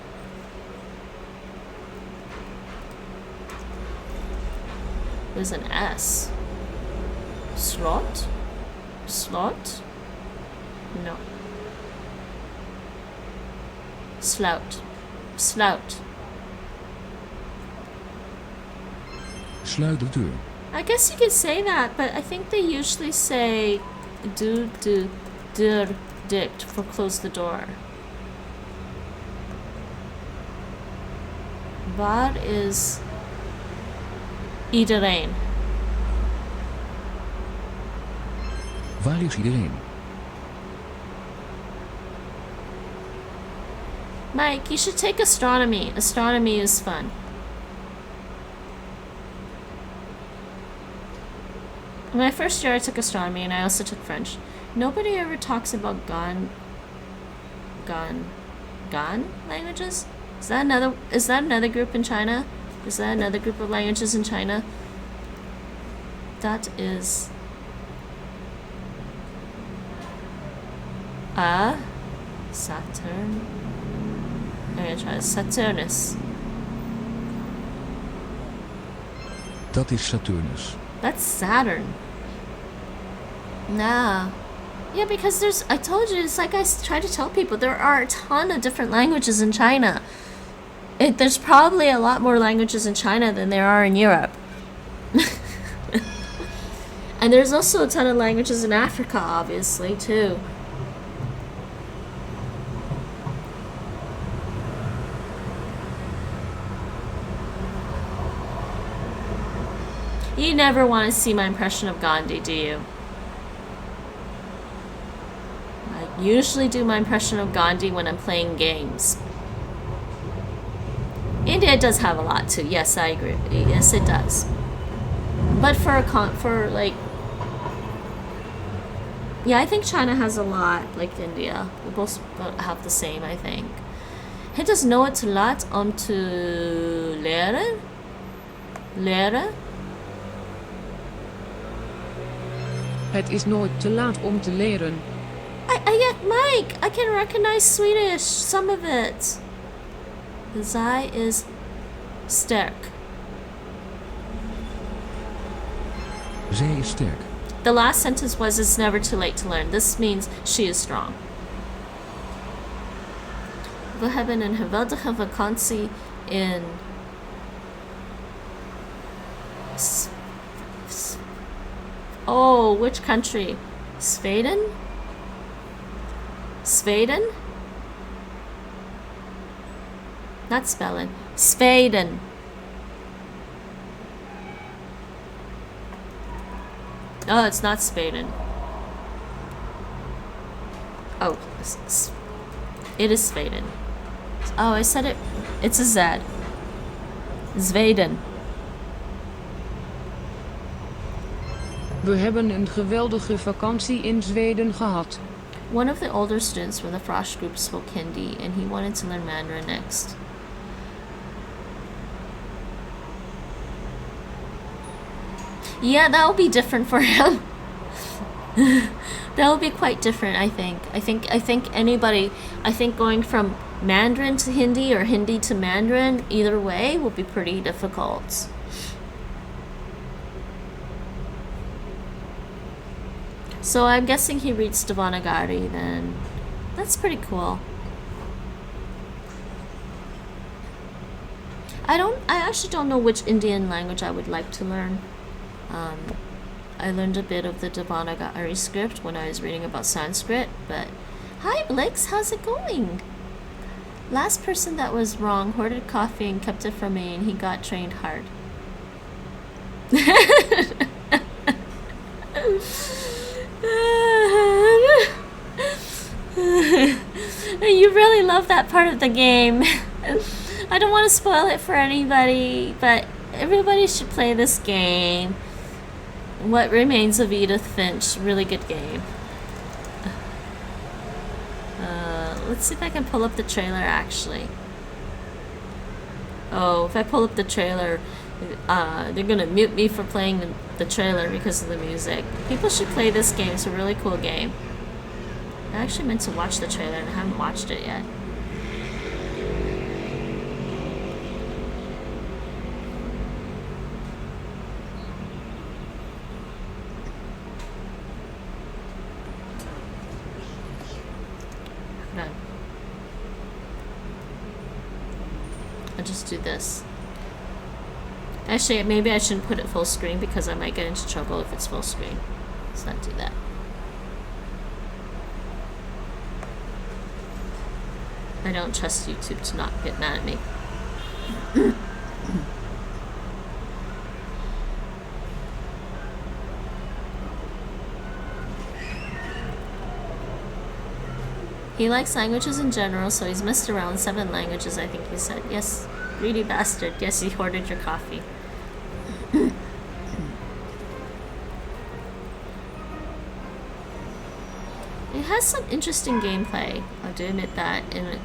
It was an S. Slot? Slot? No. Slout. Slout. Sluit de deur. I guess you could say that, but I think they usually say do dict for close the door. Waar is iedereen? Waar is iedereen? Mike, you should take astronomy. Astronomy is fun. In my first year I took astronomy and I also took French. Nobody ever talks about Gan languages? Is that another group in China? Is that another group of languages in China? That is Saturn. I'm gonna try Saturnus. Dat is Saturnus. That's Saturn. Nah. Yeah, because I told you, it's like I try to tell people, there are a ton of different languages in China. There's probably a lot more languages in China than there are in Europe. And there's also a ton of languages in Africa, obviously, too. You never want to see my impression of Gandhi, do you? I usually do my impression of Gandhi when I'm playing games. India does have a lot too. Yes, I agree. Yes, it does. But yeah, I think China has a lot, like India. We both have the same, I think. Het is nooit te laat om te leren. Leren. Het is nooit te laat om te leren. Mike, I can recognize Swedish, some of it. Zij is sterk. Zij is sterk. The last sentence was, it's never too late to learn. This means she is strong. We hebben een geweldige vakantie in oh, which country? Sweden? Sweden? Not spelling. Sweden. No, it's not Sweden. Oh, it is Sweden. Oh, I said it. It's a Z. Zweden. We hebben een geweldige vakantie in Zweden gehad. One of the older students from the Frosh group spoke Hindi, and he wanted to learn Mandarin next. Yeah, that will be different for him. That will be quite different, I think. I think going from Mandarin to Hindi or Hindi to Mandarin, either way, will be pretty difficult. So I'm guessing he reads Devanagari then. That's pretty cool. I actually don't know which Indian language I would like to learn. I learned a bit of the Devanagari script when I was reading about Sanskrit, but hi Blix, how's it going? Last person that was wrong hoarded coffee and kept it for me, and he got trained hard. You really love that part of the game. I don't want to spoil it for anybody, but everybody should play this game. What Remains of Edith Finch, really good game. Let's see if I can pull up the trailer actually. Oh, if I pull up the trailer, they're gonna mute me for playing the trailer because of the music. People should play this game, it's a really cool game. I actually meant to watch the trailer and I haven't watched it yet. Hold on. I'll just do this. Actually, maybe I shouldn't put it full screen because I might get into trouble if it's full screen. Let's not do that. I don't trust YouTube to not get mad at me. He likes languages in general, so he's messed around 7 languages, I think he said. Yes, greedy bastard. Yes, he hoarded your coffee. It has some interesting gameplay, I do admit that, and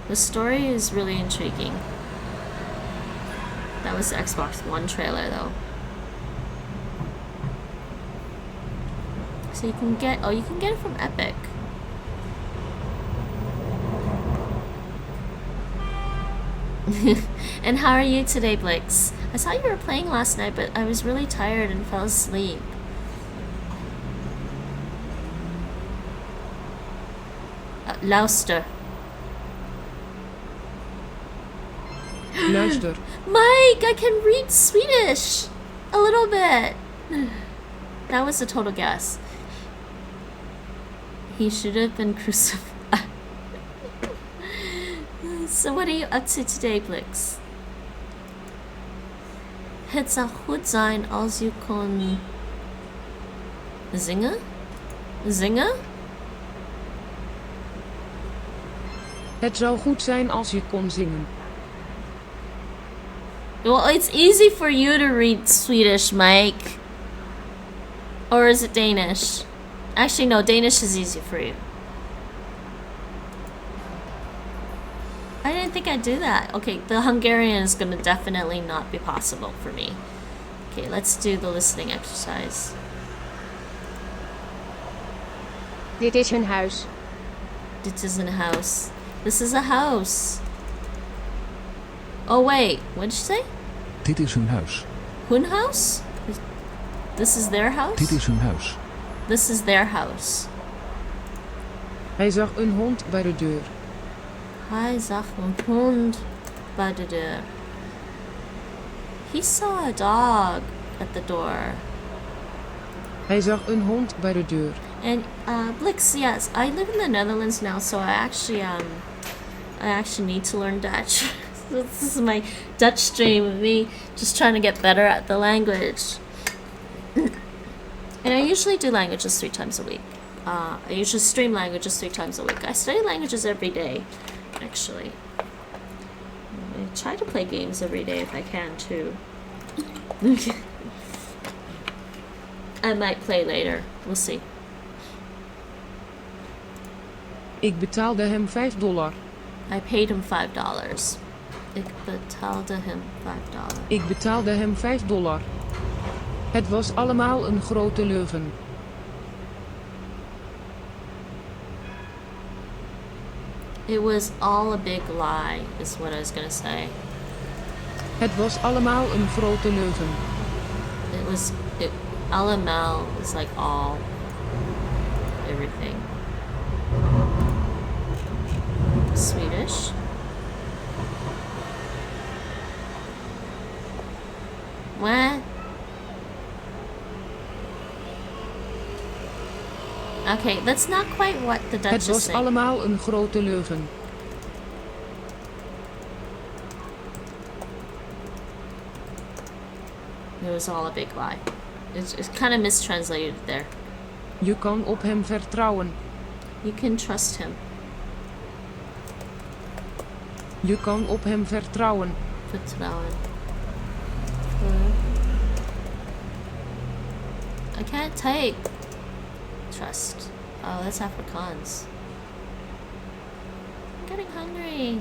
the story is really intriguing. That was the Xbox One trailer, though. So you can get it from Epic. And how are you today, Blix? I saw you were playing last night, but I was really tired and fell asleep. Luister. Luister. Mike, I can read Swedish a little bit. That was a total guess. He should have been crucified. So what are you up to today, Blix? Het zou goed zijn als je kon zingen? Zingen? Het zou goed zijn als je kon zingen. Well, it's easy for you to read Swedish, Mike. Or is it Danish? Actually, no, Danish is easy for you. I didn't think I'd do that. Okay, the Hungarian is gonna definitely not be possible for me. Okay, let's do the listening exercise. Dit is hun huis. Dit is een house. This is a house. Oh wait, what did you say? Dit is hun huis. Hun house? This is their house? Dit is hun huis. This is their house. Hij zag een hond bij de deur. Hij zag een hond bij de deur. He saw a dog at the door. Hij zag een hond bij de deur. And Blix, yes, I live in the Netherlands now, so I actually need to learn Dutch. This is my Dutch stream of me just trying to get better at the language. And I usually do languages 3 times a week. I usually stream languages 3 times a week. I study languages every day, actually. I try to play games every day if I can, too. I might play later. We'll see. Ik betaalde hem $5. I paid him $5. Ik betaalde hem $5. Ik betaalde hem $5. Het was allemaal een grote leugen. It was all a big lie, is what I was gonna say. Het was allemaal een grote leugen. LML is like all, everything. Swedish. What? Okay, that's not quite what the Dutch Het was is saying. allemaal een grote leugen. It was all a big lie. It's kind of mistranslated there. Je kan op hem vertrouwen. You can trust him. Je kan op hem vertrouwen. Vertrouwen. I can't type. Trust. Oh, that's Afrikaans. I'm getting hungry.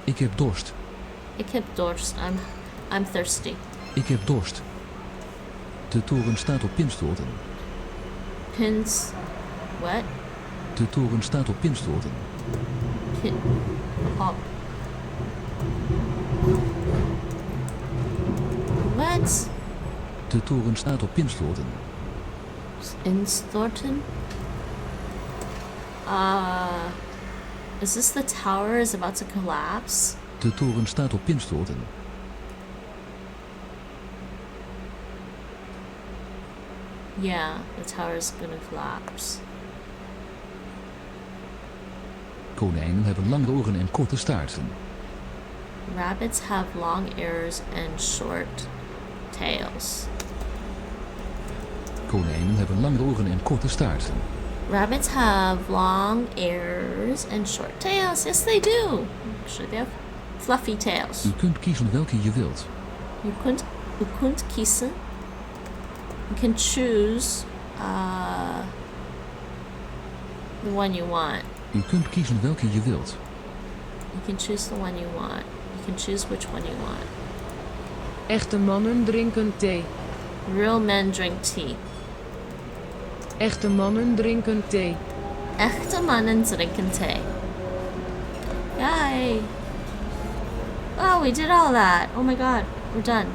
Ik heb dorst. Ik heb dorst. I'm thirsty. Ik heb dorst. De toren staat op pinstoten. Pins. What? De toren staat op pinstoten. Hop. What? De toren staat op pinstoten. Instorten? Is this the tower is about to collapse? De toren staat op pinstoten. Yeah, the tower's gonna collapse. Konijnen hebben lange oren en korte staarten. Rabbits have long ears and short tails. Konijnen hebben lange oren en korte staarten. Rabbits have long ears and short tails. Yes, they do. Actually, they have fluffy tails. U kunt kiezen welke je wilt. You kunt kiezen. You can choose the one you want. U kunt kiezen welke je wilt. You can choose the one you want. You can choose which one you want. Echte mannen drinken thee. Real men drink tea. Echte mannen drinken thee. Echte mannen drinken thee. Yay! Oh, we did all that. Oh my god, we're done.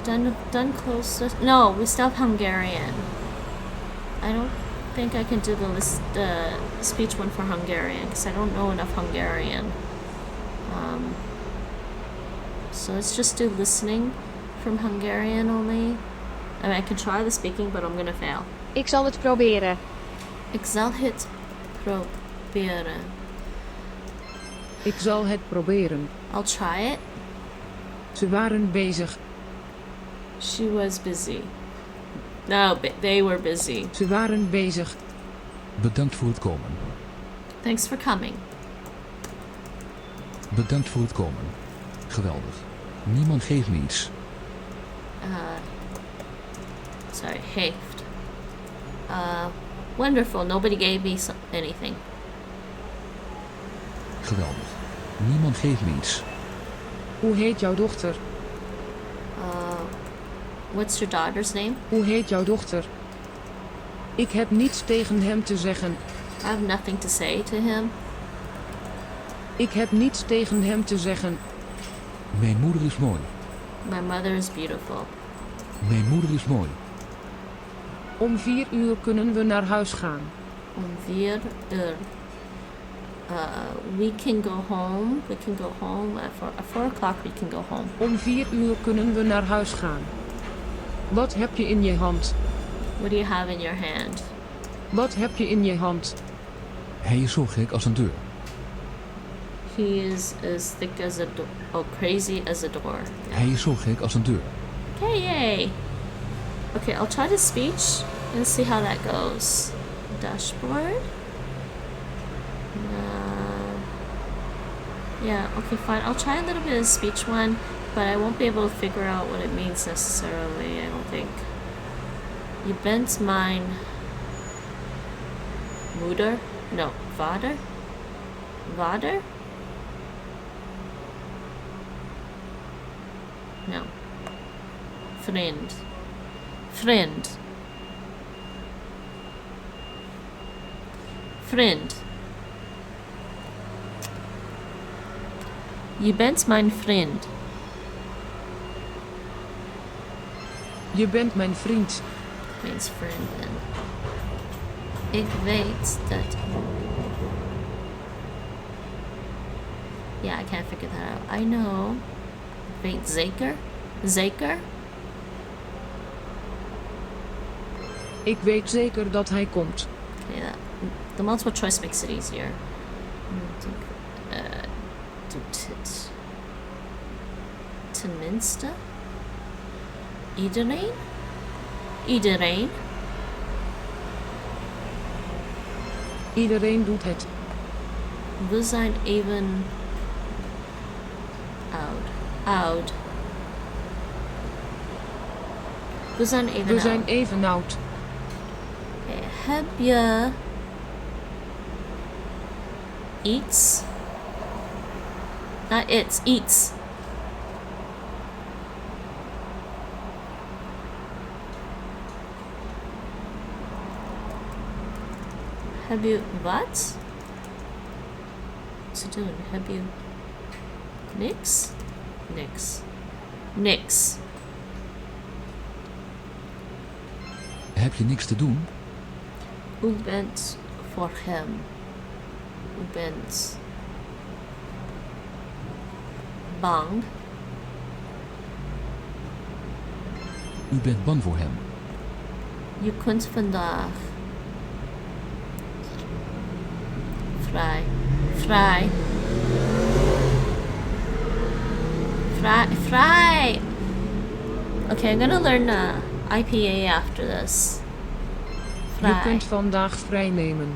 Done close. No, we still have Hungarian. I don't think I can do the speech one for Hungarian because I don't know enough Hungarian. So let's just do listening from Hungarian only. I mean, I can try the speaking, but I'm gonna fail. Ik zal het proberen. Ik zal het proberen. Ik zal het proberen. I'll try it. Ze waren bezig. She was busy. No, they were busy. Ze waren bezig. Bedankt voor het komen. Thanks for coming. Bedankt voor het komen. Geweldig. Niemand geeft me iets. Sorry, heeft. Wonderful. Nobody gave me anything. Geweldig. Niemand geeft me iets. Hoe heet jouw dochter? What's your daughter's name? Hoe heet jouw dochter? Ik heb niets tegen hem te zeggen. I have nothing to say to him. Ik heb niets tegen hem te zeggen. Mijn moeder is mooi. My mother is beautiful. Mijn moeder is mooi. Om 4 uur kunnen we naar huis gaan. Om 4 uur. We can go home. We can go home at 4 o'clock. We can go home. Om 4 uur kunnen we naar huis gaan. Wat heb je in je hand? What do you have in your hand? Wat heb je in je hand? Hij is zo gek als een deur. He is as thick as a door. Oh, crazy as a door. Hij is zo gek als een deur. Okay, yay. Okay, I'll try the speech and see how that goes. Dashboard. Yeah, okay, fine. I'll try a little bit of speech one, but I won't be able to figure out what it means necessarily, I don't think. Je bent mijn moeder? No, vader? Vader? No. Vriend. Vriend. Vriend. Je bent mijn vriend. Je bent mijn vriend. Means vrienden. Ik weet dat... Yeah, I can't figure that out. I know. Ik weet zeker. Zeker? Ik weet zeker dat hij komt. Okay, the multiple choice makes it easier. Tenminste. Iedereen? Iedereen? Iedereen doet het. We zijn even oud. We zijn even We oud. zijn even oud. Okay, heb je iets? Not it's, iets. Heb je wat te doen? Heb je niks? Niks. Niks. Heb je niks te doen? U bent voor hem. U bent bang. U bent bang voor hem. Je kunt vandaag vrij. Okay, I'm gonna learn IPA after this. Je kunt vandaag vrij nemen.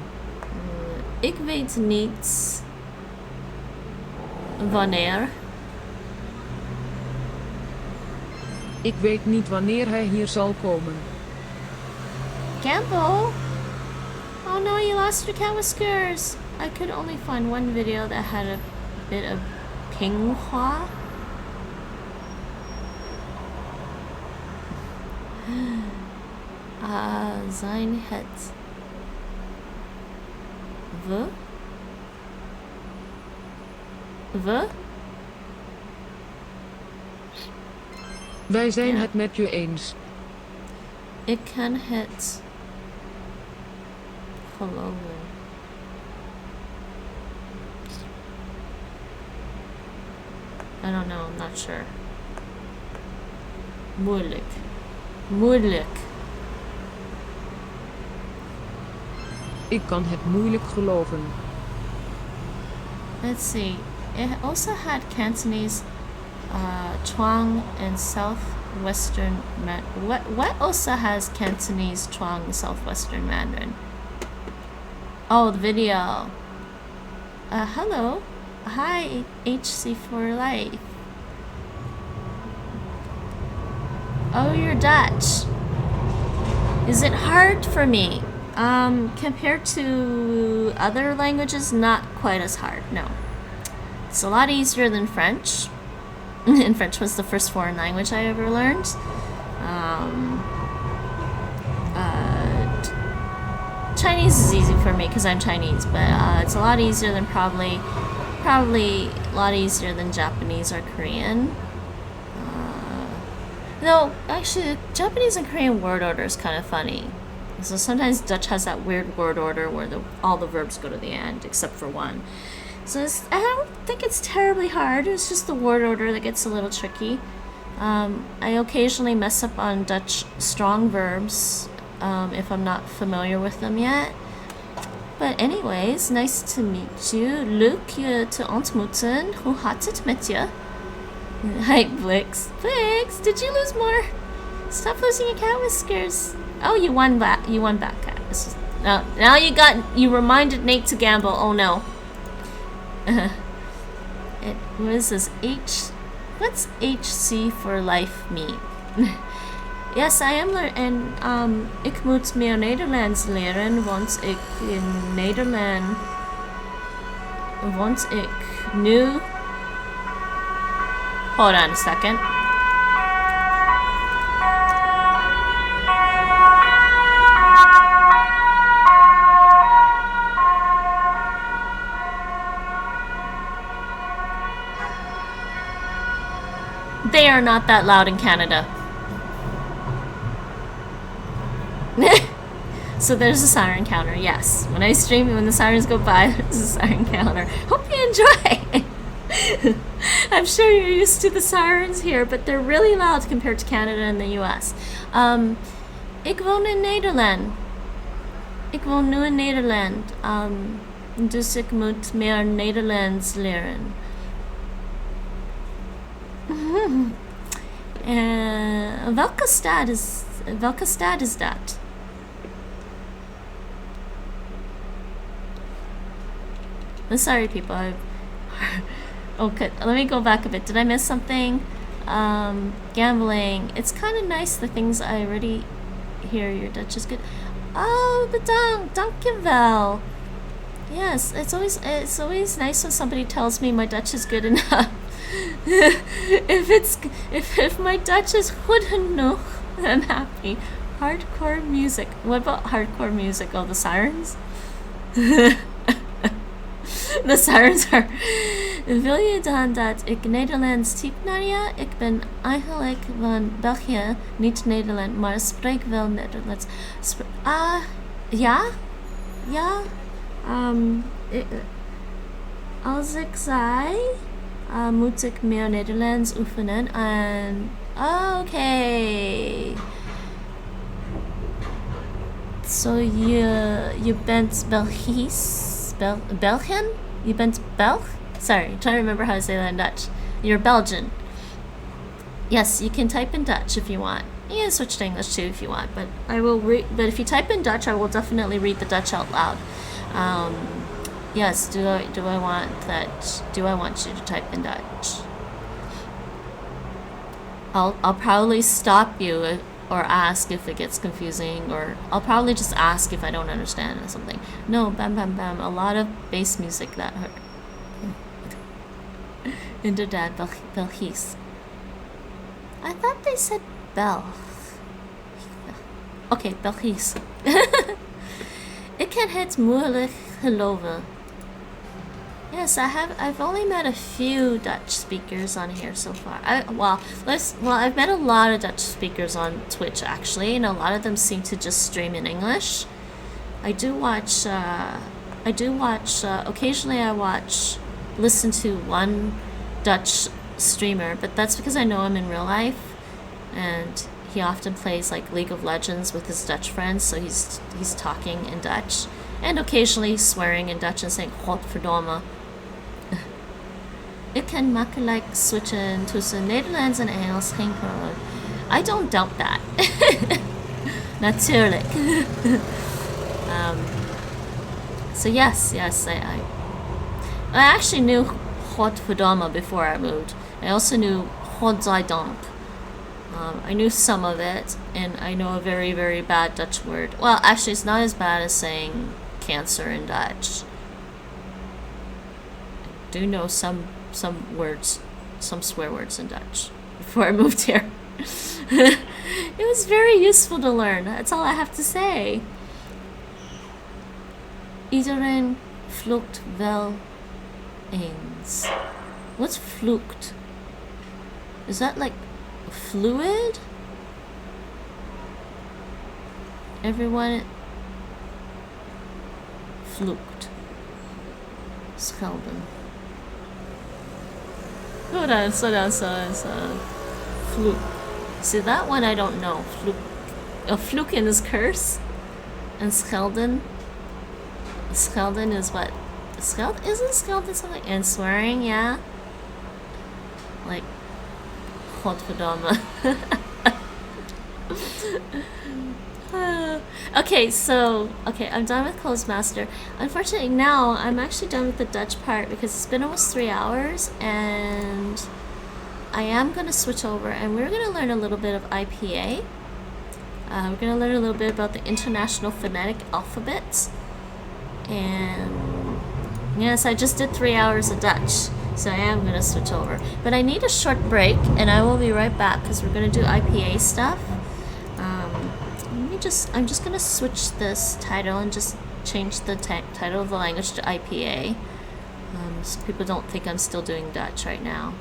Ik weet niet wanneer. Ik weet niet wanneer hij hier zal komen. Gamble? Oh no, you lost your cat whiskers. I could only find one video that had a bit of Pinghua. Zijn het we? Wij zijn het met je eens. Ik kan het geloven. I don't know, I'm not sure. Moeilijk. Ik kan het moeilijk geloven. Let's see. It also had Cantonese, Chuang, and Southwestern what also has Cantonese, Chuang, and Southwestern Mandarin? Oh, the video. Hello. Hi, HC for life. Oh, you're Dutch. Is it hard for me? Compared to other languages, not quite as hard, no. It's a lot easier than French. And French was the first foreign language I ever learned. Chinese is easy for me because I'm Chinese, but it's a lot easier than probably a lot easier than Japanese or Korean. No, actually, Japanese and Korean word order is kind of funny. So sometimes Dutch has that weird word order where all the verbs go to the end except for one. So I don't think it's terribly hard. It's just the word order that gets a little tricky. I occasionally mess up on Dutch strong verbs if I'm not familiar with them yet. But anyways, nice to meet you. Leuk je te ontmoeten. Hoe gaat het met je? Hi, Blix. Blix, did you lose more? Stop losing your cat whiskers. Oh, you won back. You won back, cat. Now you reminded Nate to gamble. Oh no. What is this? What's HC for life mean? Yes, I am learning. Ik moet meer Nederlands leren, want ik in Nederland. Want ik nu. Hold on a second. They are not that loud in Canada. So there's a siren counter, yes. When I stream, when the sirens go by, there's a siren counter. Hope you enjoy! I'm sure you're used to the sirens here, but they're really loud compared to Canada and the US. Ik woon in Nederland. Ik woon nu in Nederland. Dus ik moet meer Nederlands leren. Welke stad is dat? I'm sorry, people. Okay, let me go back a bit. Did I miss something? Gambling. It's kind of nice, the things I already hear. Your Dutch is good. Oh, bedankt. Dankjewel. Yes, it's always nice when somebody tells me my Dutch is good enough. if my Dutch is goed genoeg, I'm happy. Hardcore music. What about hardcore music? Oh, the sirens? The sirens are... Wil je dan dat ik Nederlands typ naar je? Ik ben eigenlijk van België, niet Nederland, maar spreek wel Nederlands. Ja? Ja? Als ik zei... moet ik meer Nederlands oefenen en... Okay. So you bent Belgian? You bent Belg? Sorry, I'm trying to remember how to say that in Dutch. You're Belgian. Yes, you can type in Dutch if you want. You can switch to English too if you want, but I will read. But if you type in Dutch, I will definitely read the Dutch out loud. Yes. Do I want that? Do I want you to type in Dutch? I'll probably stop you or ask if it gets confusing, or I'll probably just ask if I don't understand or something. No, bam bam bam. A lot of bass music that hurt. Inderdaad, Belgisch. I thought they said Belg. Okay, Belgisch. Ik ken het moeilijk geloven. Yes, I've only met a few Dutch speakers on here so far. I've met a lot of Dutch speakers on Twitch actually, and a lot of them seem to just stream in English. I do watch. Occasionally, listen to one Dutch streamer, but that's because I know him in real life, and he often plays like League of Legends with his Dutch friends, so he's talking in Dutch, and occasionally swearing in Dutch and saying "Godverdomme." Ik kan makkelijk switchen tussen Nederlands en Engels, geen probleem. I don't doubt that. Natuurlijk. So yes, I actually knew Godverdomme before I moved. I also knew Godzijdank. I knew some of it, and I know a very, very bad Dutch word. Well, actually, it's not as bad as saying cancer in Dutch. I do know some words, some swear words in Dutch before I moved here. It was very useful to learn. That's all I have to say. Iedereen vloekt wel eens. What's vloekt? Is that like fluid? Everyone vloekt. Schelden. Hold on, slow down. Vloek. See, that one I don't know. Vloeken is curse. And schelden. Schelden is what? Isn't schelden something? And swearing, yeah? Like, Godverdomme. Okay, I'm done with Clozemaster. Unfortunately, now I'm actually done with the Dutch part because it's been almost 3 hours, and I am going to switch over, and we're going to learn a little bit of IPA. We're going to learn a little bit about the International Phonetic Alphabet. And yes, I just did 3 hours of Dutch, so I am going to switch over. But I need a short break, and I will be right back because we're going to do IPA stuff. I'm just going to switch this title and just change the title of the language to IPA. So people don't think I'm still doing Dutch right now.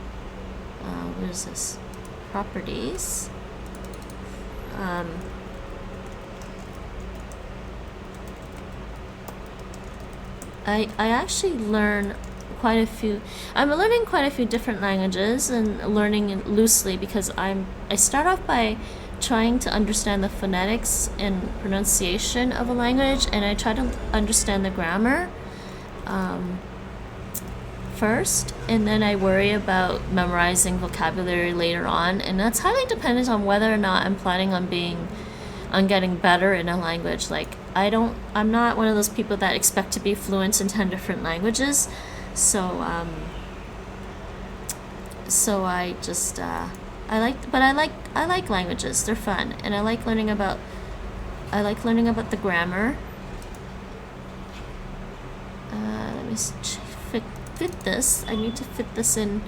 What is this? Properties. I actually learn quite a few. I'm learning quite a few different languages and learning it loosely because I start off by trying to understand the phonetics and pronunciation of a language, and I try to understand the grammar first, and then I worry about memorizing vocabulary later on, and that's highly dependent on whether or not I'm planning on getting better in a language. Like I'm not one of those people that expect to be fluent in 10 different languages, so I just I like languages. They're fun, and I like learning about the grammar. Let me fit this. I need to fit this in.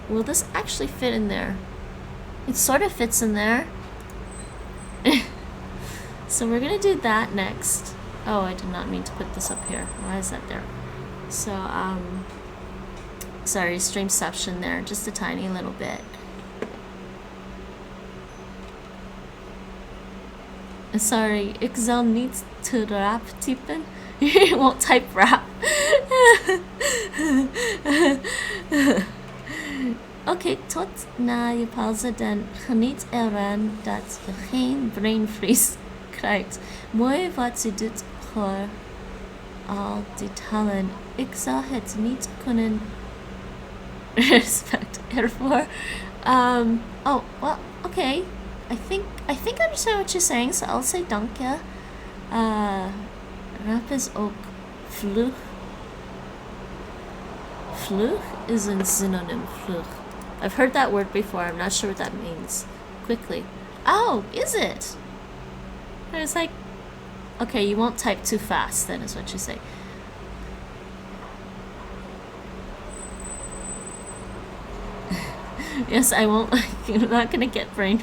Will this actually fit in there? It sort of fits in there. So we're gonna do that next. Oh, I did not mean to put this up here. Why is that there? So sorry, streamception there, just a tiny little bit. Sorry, ik zal niet te rap typen. You won't type rap. Oké, tot na je pauze, dan geniet ervan dat je geen brainfreeze krijgt. Mooi wat ze doet voor al die talen. Ik zou het niet kunnen respect ervoor. Oh, well, okay. I think I understand what you're saying, so I'll say dank je. Rap is ook vlug. Vlug is een synonym, vlug. I've heard that word before, I'm not sure what that means. Quickly. Oh, is it? I was like, okay, you won't type too fast, then is what you say. Yes, I won't. I'm not gonna get brain.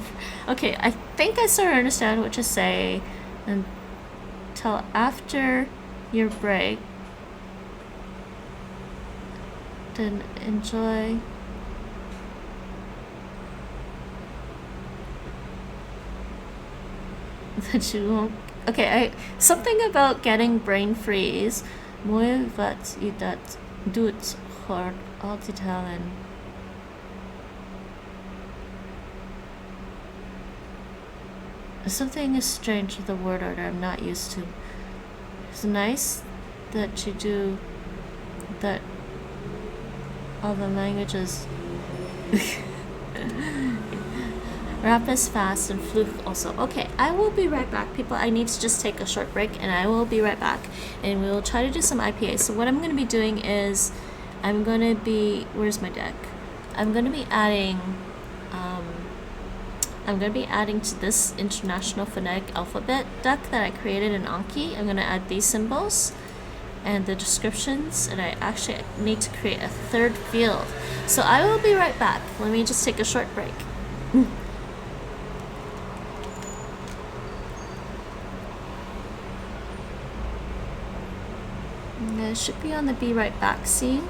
Okay, I think I sort of understand what you say until after your break. Then enjoy. That you won't. Okay, something about getting brain freeze. Mooi wat je dat doet voor al die talen. Something is strange with the word order I'm not used to. It's nice that you do that. All the languages. Rap is fast and fluke also. Okay, I will be right back, people. I need to just take a short break, and I will be right back. And we will try to do some IPA. So what I'm going to be doing is, I'm going to be. Where's my deck? I'm going to be adding. I'm going to be adding to this international phonetic alphabet deck that I created in Anki. I'm going to add these symbols and the descriptions, and I actually need to create a third field. So I will be right back. Let me just take a short break. And I should be on the be right back scene.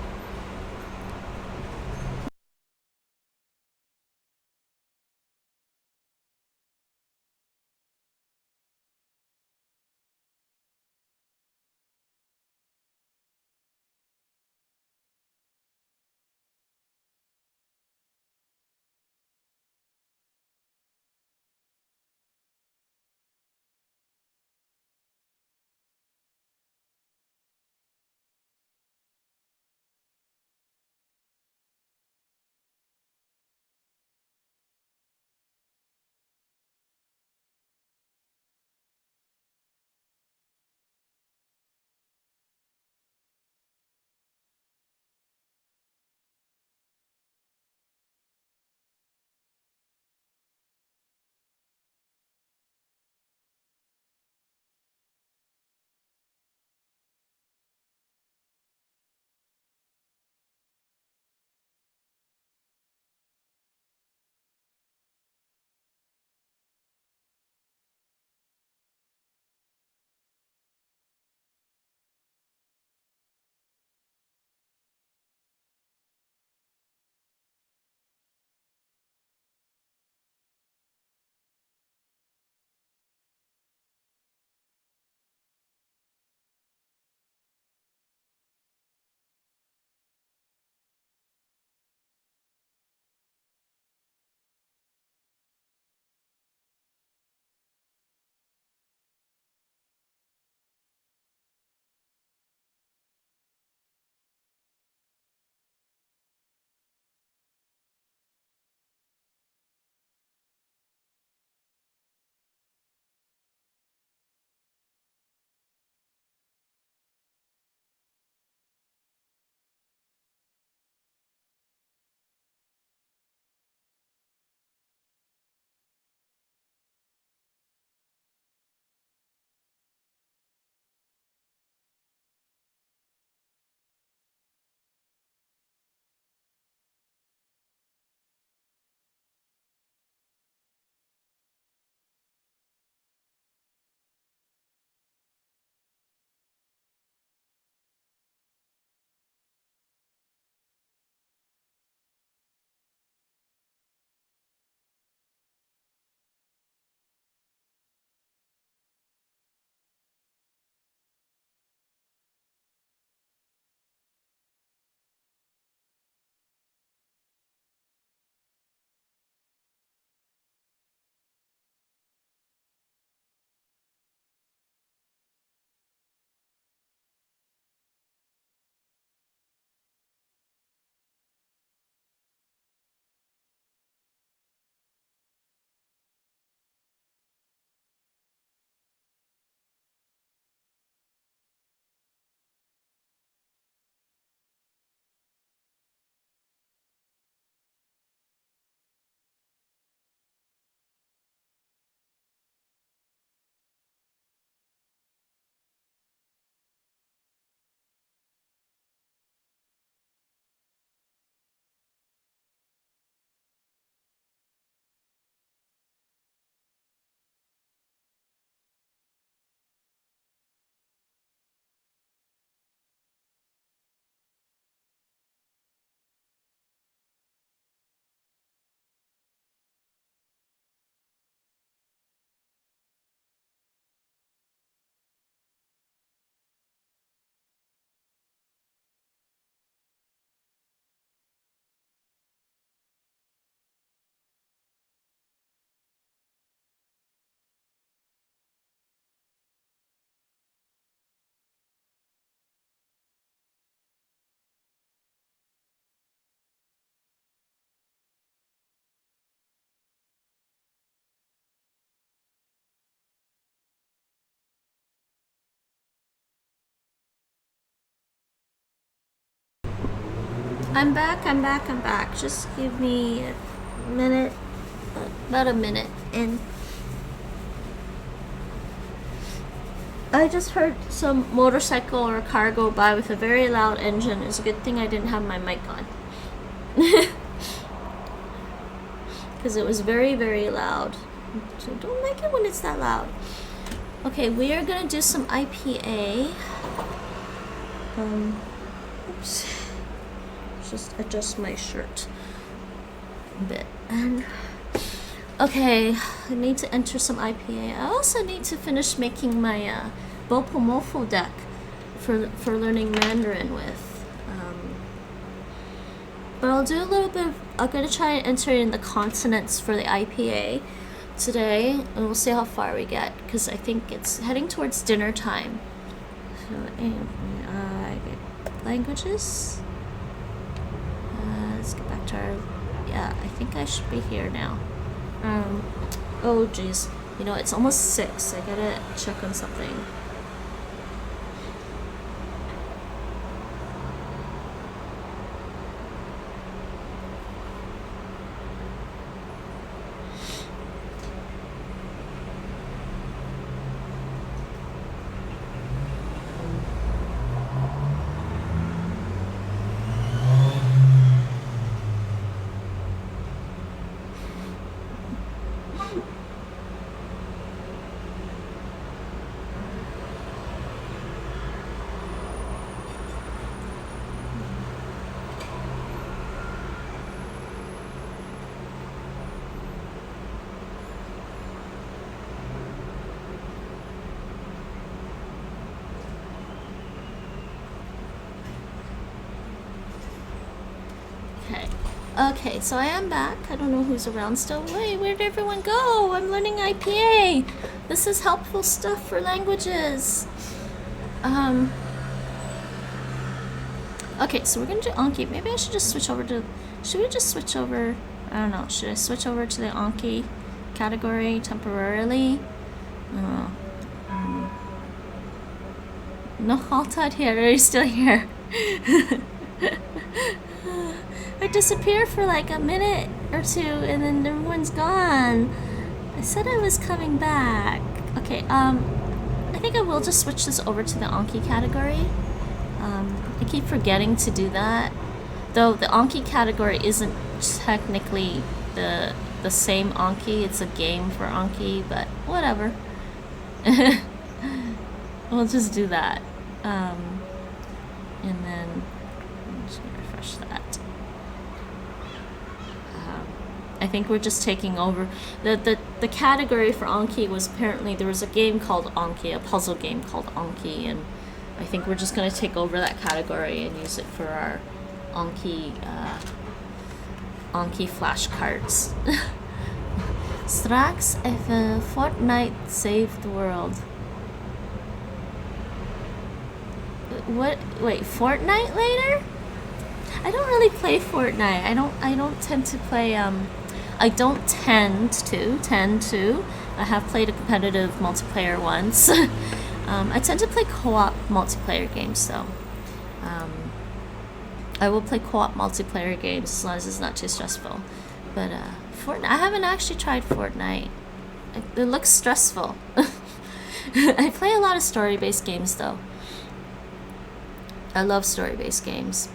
I'm back. Just give me a minute, about a minute, and I just heard some motorcycle or car go by with a very loud engine. It's a good thing I didn't have my mic on. Because it was very, very loud. So don't like it when it's that loud. Okay, we are going to do some IPA. Oops. Just adjust my shirt a bit. And okay, I need to enter some IPA. I also need to finish making my Bopomofo deck for learning Mandarin with. But I'll do a little bit. I'm gonna try and enter in the consonants for the IPA today, and we'll see how far we get. Because I think it's heading towards dinner time. So, languages. Let's get back to our. Yeah, I think I should be here now. Oh geez, you know it's almost 6. I gotta check on something. Okay, so I am back. I don't know who's around still. Wait, where did everyone go? I'm learning IPA. This is helpful stuff for languages. Okay, so we're gonna do Anki. Maybe I should just switch over to. Should we just switch over? I don't know. Should I switch over to the Anki category temporarily? No, Haltad here. Are you still here? I disappeared for like a minute or two and then everyone's gone. I said I was coming back. Okay, I think I will just switch this over to the Anki category. I keep forgetting to do that. Though the Anki category isn't technically the same Anki, it's a game for Anki, but whatever. We'll just do that. And then I'm just gonna refresh that. I think we're just taking over. The category for Anki was apparently there was a game called Anki, a puzzle game called Anki, and I think we're just going to take over that category and use it for our Anki flashcards. Strax if Fortnite saved the world. What? Wait, Fortnite later? I don't really play Fortnite. I don't tend to play I don't tend to. I have played a competitive multiplayer once. I tend to play co-op multiplayer games though. I will play co-op multiplayer games as long as it's not too stressful. But Fortnite, I haven't actually tried Fortnite. It looks stressful. I play a lot of story-based games though. I love story-based games.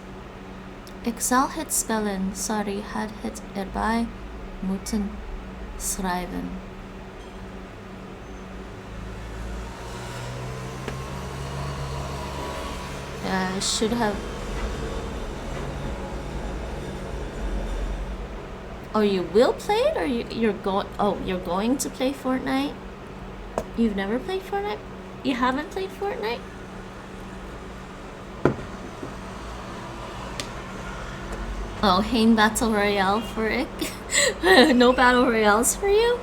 Ik zal het spellen, sorry, had het erbij moeten schrijven. Yeah, I should have. Oh, you will play it, or you're going? Oh, you're going to play Fortnite? You've never played Fortnite? You haven't played Fortnite? Oh, Hain Battle Royale for Ick. No Battle Royales for you?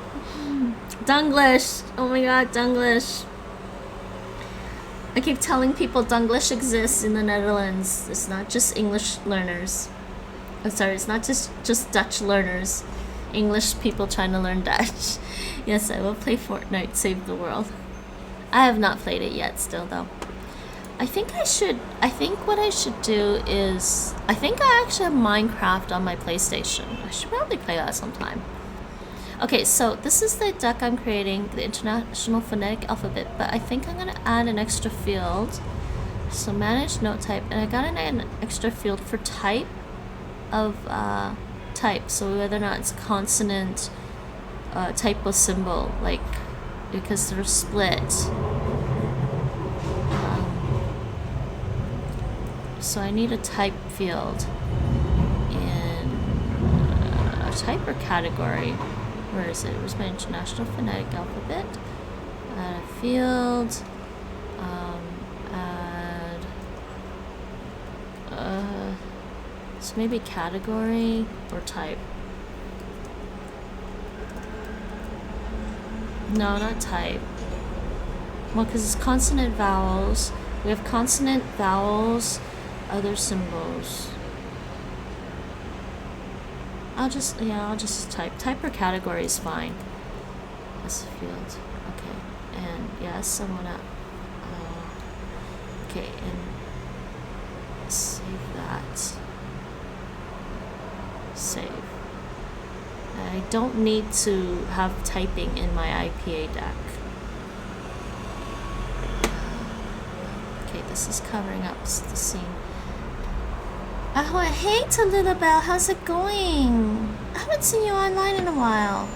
Dunglish! Oh my god, Dunglish. I keep telling people Dunglish exists in the Netherlands. It's not just English learners. I'm sorry, it's not just Dutch learners. English people trying to learn Dutch. Yes, I will play Fortnite Save the World. I have not played it yet still though. I think what I should do is, I think I actually have Minecraft on my PlayStation. I should probably play that sometime. Okay, so this is the deck I'm creating, the International Phonetic Alphabet, but I think I'm gonna add an extra field. So manage note type, and I gotta add an extra field for type of type, so whether or not it's consonant, type or symbol, like, because they're split. So I need a type field in a type or category. Where is it? Where's my International Phonetic Alphabet? Add a field. So maybe category or type. No, not type. Well, because it's consonant vowels. We have consonant vowels, other symbols. I'll just type or category is fine. As a field. Okay. And yes, I'm gonna okay, and save that. Save. I don't need to have typing in my IPA deck. Okay, this is covering up the scene. Oh, hey Tallulah, how's it going? I haven't seen you online in a while.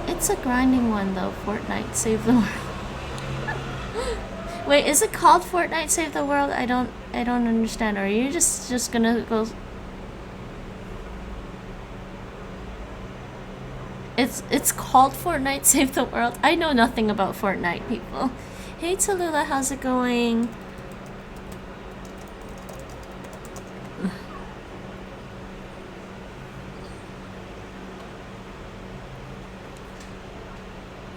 It's a grinding one though, Fortnite Save the World. Wait, is it called Fortnite Save the World? I don't understand. Are you just gonna go? It's called Fortnite Save the World. I know nothing about Fortnite, people. Hey Tallulah, how's it going?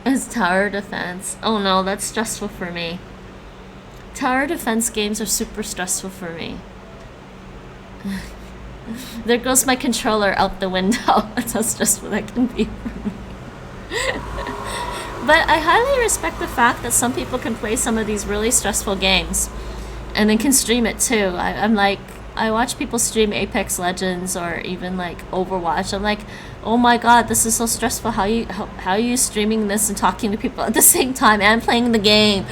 It's tower defense. Oh no, that's stressful for me. Tower defense games are super stressful for me. There goes my controller out the window. That's how stressful that can be for me. But I highly respect the fact that some people can play some of these really stressful games and then can stream it too. I'm like, I watch people stream Apex Legends or even like Overwatch. I'm like, oh my god, this is so stressful. How are you streaming this and talking to people at the same time and playing the game?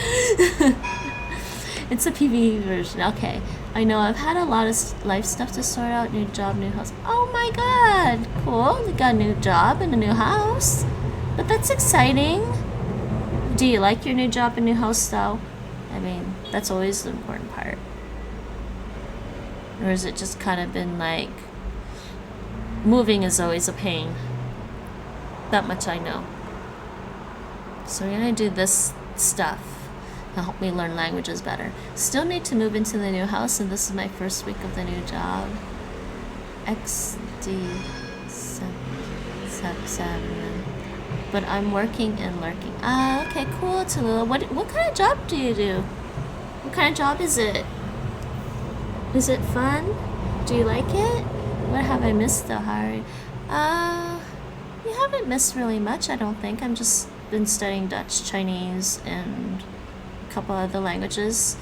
It's a PvE version. Okay, I know I've had a lot of life stuff to sort out. New job, new house. Oh my god, cool. We got a new job and a new house. But that's exciting. Do you like your new job and new house though? I mean, that's always the important part. Or has it just kind of been like, moving is always a pain. That much I know. So we're gonna do this stuff to help me learn languages better. Still need to move into the new house, and this is my first week of the new job. XD7. But I'm working and lurking. Ah, okay, cool, Tallulah. What kind of job do you do? What kind of job is it? Is it fun? Do you like it? What have I missed though, Harry? You haven't missed really much, I don't think. I'm just been studying Dutch, Chinese, and a couple other languages.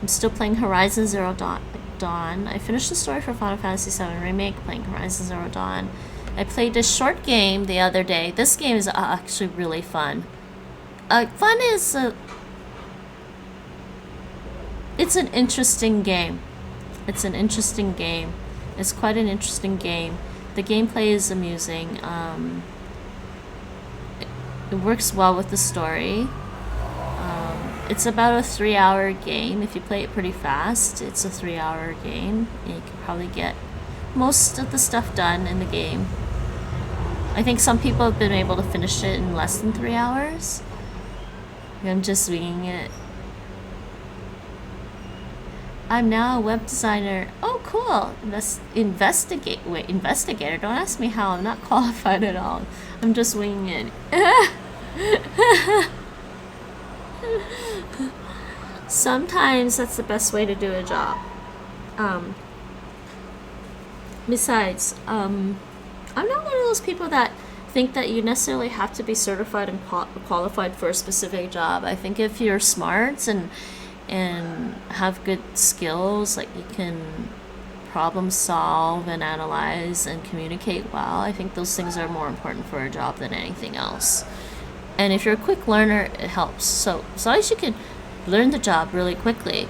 I'm still playing Horizon Zero Dawn. I finished the story for Final Fantasy VII Remake, playing Horizon Zero Dawn. I played this short game the other day. This game is actually really fun. Fun is it's an interesting game. It's an interesting game. It's quite an interesting game. The gameplay is amusing. It works well with the story. It's about a 3-hour game. If you play it pretty fast, it's a 3-hour game. And you can probably get most of the stuff done in the game. I think some people have been able to finish it in less than 3 hours. I'm just winging it. I'm now a web designer. Oh, cool. Investigator. Don't ask me how. I'm not qualified at all. I'm just winging it. Sometimes that's the best way to do a job. Besides, I'm not one of those people that think that you necessarily have to be certified and qualified for a specific job. I think if you're smart and and have good skills, like you can problem solve and analyze and communicate well, I think those things are more important for a job than anything else. And if you're a quick learner, it helps. So as long as you can learn the job really quickly,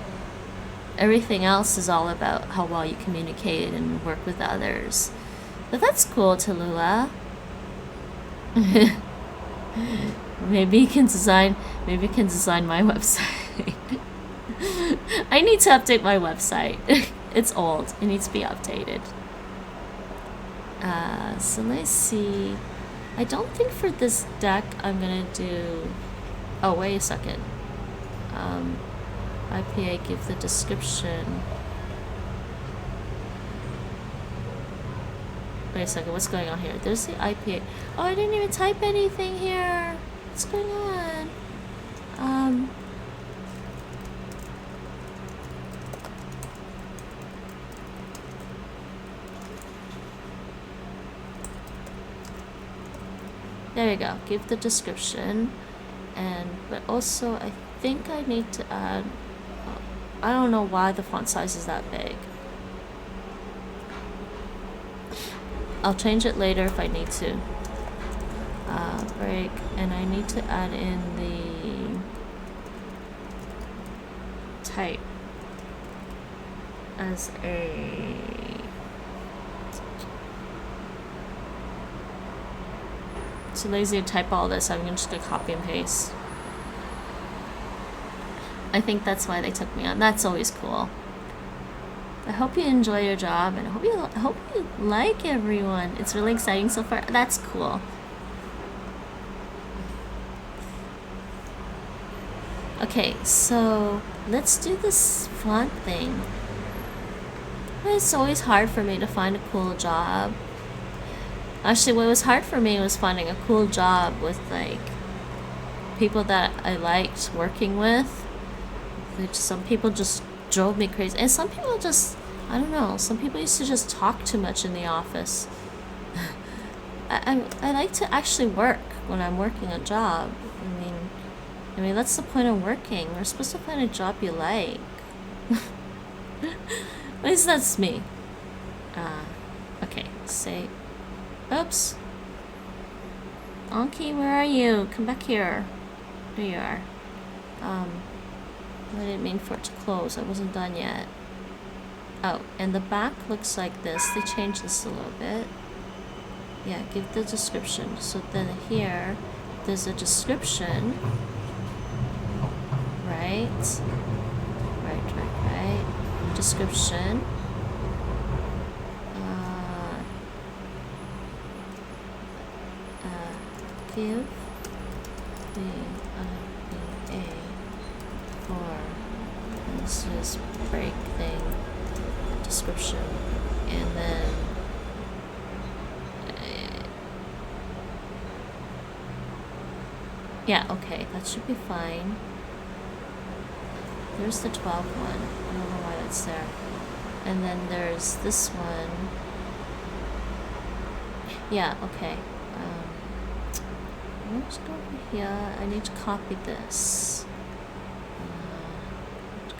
everything else is all about how well you communicate and work with others. But that's cool, Tallulah. Maybe you can design my website. I need to update my website. It's old. It needs to be updated. So let's see. I don't think for this deck I'm gonna do... Oh, wait a second. IPA, give the description. Wait a second, what's going on here? There's the IPA. Oh, I didn't even type anything here. What's going on? There you go. Give the description, but also I think I need to add. I don't know why the font size is that big. I'll change it later if I need to. Break, and I need to add in the type as a. Too lazy to type all this. I'm just gonna copy and paste. I think that's why they took me on. That's always cool. I hope you enjoy your job, and I hope you like everyone. It's really exciting so far. That's cool. Okay, so let's do this font thing. It's always hard for me to find a cool job. Actually, what was hard for me was finding a cool job with like people that I liked working with. Which some people just drove me crazy, and some people just, I don't know, some people used to just talk too much in the office. I like to actually work when I'm working a job. I mean that's the point of working. We're supposed to find a job you like. At least that's me. Okay, say, oops. Anki, where are you? Come back here. There you are. I didn't mean for it to close. I wasn't done yet. Oh, and the back looks like this. They changed this a little bit. Yeah, give the description. So then here, there's a description. Right. Description. Give the IPA for this is break thing description, and then yeah, okay, that should be fine. There's the 12th one. I don't know why that's there. And then there's this one. Yeah, okay. Let's go over here. I need to copy this.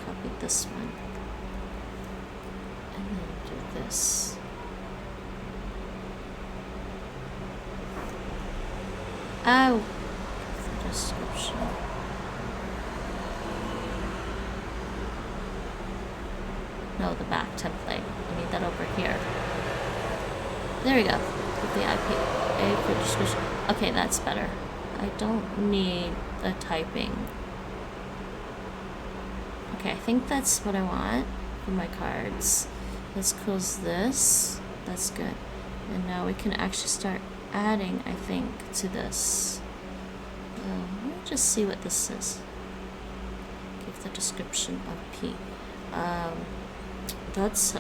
Copy this one. And then do this. Oh! The description. No, the back template. I need that over here. There we go. With the IPA for description. Okay, that's better. I don't need a typing. Okay, I think that's what I want for my cards. Let's close this. That's good. And now we can actually start adding, I think, to this. Let me just see what this is. Give the description of P. That's,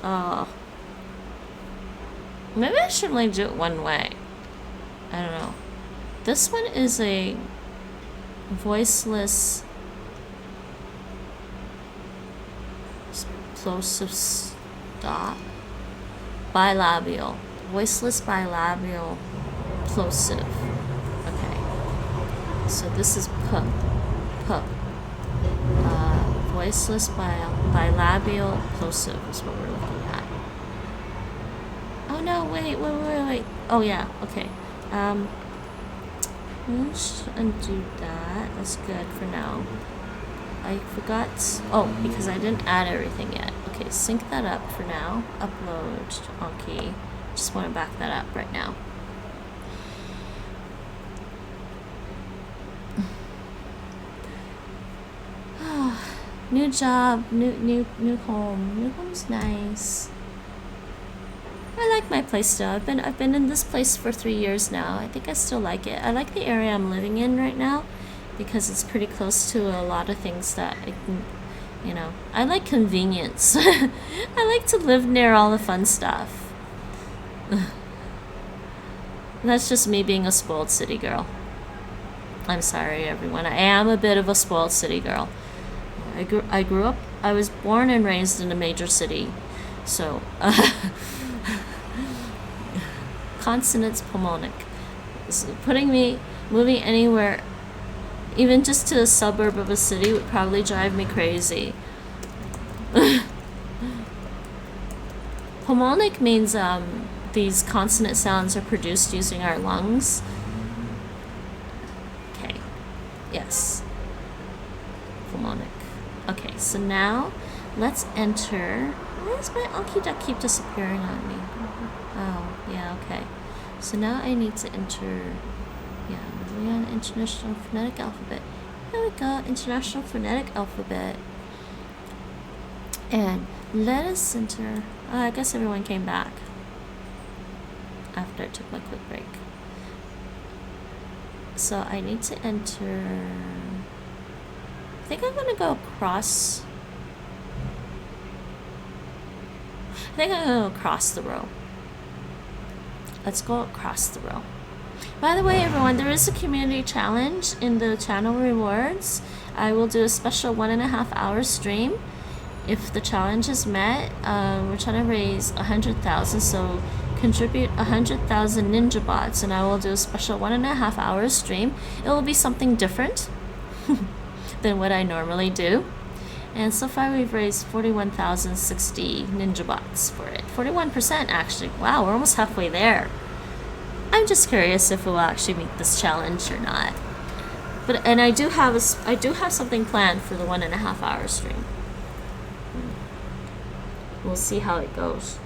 maybe I should only do it one way. I don't know. This one is a voiceless plosive stop. Bilabial. Voiceless bilabial plosive. Okay. So this is P. voiceless bilabial plosive is what we're looking at. Oh no, wait. Oh yeah, okay. Let's undo that. That's good for now. I forgot. Oh, because I didn't add everything yet. Okay, sync that up for now. Upload to Anki. Just want to back that up right now. New job, new home. New home's nice. I like my place still. I've been in this place for 3 years now. I think I still like it. I like the area I'm living in right now because it's pretty close to a lot of things that I can, you know. I like convenience. I like to live near all the fun stuff. That's just me being a spoiled city girl. I'm sorry, everyone. I am a bit of a spoiled city girl. I grew up. I was born and raised in a major city, so. Consonants pulmonic. So moving anywhere, even just to a suburb of a city, would probably drive me crazy. Pulmonic means these consonant sounds are produced using our lungs. Okay. Yes. Pulmonic. Okay, so now let's enter. Why does my Anki duck keep disappearing on me? Oh, yeah, okay. So now I need to enter, yeah, we're on International Phonetic Alphabet. There we go, International Phonetic Alphabet. And let us enter, oh, I guess everyone came back after I took my quick break. So I need to enter, I think I'm gonna go across, the row. Let's go across the row. By the way, everyone, there is a community challenge in the channel rewards. I will do a special 1.5 hour stream. If the challenge is met, we're trying to raise 100,000, so contribute 100,000 ninja bots, and I will do a special 1.5 hour stream. It will be something different than what I normally do. And so far we've raised 41,060 ninja bots for it. 41% actually. Wow, we're almost halfway there. I'm just curious if we'll actually meet this challenge or not. And I do have something planned for the 1.5 hour stream. We'll see how it goes.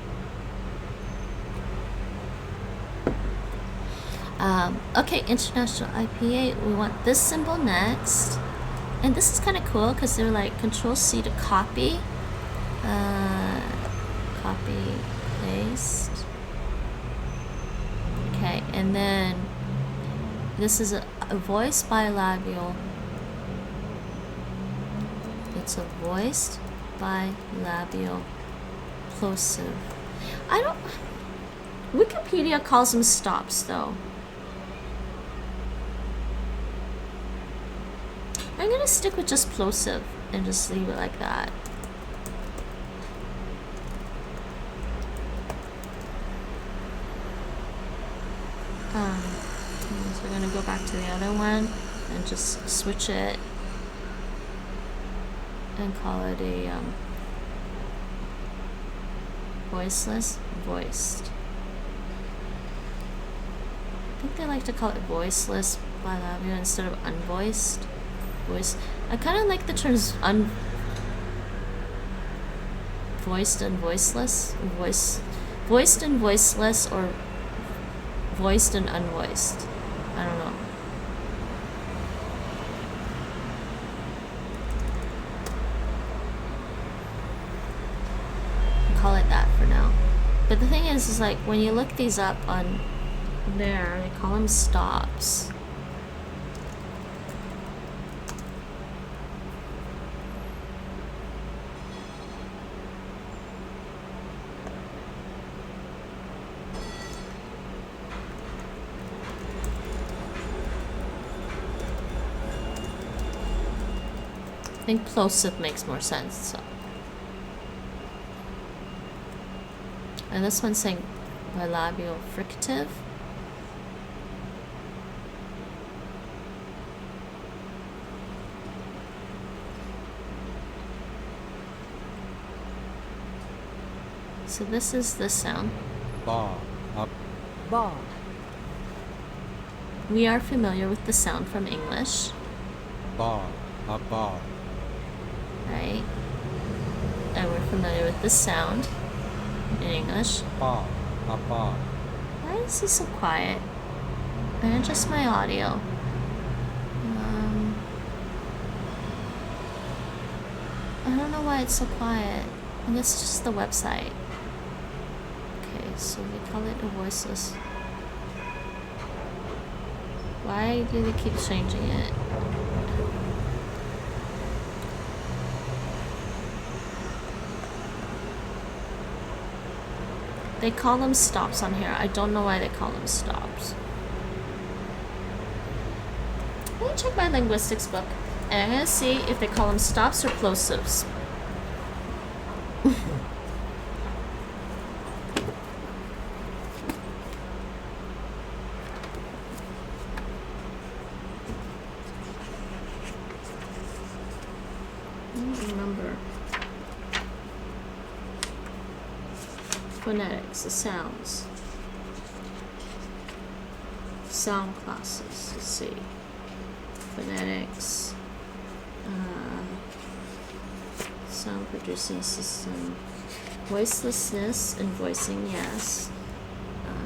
Okay, International IPA. We want this symbol next. And this is kind of cool because they're like Control-C to copy. Copy, paste. Okay, and then this is a voiced bilabial. It's a voiced bilabial plosive. Wikipedia calls them stops though. I'm gonna stick with just plosive and just leave it like that. So we're gonna go back to the other one and just switch it and call it a voiceless, voiced. I think they like to call it voiceless bilabial instead of unvoiced. Voice. I kind of like the terms voiced and voiceless, voiced and voiceless, or voiced and unvoiced. I don't know. I'll call it that for now. But the thing is like when you look these up on there, they call them stops. I think plosive makes more sense. So. And this one's saying bilabial fricative. So this is this sound. Ba. Up. Ba. We are familiar with the sound from English, Ba. Ba. right? And we're familiar with this sound in English. Ba. Ba. Why is he so quiet? I adjust my audio. I don't know why it's so quiet. I guess it's just the website. Okay, so we call it a voiceless. Why do they keep changing it? They call them stops on here. I don't know why they call them stops. Let me check my linguistics book. And I'm gonna see if they call them stops or plosives. I don't remember. Phonetics, the sounds. Sound classes, let's see. Phonetics. Sound producing system. Voicelessness and voicing, yes.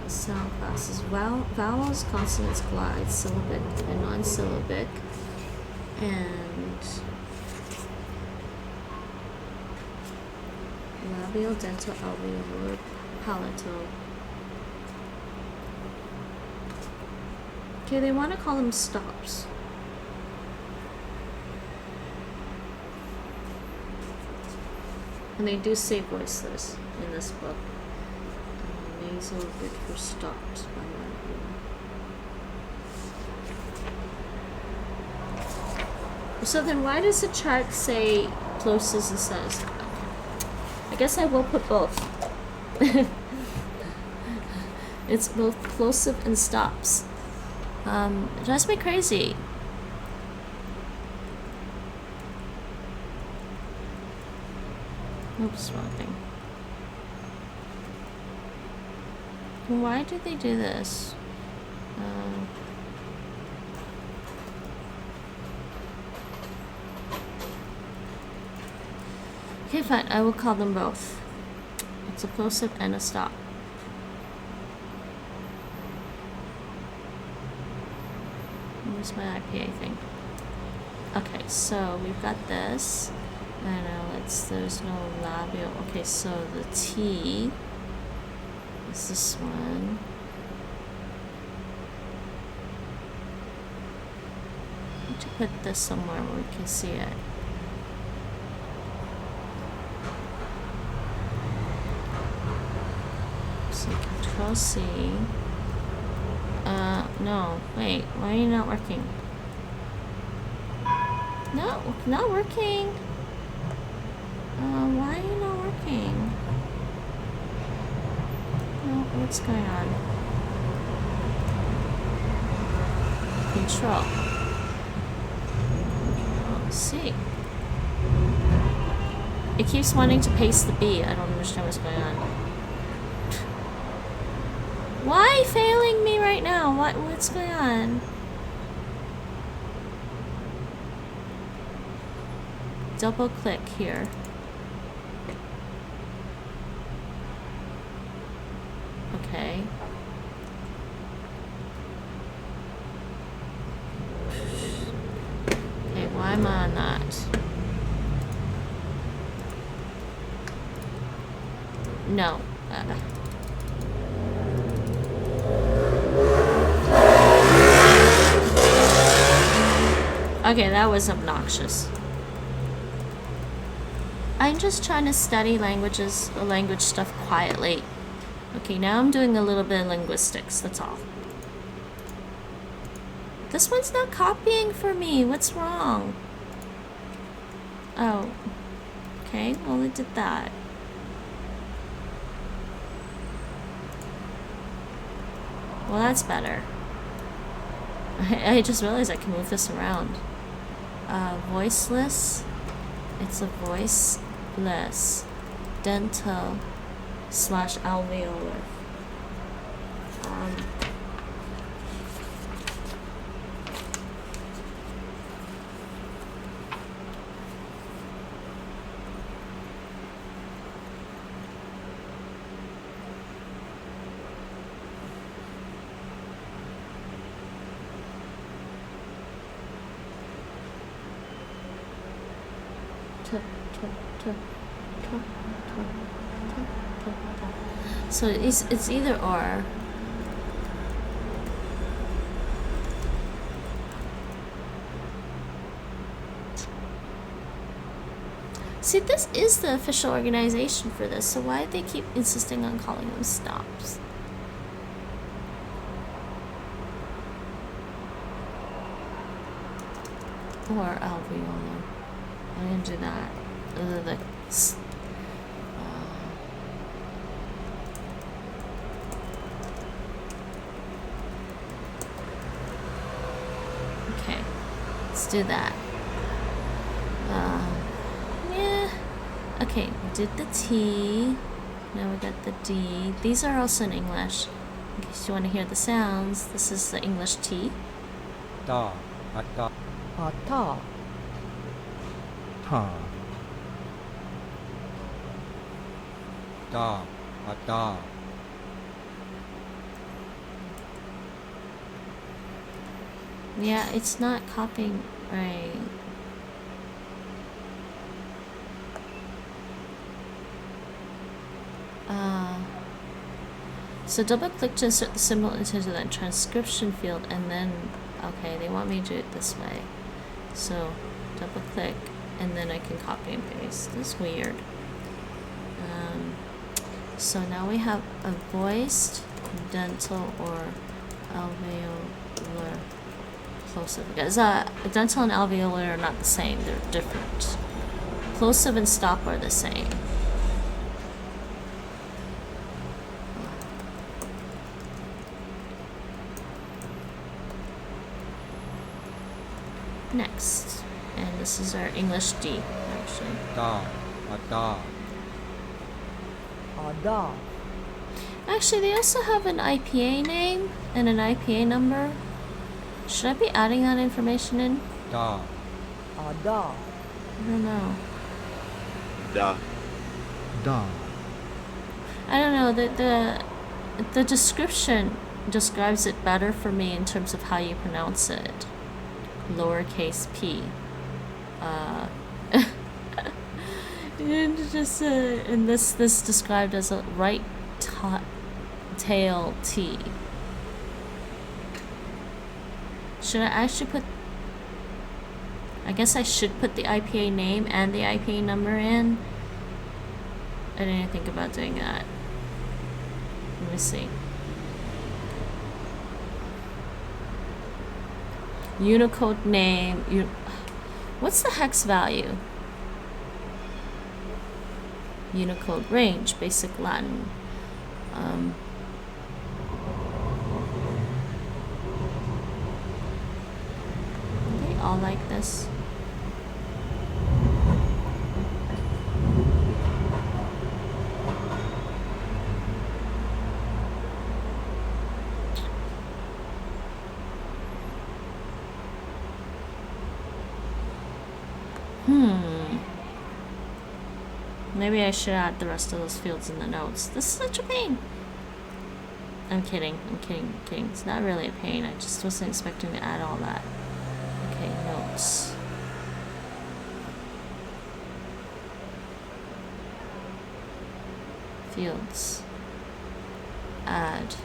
Sound classes. Vowels, consonants, glides, syllabic and non-syllabic. And labial, dental, alveolar, palatal. Okay, they want to call them stops. And they do say voiceless in this book. Nasal, good for stops by labial. So then why does the chart say plosives and says? I guess I will put both. It's both plosive and stops. It drives me crazy. Oops, wrong thing. Why did they do this? Okay, fine. I will call them both. It's a plosive and a stop. Where's my IPA thing? Okay, so we've got this. I know there's no labial. Okay, so the T is this one. I need to put this somewhere where we can see it. So Control C. No, wait, why are you not working? No, not working. Why are you not working? No, what's going on? Control C. It keeps wanting to paste the B. I don't understand what's going on. Why failing me right now? What's going on? Double click here. Okay. Okay, why am I on that? No. Okay, that was obnoxious. I'm just trying to study language stuff quietly. Okay, now I'm doing a little bit of linguistics, that's all. This one's not copying for me. What's wrong? Oh. Okay, well it did that. Well, that's better. I just realized I can move this around. Voiceless. It's a voiceless. Dental. slash alveolar. So it's either or. See, this is the official organization for this, so why do they keep insisting on calling them stops? Or alveolar. I'm gonna do that. Okay, let's do that. Yeah. Okay, we did the T. Now we got the D. These are also in English. In case you want to hear the sounds, this is the English T. Da. Ata. Ata. Ta. Da. Ata. Yeah, it's not copying right. So double click to insert the symbol into the transcription field and then, okay, they want me to do it this way. So double click and then I can copy and paste. This is weird. So now we have a voiced, dental, or alveolar plosive. Because dental and alveolar are not the same, they're different. Plosive and stop are the same. Next, and this is our English D, actually. Da. Ata. Ada. Actually, they also have an IPA name and an IPA number. Should I be adding that information in? Da. Ada. I don't know. Da. Da. I don't know. The description describes it better for me in terms of how you pronounce it. Lowercase p. And just and this described as a right tail T. Should I actually put? I guess I should put the IPA name and the IPA number in. I didn't even think about doing that. Let me see. Unicode name. What's the hex value? Unicode range, basic Latin. Are they all like this? Maybe I should add the rest of those fields in the notes. This is such a pain. I'm kidding. It's not really a pain. I just wasn't expecting to add all that. Okay, notes. Fields. Add.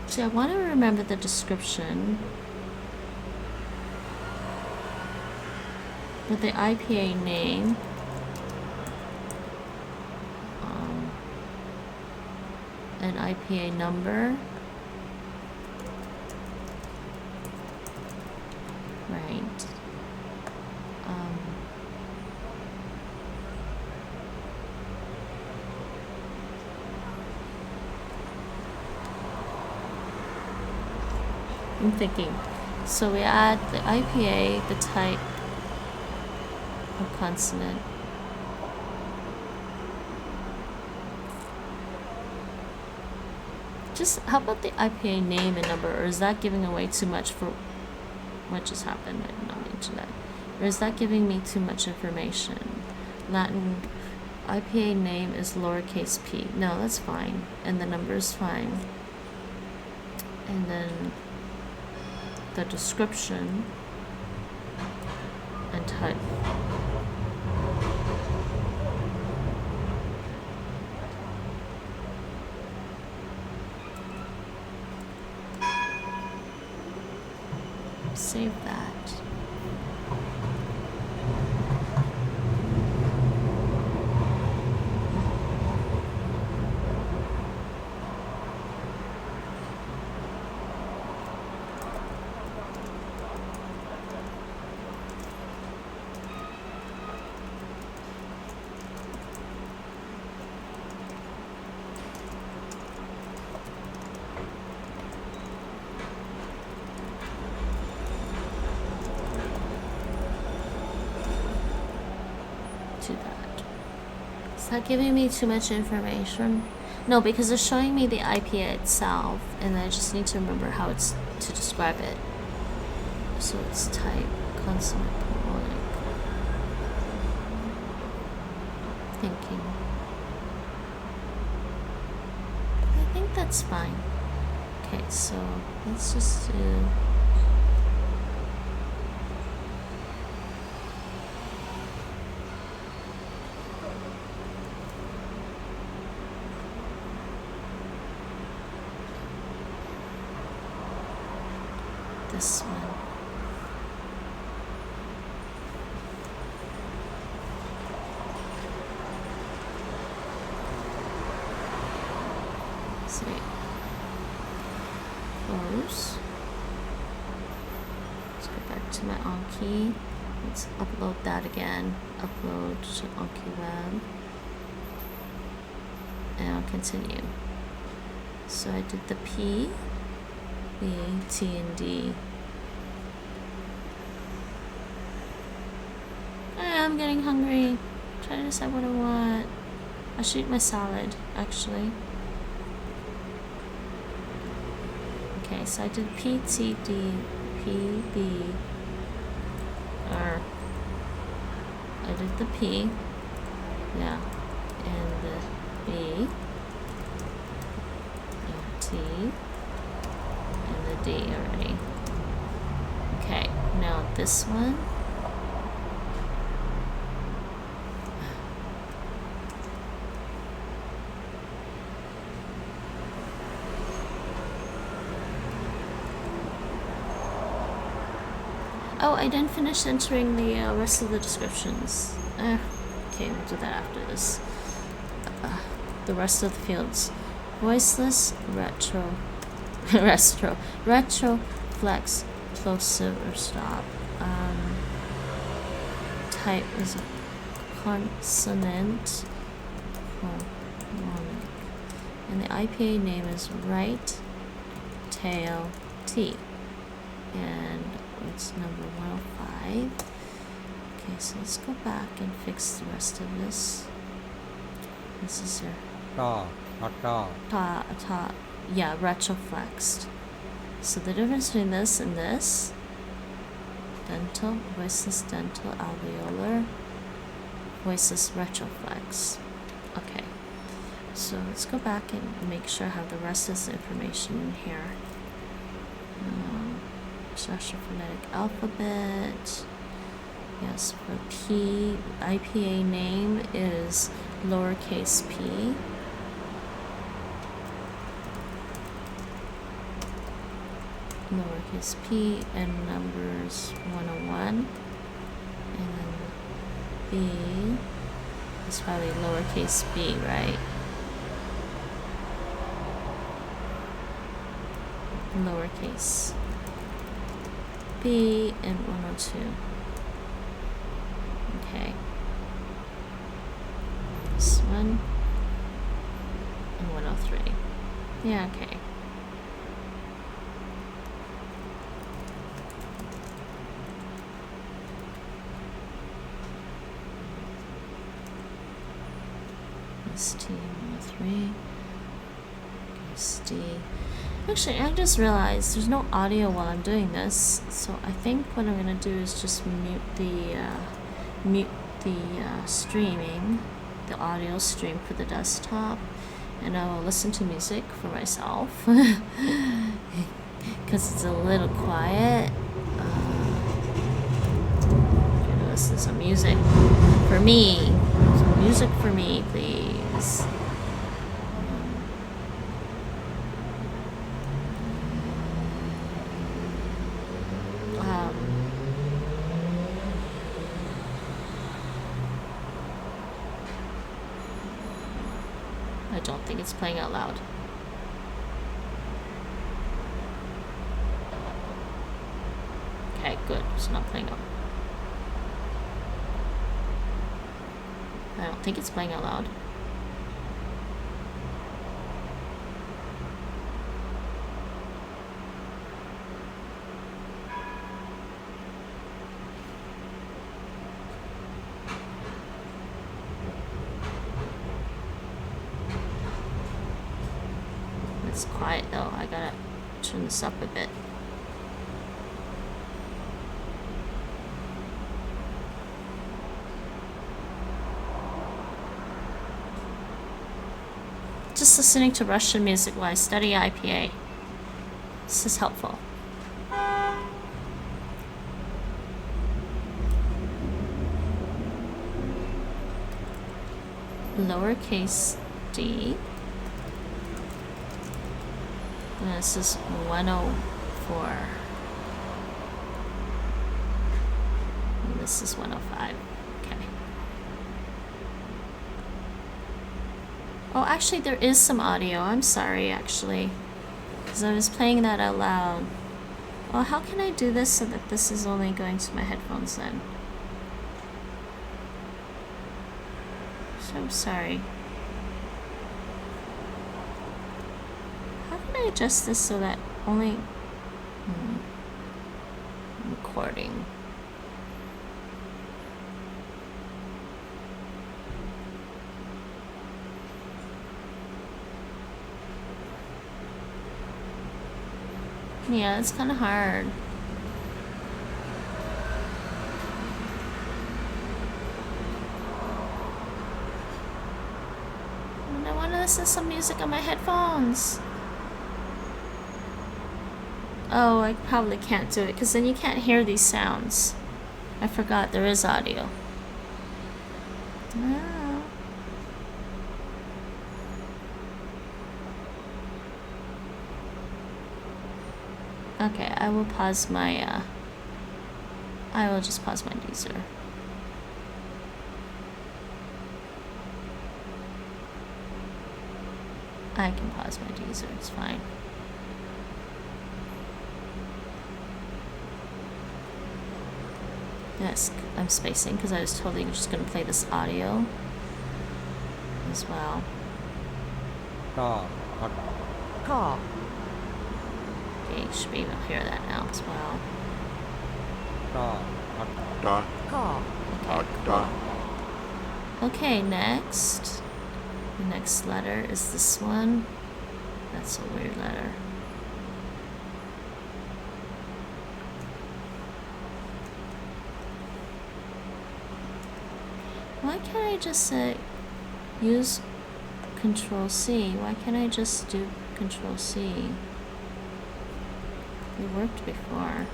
See, I want to remember the description. With the IPA name, an IPA number, right? I'm thinking. So we add the IPA, the type. or consonant. Just, how about the IPA name and number, or is that giving away too much for what just happened? I did not mean to that. Or is that giving me too much information? Latin IPA name is lowercase p. No, that's fine. And the number is fine. And then the description and type. Save that. Is that giving me too much information? No, because it's showing me the IPA itself, and I just need to remember how it's to describe it. So it's type, consonant, phonic. Thinking. I think that's fine. Okay, so let's just do... this one. So close. Let's go back to my Anki. Let's upload that again. Upload to Anki Web. And I'll continue. So I did the P, B, T, and D. I'm getting hungry. Trying to decide what I want. I should eat my salad, actually. Okay, so I did P, T, D, P, B, R. I did the P. Yeah. And the B. And T. And the D already. Okay, now this one. Oh, I didn't finish entering the rest of the descriptions. Okay, we'll do that after this. The rest of the fields. Voiceless, retro, flex, plosive or stop. Type is a consonant. And the IPA name is right tail T. And it's number 105. Okay, so let's go back and fix the rest of this. This is your yeah, retroflexed. So the difference between this and this, dental, voiceless dental, alveolar, voiceless retroflex. Okay, so let's go back and make sure I have the rest of this information in here. Special phonetic alphabet. Yes, for P, IPA name is lowercase p. Lowercase p, and numbers 101. And then B is probably lowercase b, right? Lowercase B and 102. Okay. This one and 103. Yeah, okay. ST103. SD. Actually, I just realized there's no audio while I'm doing this, so I think what I'm gonna do is just mute the streaming, the audio stream for the desktop, and I will listen to music for myself because it's a little quiet. I'm gonna listen to some music for me. Some music for me, please. I don't think it's playing out loud. Okay, good. It's not playing out. I don't think it's playing out loud. It's quiet though. I gotta turn this up a bit. Just listening to Russian music while I study IPA. This is helpful. Lowercase d. And this is 104. And this is 105. Okay. Oh, actually, there is some audio. I'm sorry, actually. Because I was playing that out loud. Well, how can I do this so that this is only going to my headphones then? So sorry. How can I adjust this so that only recording? Yeah, it's kind of hard. And I want to listen to some music on my headphones. Oh, I probably can't do it because then you can't hear these sounds. I forgot there is audio. Ah. Okay, I will pause my, I will just pause my Deezer. I can pause my Deezer, it's fine. Yes, I'm spacing because I was totally just going to play this audio as well. Car. Okay, you should be able to hear that now as well. Okay, next. The next letter is this one. That's a weird letter. Why can't I just say use Control C? Why can't I just do Control C? It worked before.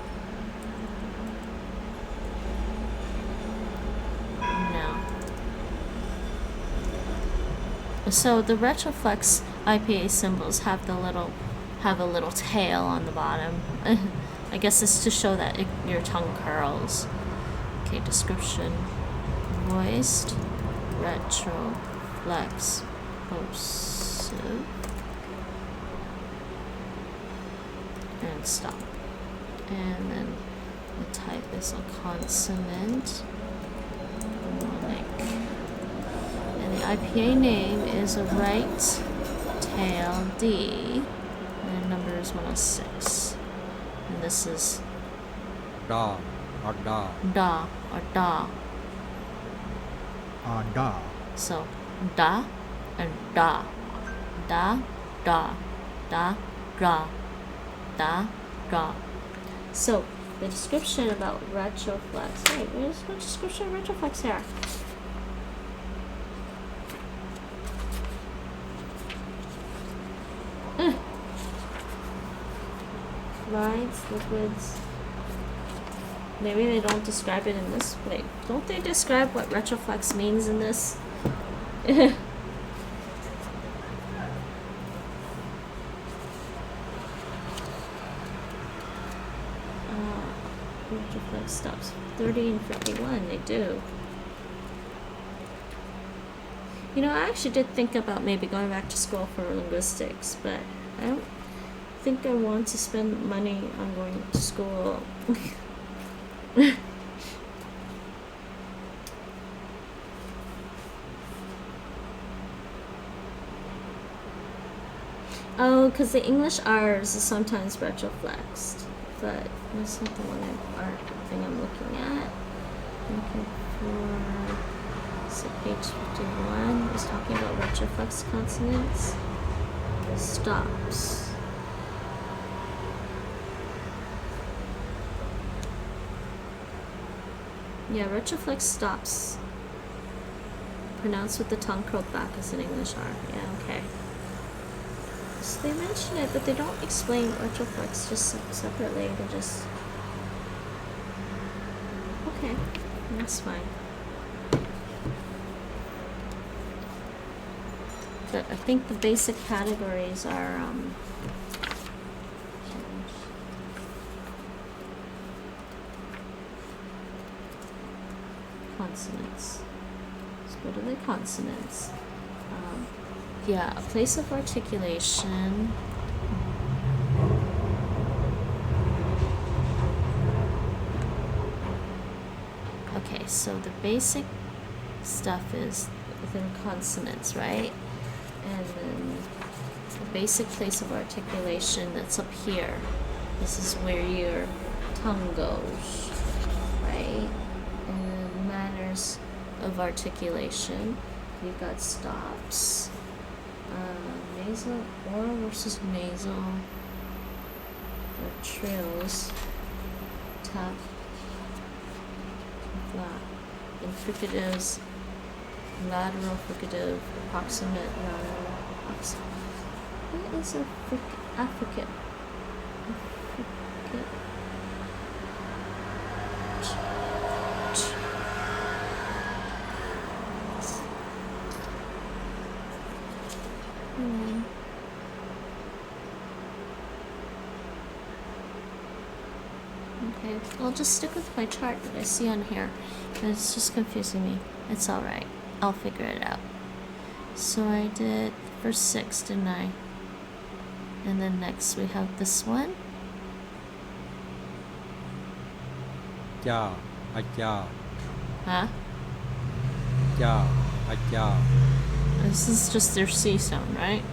No. So the retroflex IPA symbols have a little tail on the bottom. I guess it's to show that your tongue curls. Okay, description. Voiced, retroflex, plosive, and stop. And then the type is a consonant, and the IPA name is a right tail D, and the number is 106. And this is Da or da. Da or da. Da. So da and da. Da, da, da, da, da, da. So, the description about retroflex. Hey, where's the description of retroflex here? Lines, liquids. Maybe they don't describe it in this. Wait, don't they describe what retroflex means in this? Retroflex stops 30 and 51. They do. You know, I actually did think about maybe going back to school for linguistics, but I don't think I want to spend money on going to school. Oh, because the English R's is sometimes retroflexed, but that's not the one thing I'm looking at. I'm looking for, so page 51 is talking about retroflex consonants. Stops. Yeah, retroflex stops. Pronounced with the tongue curled back as an English R. Yeah, okay. So they mention it, but they don't explain retroflex just separately. They just... Okay, that's fine. But I think the basic categories are, consonants. Let's go to the consonants. Yeah, a place of articulation. Okay, so the basic stuff is within consonants, right? And then the basic place of articulation that's up here. This is where your tongue goes, right? And then manners of articulation. We've got stops. Nasal, oral versus nasal. Or trills. Tap. Flat. Infricatives. Lateral fricative. Approximate. Lateral. Approximate. What is a affricate? Okay, I'll just stick with my chart that I see on here. It's just confusing me. It's alright. I'll figure it out. So I did first 6, didn't I? And then next we have this one. Ja, ja. Huh? Ja, ja. This is just their C sound, right?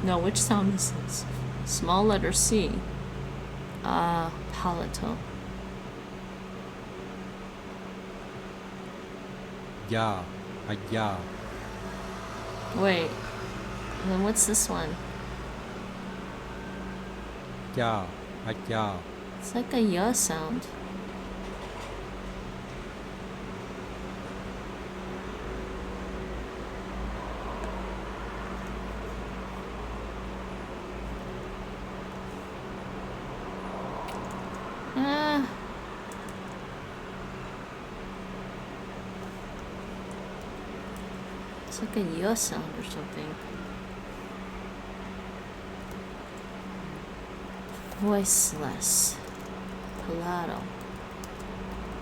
No, which sound is this? Small letter C. Palatal. Ja, ja. Wait. Then what's this one? Ja, ja. It's like a ya sound. It's like a ya sound or something. Voiceless. Palatal.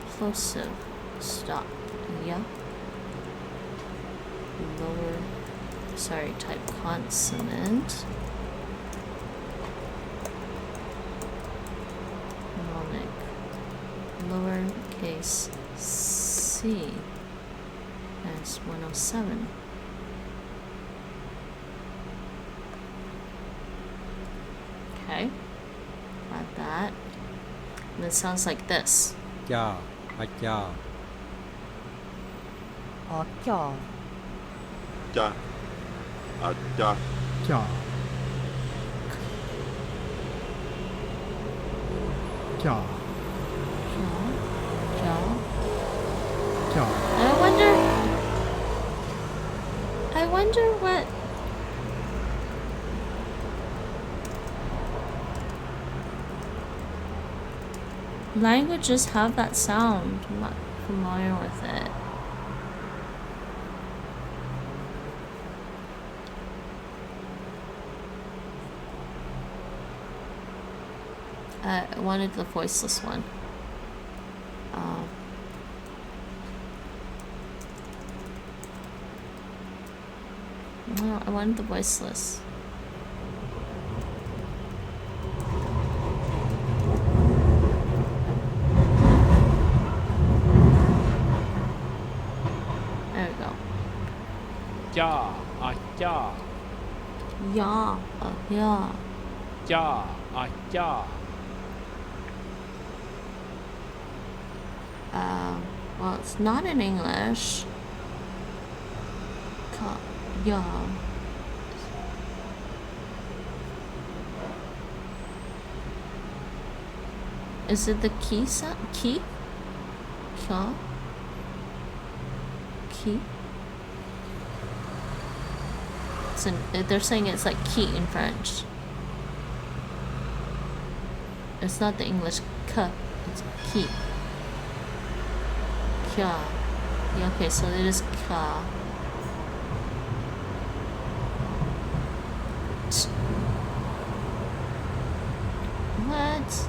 Plosive. Stop. Yeah. Lower. Sorry, type consonant. Mnemonic. Lowercase c. That's 107. Okay. Got that. And it sounds like this. Ja, ja. Ja. Ja. Da. Ja. Ja. Ja. Ja. I wonder what languages have that sound. I'm not familiar with it. I wanted the voiceless one. No, I wanted the voiceless. There we go. Ja. Ja. Yeah. Yeah. Ja. Ja. Well, it's not in English. Yeah. Is it the key sound? Key? Kya? Key? They're saying it's like key in French. It's not the English k, it's key. Kya. Yeah, okay, so it is kya. What?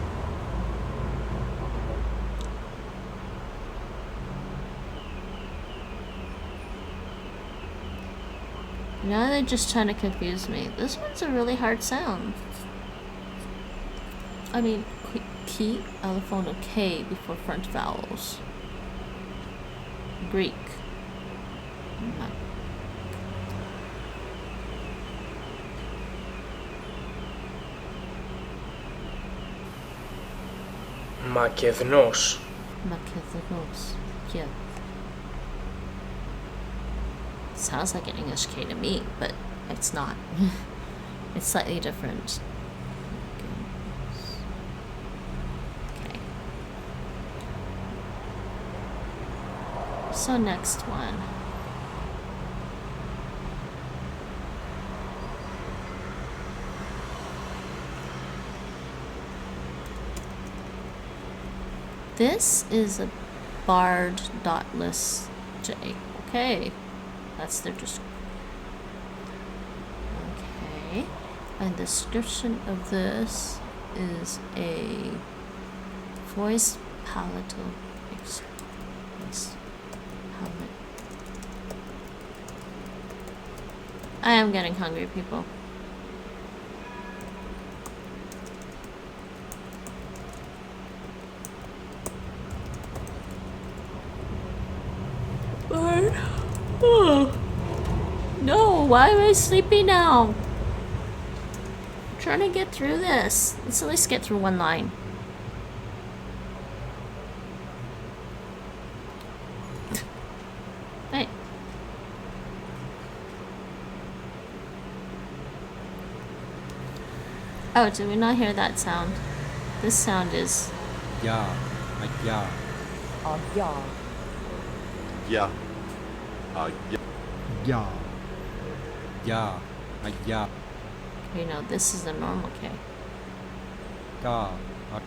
Now they're just trying to confuse me. This one's a really hard sound. I mean, key, allophone, K before French vowels. Greek. Makednos. Makednos. Yeah. Sounds like an English K to me, but it's not. It's slightly different. Okay. So next one. This is a barred dotless J. Okay. That's their description. Okay. And the description of this is a voice palatal voice palate. I am getting hungry, people. Oh. No, why am I sleepy now? I'm trying to get through this. Let's at least get through one line. Hey. Oh, did we not hear that sound? This sound is... Ja. Ja. Ja. Ja. Ja. Ja. Ja. Ja. You know, this is a normal K. Ka.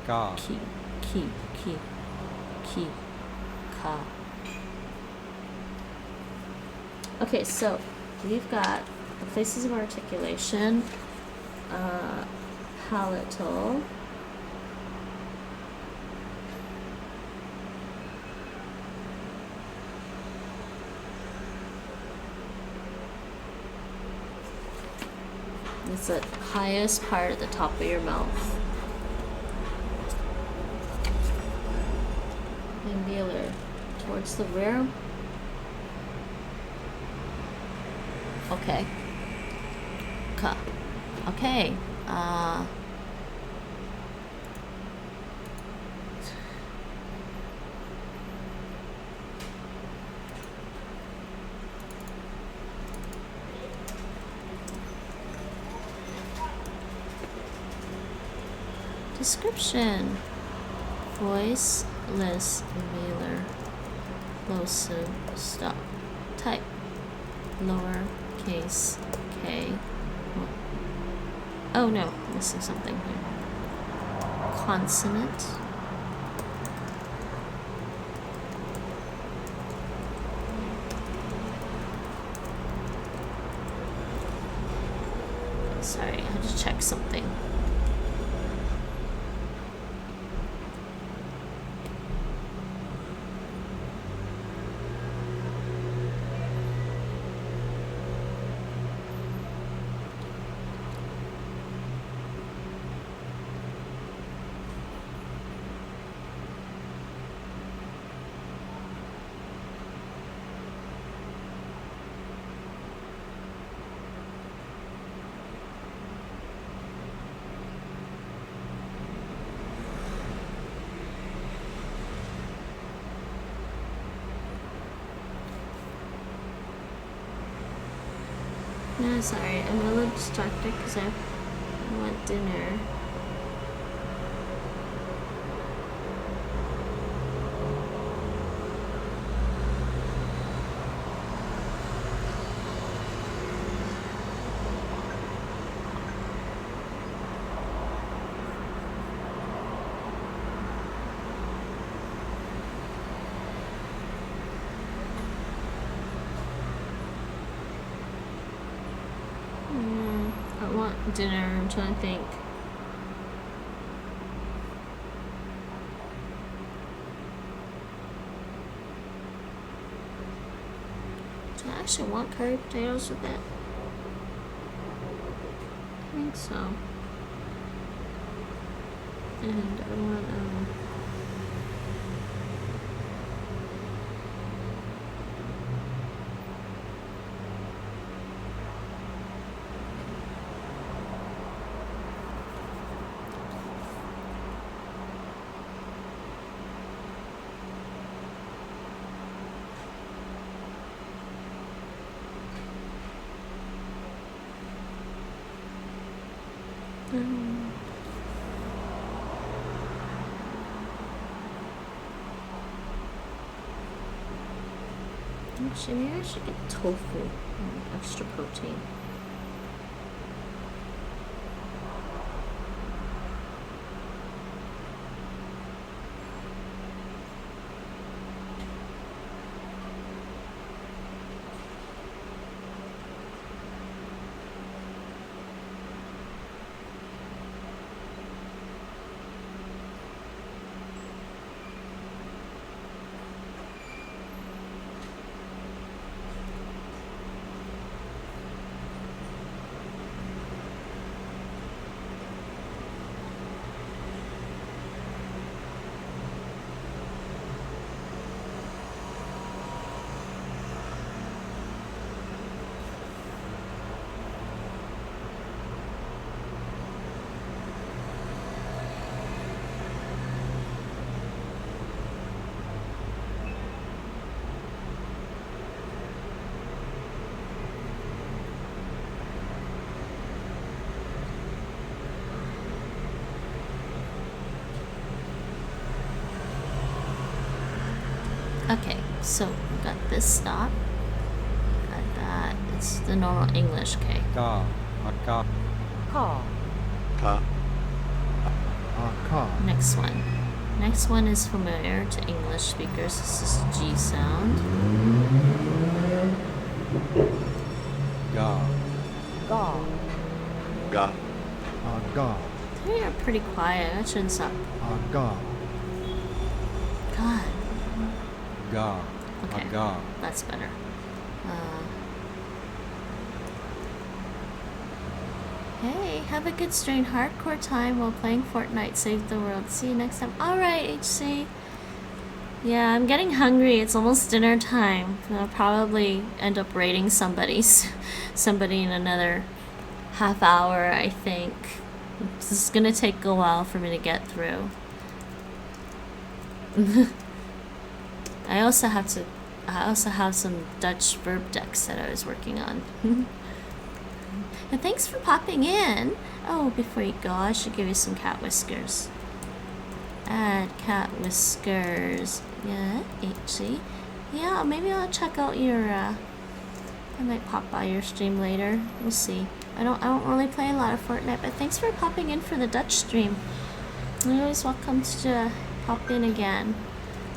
Ka. Ki. Ka. Okay, so we've got the places of articulation, palatal, it's the highest part at the top of your mouth. Mandibular, towards the rear. Okay. Ka. Okay. Description. Voice, list, veiler, plosive, stop. Type. Lower case K. Oh no, I'm missing something here. Consonant. Sorry, I had to check something. No, sorry, I'm a little distracted because I want dinner. I want dinner, I'm trying to think. Do I actually want curry potatoes with it? I think so. And I want, actually, maybe I should get tofu, extra protein. Okay, so we got this stop. Got that. It's the normal English, okay. Ka. Ka. Car. Ka. Ka. Next one. Next one is familiar to English speakers. This is G sound. Ga. Ga. Ga. Ga. They are pretty quiet. That shouldn't stop. Ga. God. Ga. Okay, Ga. that's better. Hey, have a good strain hardcore time while playing Fortnite. Save the world. See you next time. Alright, HC. Yeah, I'm getting hungry. It's almost dinner time. I'll probably end up raiding somebody in another half hour, I think. This is gonna take a while for me to get through. I also have some Dutch verb decks that I was working on. And thanks for popping in. Oh, before you go, I should give you some cat whiskers. Add cat whiskers. Yeah, HC. Yeah, maybe I'll check out your I might pop by your stream later. We'll see. I don't really play a lot of Fortnite, but thanks for popping in for the Dutch stream. You're always welcome to pop in again.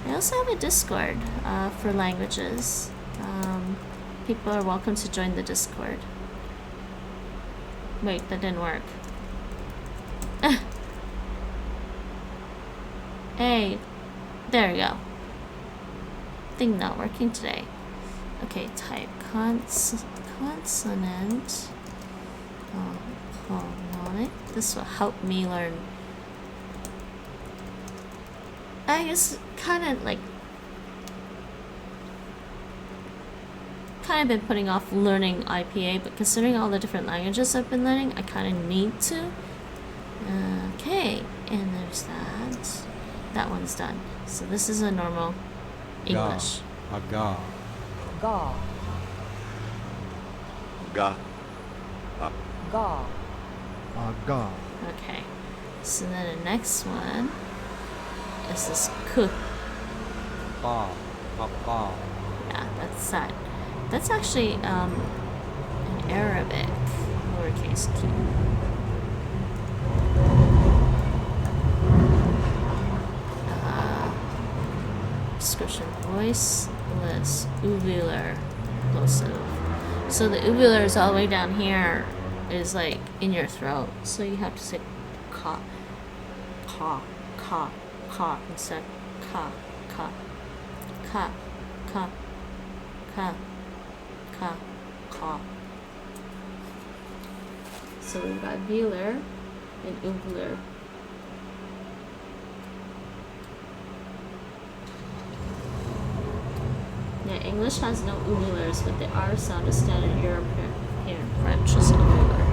I also have a Discord for languages. People are welcome to join the Discord. Wait, that didn't work. Hey, there we go. Thing not working today. Okay, type consonant. Phonetic. This will help me learn. I guess kind of been putting off learning IPA, but considering all the different languages I've been learning, I kind of need to. Okay, and there's that. That one's done. So this is a normal English. Ga. Ga. Ga. Ga. Ga. Okay. So then the next one is this k. Ba. Ba. Yeah, that's that. That's actually in Arabic, lowercase q. Description: voiceless, uvular, plosive. So the uvular is all the way down here, is like in your throat. So you have to say ka, ka, ka, ka instead ka, ka, ka, ka, ka, ka, ka. So we've got velar and uvular. Yeah, English has no uvulars, but the R sound is standard European French is uvular.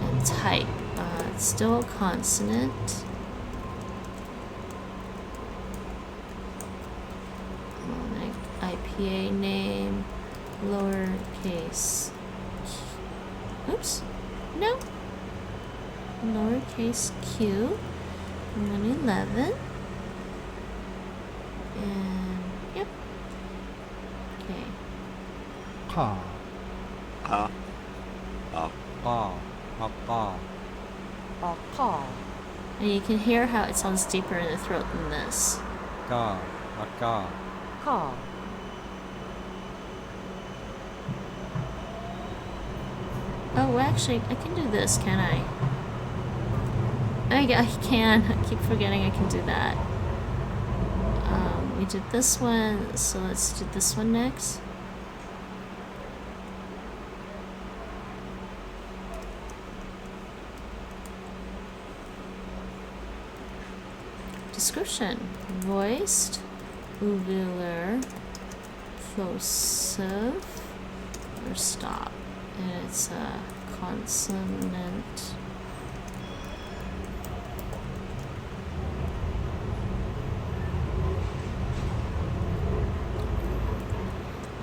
And type, it's still a consonant. IPA name, lowercase. Oops, no. Lowercase q, 111. And yep. Okay. Ka. Ka. Ba. Ba. Ka. And you can hear how it sounds deeper in the throat than this. Ga. Ga. Ka. Oh, well, actually, I can do this, can I? I can. I keep forgetting I can do that. We did this one, so let's do this one next. Description: voiced, uvular, plosive, or stop. And it's a consonant.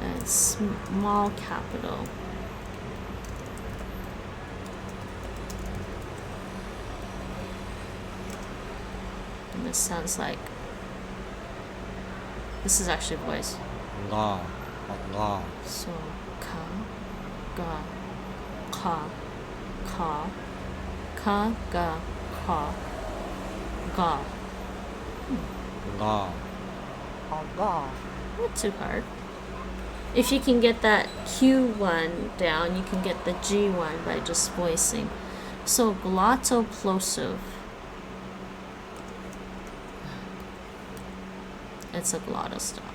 And small capital. And this sounds like. This is actually voice. Ga. Ga. So, ka. Ga, ka, ka, ka, ga, ka, ga. Ga. Ga. Not too hard. If you can get that Q one down, you can get the G one by just voicing. So glottoplosive. It's a glottostop.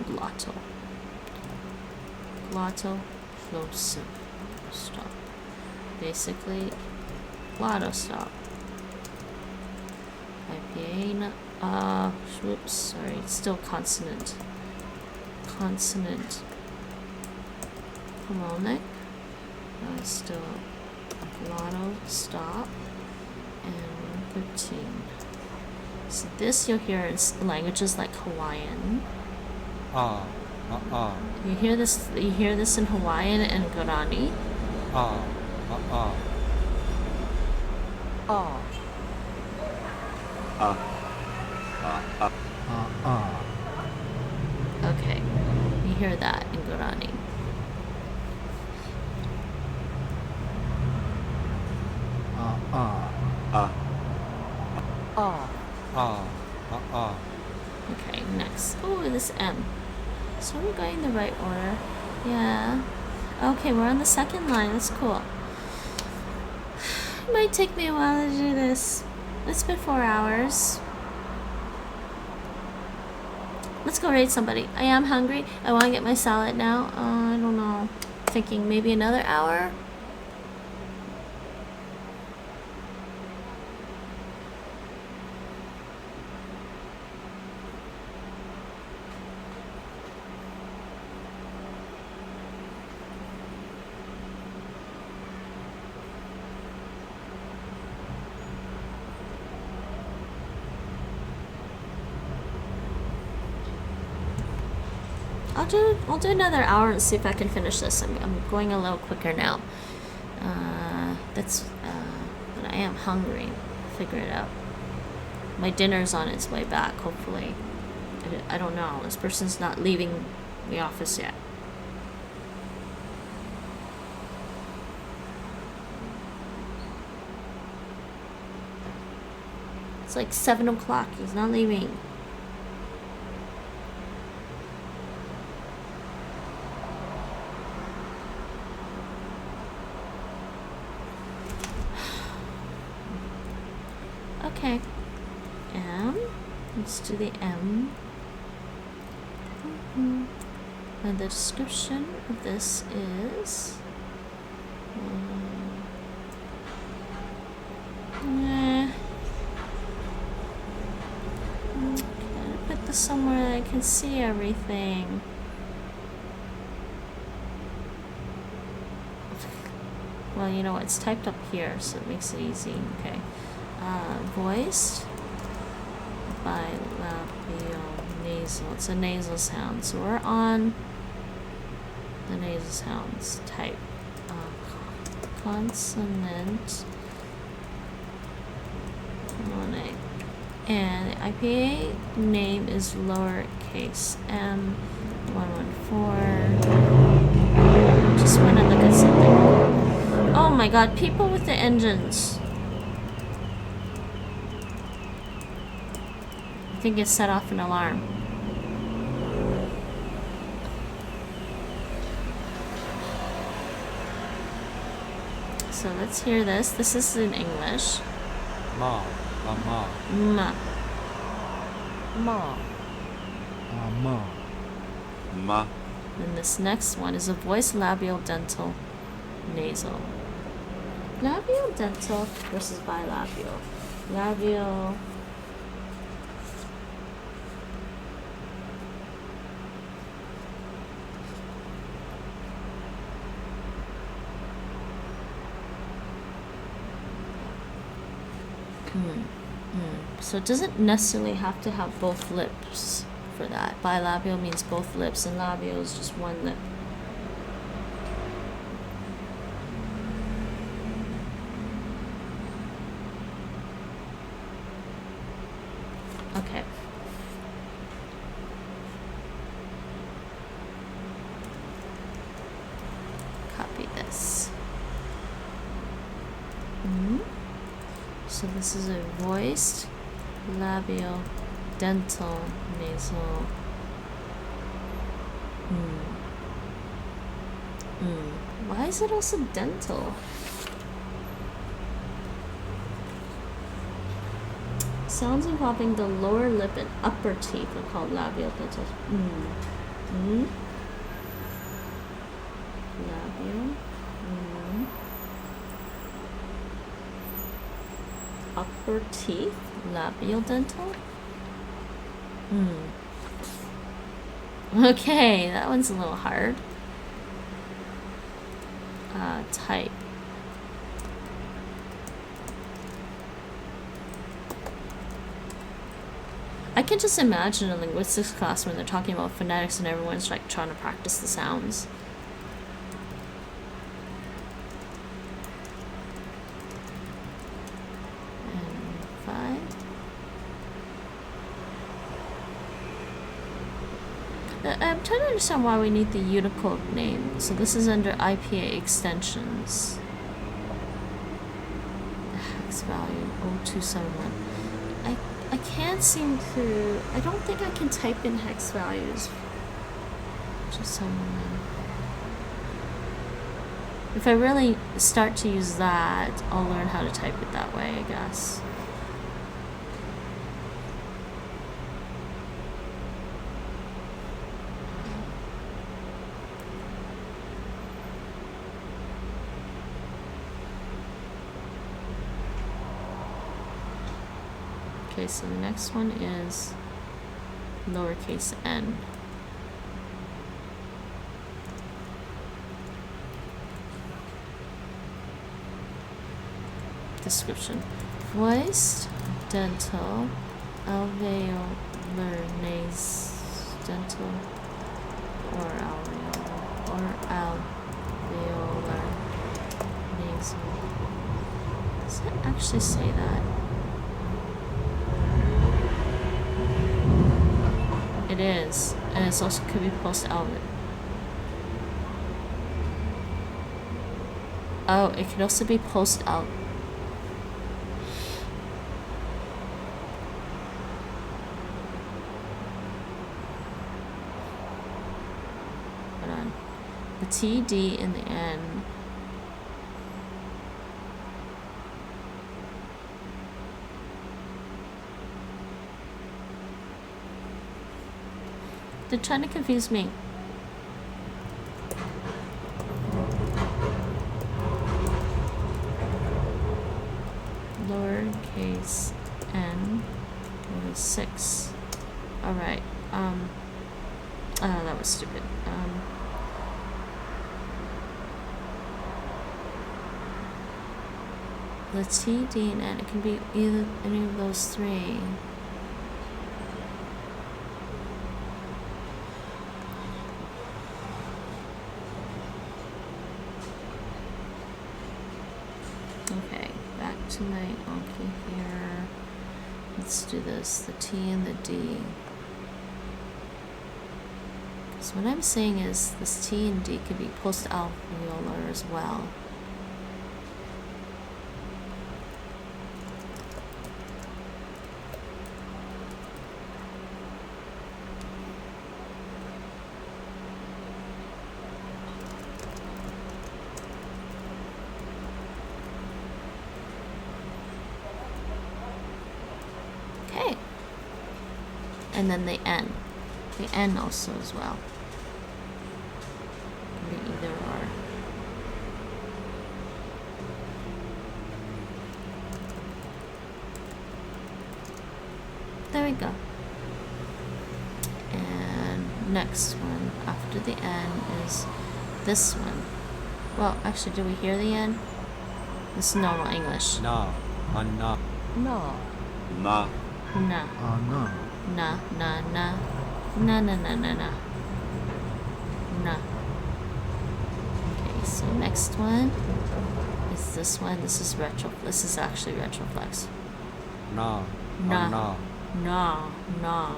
Glotto. Glottoplosive stop. Basically, glottostop. IPA, whoops, sorry, it's still consonant. Consonant. Phonetic. Still a glottostop. And 13. So this you'll hear in languages like Hawaiian. You hear this? You hear this in Hawaiian and Guarani. Ah. Okay, you hear that in Guarani. Okay, next. Oh, this M. So we're going the right order. Yeah. Okay, we're on the second line. That's cool. It might take me a while to do this. It's been 4 hours. Let's go raid somebody. I am hungry. I want to get my salad now. I don't know. Thinking maybe another hour. I'll do another hour and see if I can finish this. I'm going a little quicker now. But I am hungry. I'll figure it out. My dinner's on its way back, hopefully. I don't know. This person's not leaving the office yet. It's like 7 o'clock. He's not leaving. Okay, M. Let's do the M. And the description of this is. Gotta put this somewhere that I can see everything. Well, you know what? It's typed up here, so it makes it easy. Okay. Voiced bilabial nasal. It's a nasal sound. So we're on the nasal sounds type. Consonant. Phonetic. And the IPA name is lowercase M114. Just want to look at something. Oh my god, people with the engines. I think it set off an alarm. So let's hear this. This is in English. Ma. Ma. Ma. Ma. Ma. And this next one is a voice labial dental nasal. Labial dental versus bilabial. Labial. So it doesn't necessarily have to have both lips for that. Bilabial means both lips, and labial is just one lip. Okay. Copy this. So this is a voiced labial dental nasal. Why is it also dental? Sounds involving the lower lip and upper teeth are called labial dental. Labial. Upper teeth, labial dental. Okay, that one's a little hard. Type. I can just imagine a linguistics class when they're talking about phonetics and everyone's like trying to practice the sounds. And 5. I'm trying to understand why we need the Unicode name. So this is under IPA extensions. The hex value 0271. I can't seem to. I don't think I can type in hex values. Just someone. If I really start to use that, I'll learn how to type it that way, I guess. Okay, so the next one is lowercase n. Description. Voiced, dental, alveolar, dental, or alveolar, nasal. Does it actually say that? It is, and it also could be post-alveolar. Oh, it could also be post-alveolar. Hold on. The T, D, and the N. They're trying to confuse me. Lowercase n over 6. Alright. Oh, that was stupid. The T, D, and N. It can be either any of those three. Okay, back to my Anki here. Let's do this, the T and the D. So what I'm saying is this T and D could be post-alveolar as well. And then the N. The N also as well. Can be either or. There we go. And next one after the N is this one. Well, actually, do we hear the N? This is normal English. Na. Na. Na. Na. Na. Na. Na, na, na. Na, na, na, na, na. Na. Okay, so next one is this one. This is actually retroflex. Na. Na. Na. Na. Na.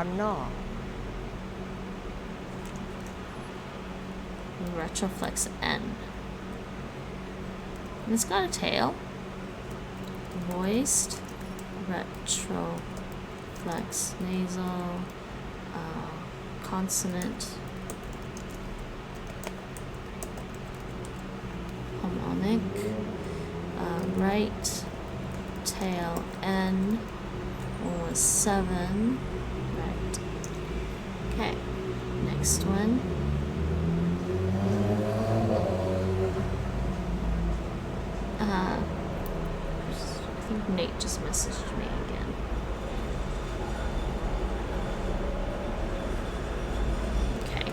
Na. Retroflex N. And it's got a tail. Voiced. Retroflex nasal, consonant, harmonic, right tail N was 7, right. Okay, next one. I think Nate just messaged me again. Okay.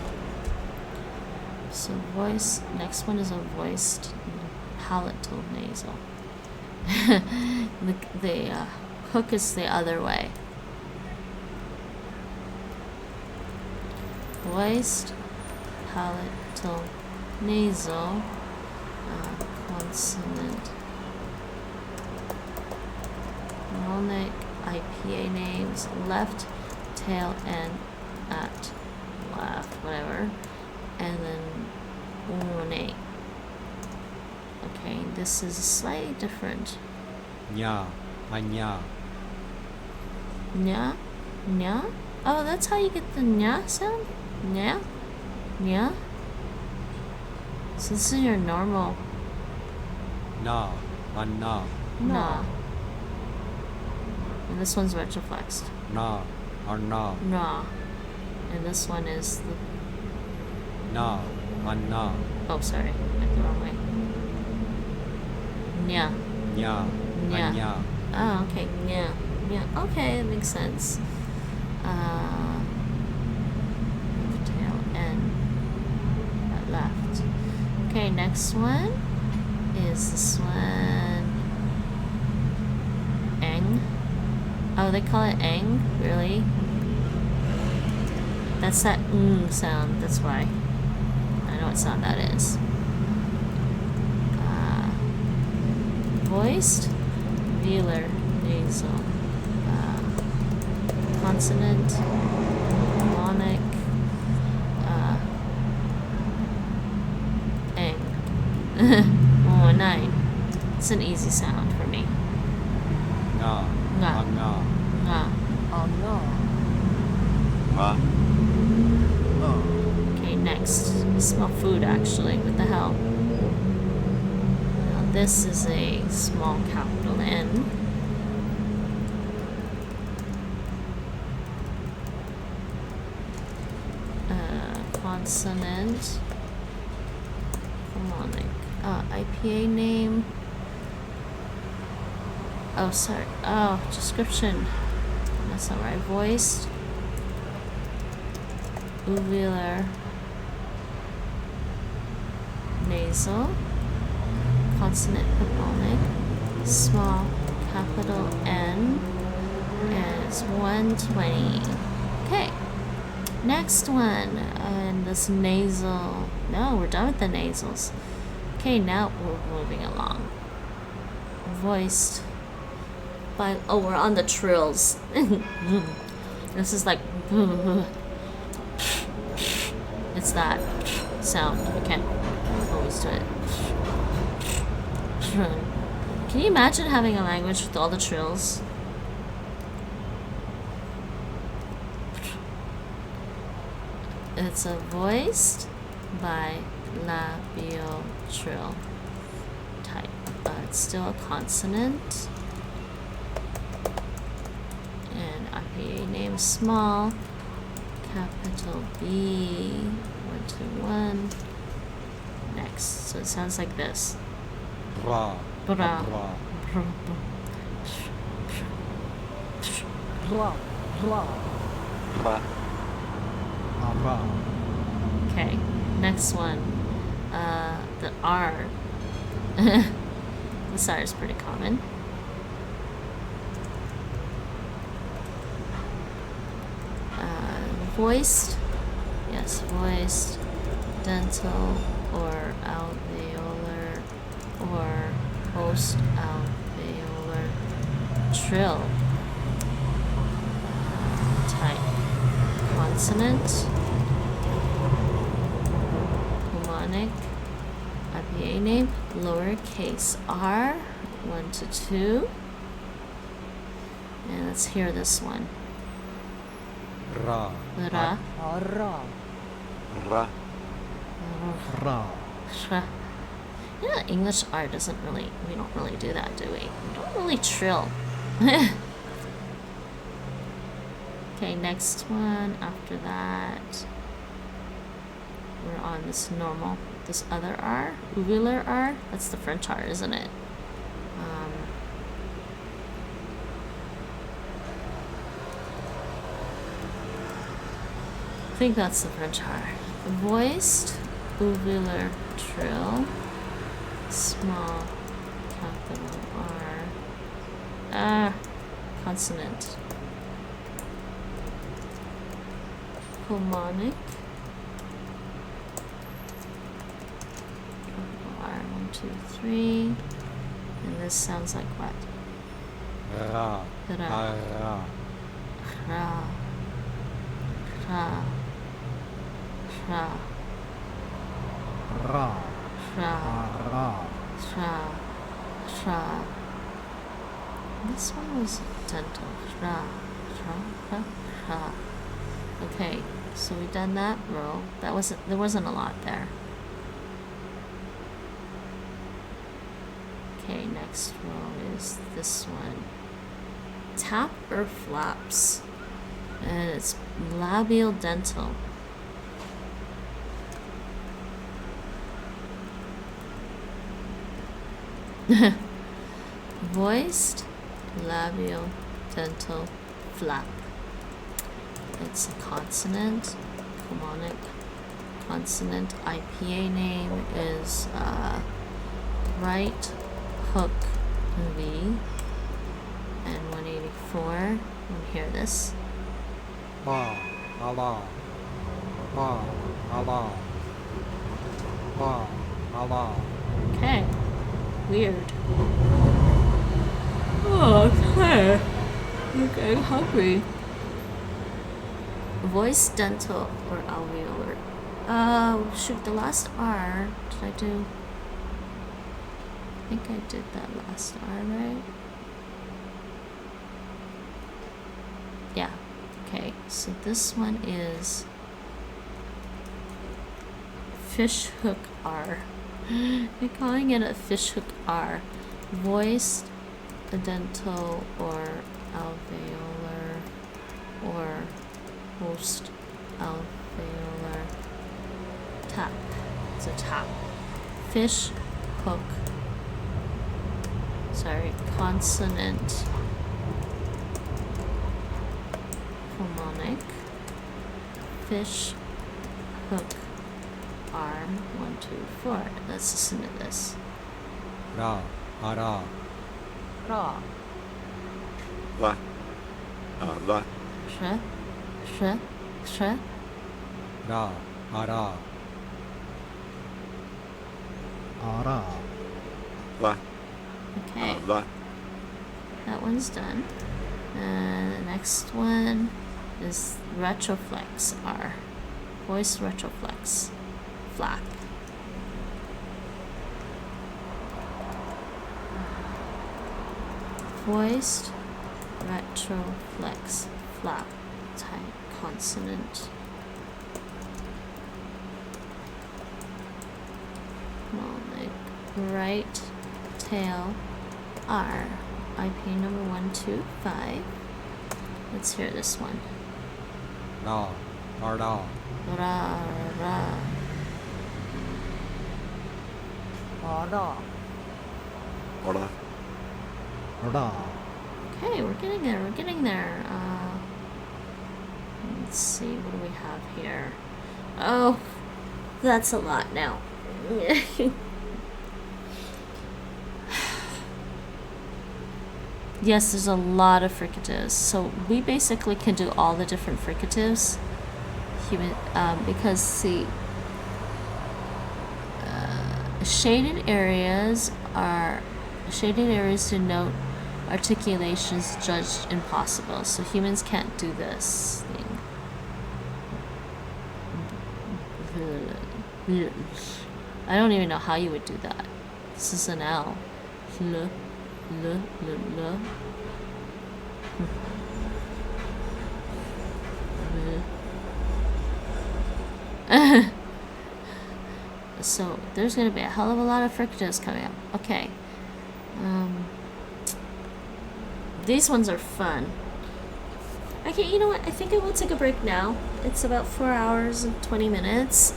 So voice, next one is a voiced palatal nasal. the Hook is the other way. Voiced, palatal, nasal, consonant, Phonetic, IPA names, left, tail, and at, left, whatever, and then Phonetic. Okay, this is slightly different. Nya. Anya. Nya? Nya? Oh, that's how you get the nya sound? Nya? Nya? So this is your normal Na. Anna. na. And this one's retroflexed. Na. Arna. Na. And this one is the... Na. Anna. Oh, sorry. I went the wrong way. Nya. Nya. Nya. Anya. Oh, okay. Nya. Nya. Okay, it makes sense. Tail and left. Okay, next one is this one. Eng. Oh, they call it eng? Really? That's that sound. That's why. I know what sound that is. Voiced, velar, nasal, consonant, mnemonic, eng. Oh, 9. It's an easy sound for me. Nga. Nga. Anga. Nga. Ma. Okay, next. I smell food actually. What the hell? Now this is a small capital N. Consonant. Harmonic. IPA name. Oh, sorry. Oh, description. That's not right. Voiced. Uvular. Nasal. Consonant harmonic. Small capital N. And it's 120. Okay. Next one. And this nasal. No, we're done with the nasals. Okay, now we're moving along. Voiced. By, oh, we're on the trills. This is like. It's that sound. I can't always do it. Can you imagine having a language with all the trills? It's a voiced by labial trill type. It's still a consonant. And IPA name small. Capital B. 121. Next. So it sounds like this. Bra. Bra. Bra. Bra. Bra. Ba. Ara. Okay, next one. The R. This R is pretty common. Voiced. Yes, voiced. Dental or alveolar or post alveolar trill. Type. Consonant. Mnemonic. IPA name. Lowercase r. 1 to 2. And let's hear this one. Ra. Ra. Ra. Ra. Ra. Ra. You know, English R doesn't really, we don't really do that, do we? We don't really trill. Okay, next one. After that, we're on this normal, this other R. Uvular R. That's the French R, isn't it? I think that's the French R. Voiced, uvular trill, small capital R. consonant. Harmonic. R, 1, 2, 3. And this sounds like what? Ra. Ra. Ra. Ra. Ra. Ra. Ra. Ra. Ra. Ra. Ra. This one was dental. Ra. Ra. Ra. Ra. Okay, so we've done that row. There wasn't a lot there. Okay, next row is this one. Tap or flaps. And it's labial dental. Voiced labial dental flap. It's a consonant, harmonic consonant. IPA name is right hook V. And 184. You hear this? Ba. Ala. Ba. Ala. Ba. Ala. Okay. Weird. Oh, okay. I'm getting hungry. Voice, dental, or alveolar? Shoot, the last R, did I do? I think I did that last R, right? Yeah. Okay, so this one is fish hook R. They're calling it a fish hook R. Voiced, dental, or alveolar, or post alveolar tap. It's a tap. Fish hook. Sorry, consonant. Harmonic. Fish hook arm. 1, 2, 4. Let's listen to this. Ra. Ara. Ra. La. La. Sh. Sh. Sh. Ra. Ara. Ara. La. Okay. La. That one's done. And the next one is retroflex R. Voice retroflex. Flap. Voiced retroflex. Flap. Type consonant. Harmonic. Right tail R. IP number 125. Let's hear this one. Ra. Ara. Ra ra. Ra. Ra. Ra. Okay, we're getting there. We're getting there. Let's see. What do we have here? Oh, that's a lot now. Yes, there's a lot of fricatives. So we basically can do all the different fricatives. Because the shaded areas denote articulations judged impossible. So humans can't do this thing. I don't even know how you would do that. This is an L. L. So there's gonna be a hell of a lot of fricatives coming up. Okay. These ones are fun. Okay, you know what? I think I will take a break now. It's about 4 hours and 20 minutes.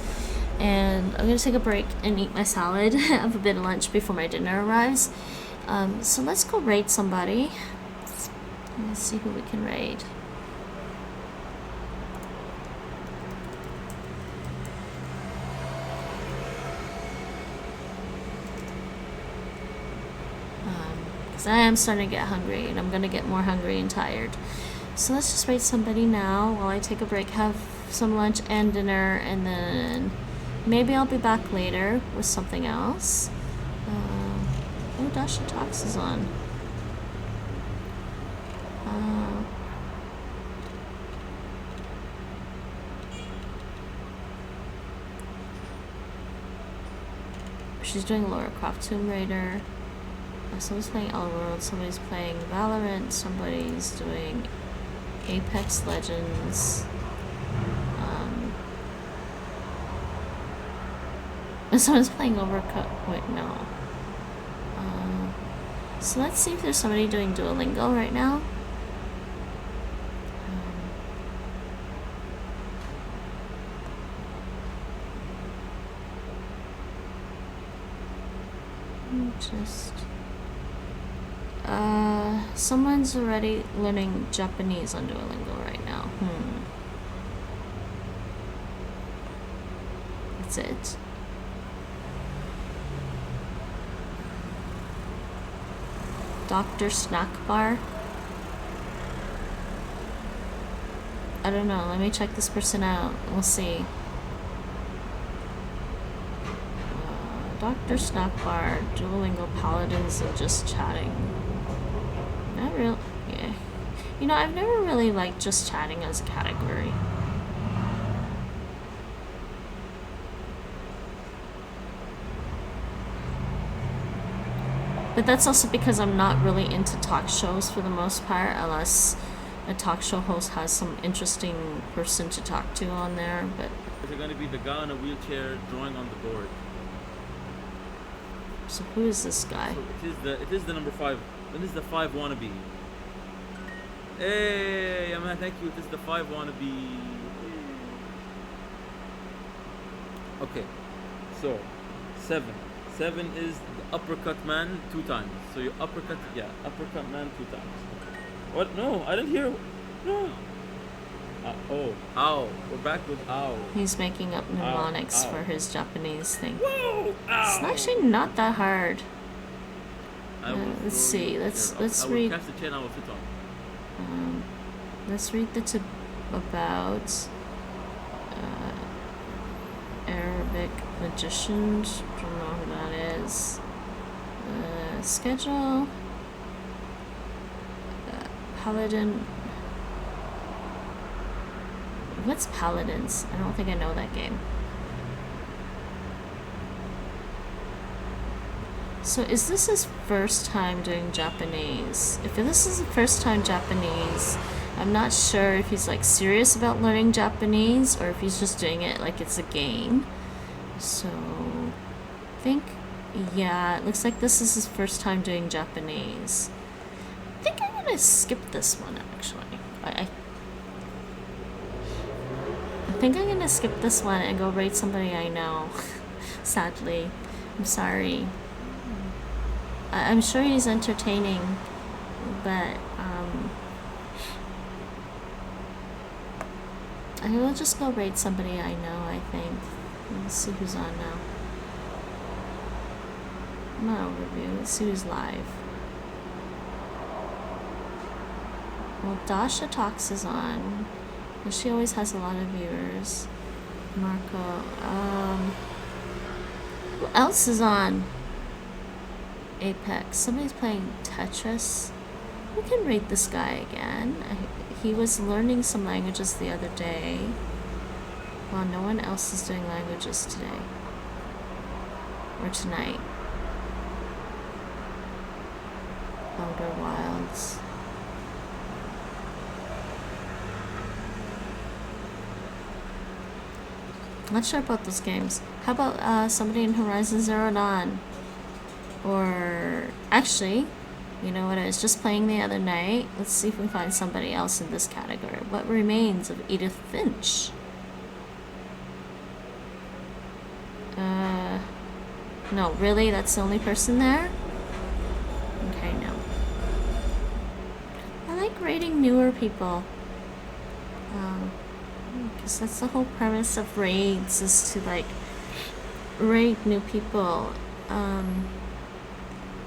And I'm gonna take a break and eat my salad, have a bit of lunch before my dinner arrives. So let's go raid somebody. Let's see who we can raid. Because I am starting to get hungry, and I'm going to get more hungry and tired. So let's just rate somebody now while I take a break, have some lunch and dinner, and then maybe I'll be back later with something else. Oh, Dasha Talks is on. She's doing Lara Croft Tomb Raider. Someone's playing Elworld, somebody's playing Valorant, somebody's doing Apex Legends. And someone's playing Overcooked. Wait, no. So let's see if there's somebody doing Duolingo right now. Someone's already learning Japanese on Duolingo right now. That's it. Dr. Snack Bar. I don't know. Let me check this person out. We'll see. Dr. Snack Bar, Duolingo Paladins, and just chatting. Not real. Yeah. You know, I've never really liked just chatting as a category. But that's also because I'm not really into talk shows for the most part, unless a talk show host has some interesting person to talk to on there. But is it going to be the guy in a wheelchair drawing on the board? So who is this guy? So it is the number 5. It is the 5 wannabe. Hey, man, thank you. It is the 5 wannabe. Okay, so 7. 7 is the uppercut man 2 times. So you uppercut man 2 times. What? No, I didn't hear. No. Ow. We're back with ow. He's making up mnemonics for his Japanese thing. Whoa! Ow. It's actually not that hard. Let's see. Let's read. Catch the chain I will sit on. Let's read the tip about Arabic magicians. Don't know who that is. Schedule. Paladin. What's Paladins? I don't think I know that game. So is this his first time doing Japanese? If this is the first time Japanese, I'm not sure if he's like serious about learning Japanese or if he's just doing it like it's a game. So I think, yeah, it looks like this is his first time doing Japanese. I think I'm gonna skip this one actually. I think I'm gonna skip this one and go rate somebody I know. Sadly. I'm sorry. I'm sure he's entertaining, but I will just go rate somebody I know, I think. Let's see who's on now. Not overview, let's see who's live. Well, Dasha Talks is on. She always has a lot of viewers. Marco. Who else is on? Apex. Somebody's playing Tetris. We can rate this guy again. He was learning some languages the other day. Well, no one else is doing languages today. Or tonight. Outer Wilds. Not sure about those games. How about somebody in Horizon Zero Dawn? Or actually, you know what I was just playing the other night? Let's see if we can find somebody else in this category. What remains of Edith Finch? No, really? That's the only person there? Okay, no. I like rating newer people. Because that's the whole premise of raids, is to like rate new people.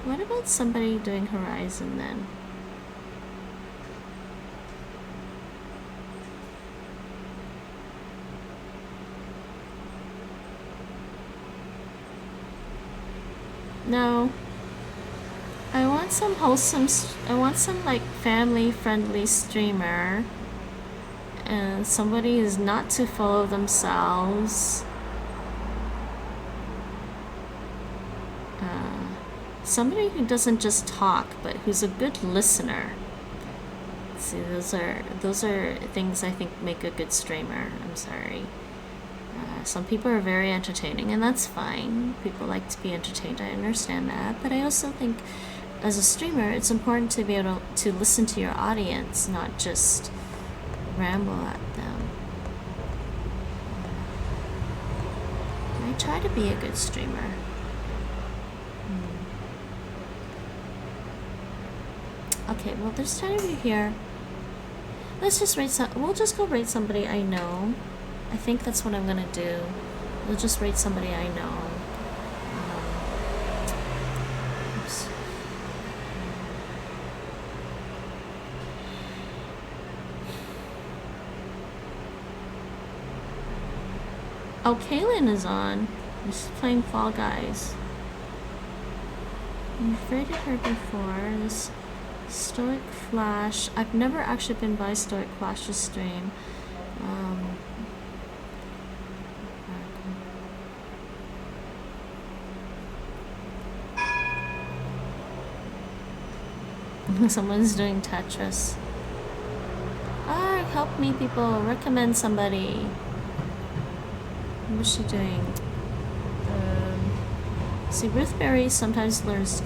What about somebody doing Horizon then? No. I want some wholesome, I want some like family friendly streamer. And somebody who's not too full of themselves. Somebody who doesn't just talk, but who's a good listener. See, those are things I think make a good streamer. I'm sorry. Some people are very entertaining, and that's fine. People like to be entertained. I understand that, but I also think, as a streamer, it's important to be able to listen to your audience, not just ramble at them. I try to be a good streamer. Okay, well, there's time over here. Let's just rate some. We'll just go rate somebody I know. I think that's what I'm gonna do. We'll just rate somebody I know. Oops. Oh, Kaylin is on. She's playing Fall Guys. I've rated her before. This Stoic Flash. I've never actually been by Stoic Flash's stream. Someone's doing Tetris. Help me, people. Recommend somebody. What's she doing? See, Ruth Berry sometimes learns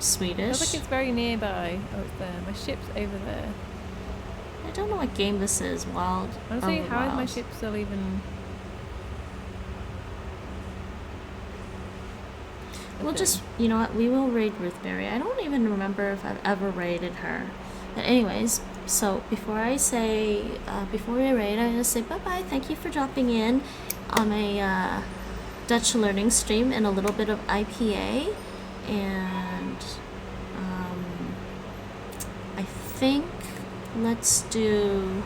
Swedish. I feel like it's very nearby. Oh, it's there. My ship's over there. I don't know what game this is. Wild. Honestly, how is my ship still even... We'll just, you know what, we will raid Ruth Berry. I don't even remember if I've ever raided her. But anyways, so before I say, before we raid, I'm going to say bye-bye. Thank you for dropping in on my Dutch learning stream and a little bit of IPA. And I think let's do...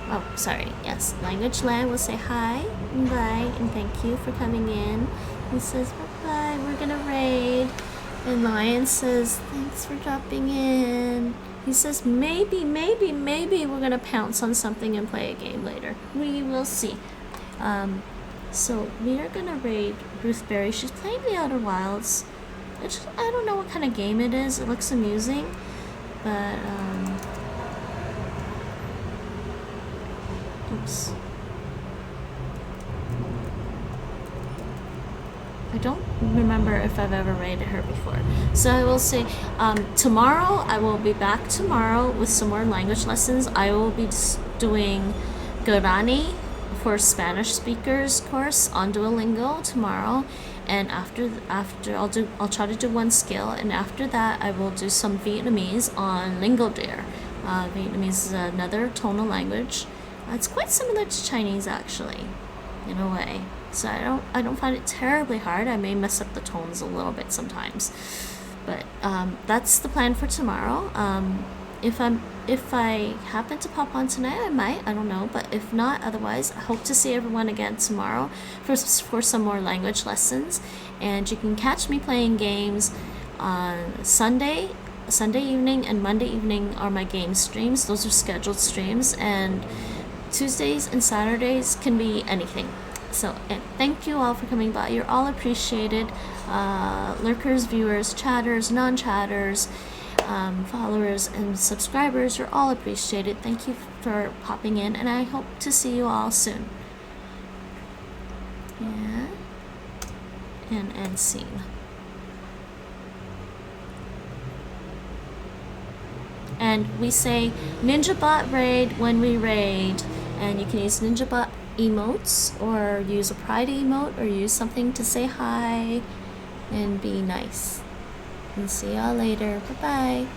Oh, sorry. Yes, Language Land will say hi and bye and thank you for coming in. He says bye-bye, we're gonna raid. And Lion says thanks for dropping in. He says maybe we're gonna pounce on something and play a game later. We will see. So we are gonna raid Ruth Berry. She's playing the Outer Wilds. I don't know what kind of game it is. It looks amusing, but oops. I don't remember if I've ever raided her before. So I will say, tomorrow, I will be back tomorrow with some more language lessons. I will be doing Guarani for Spanish speakers course on Duolingo tomorrow. And after I'll try to do one skill. And after that, I will do some Vietnamese on Lingodeer. Vietnamese is another tonal language. It's quite similar to Chinese, actually, in a way. So I don't find it terribly hard. I may mess up the tones a little bit sometimes, but that's the plan for tomorrow. If I happen to pop on tonight, I might. I don't know, but if not, otherwise, I hope to see everyone again tomorrow for some more language lessons. And you can catch me playing games on Sunday evening and Monday evening are my game streams. Those are scheduled streams, and Tuesdays and Saturdays can be anything. So, and thank you all for coming by. You're all appreciated. Lurkers, viewers, chatters, non-chatters, followers, and subscribers, you're all appreciated. Thank you for popping in, and I hope to see you all soon. Yeah. And end scene. And we say NinjaBot raid when we raid, and you can use NinjaBot emotes or use a pride emote or use something to say hi and be nice. And see y'all later. Bye bye.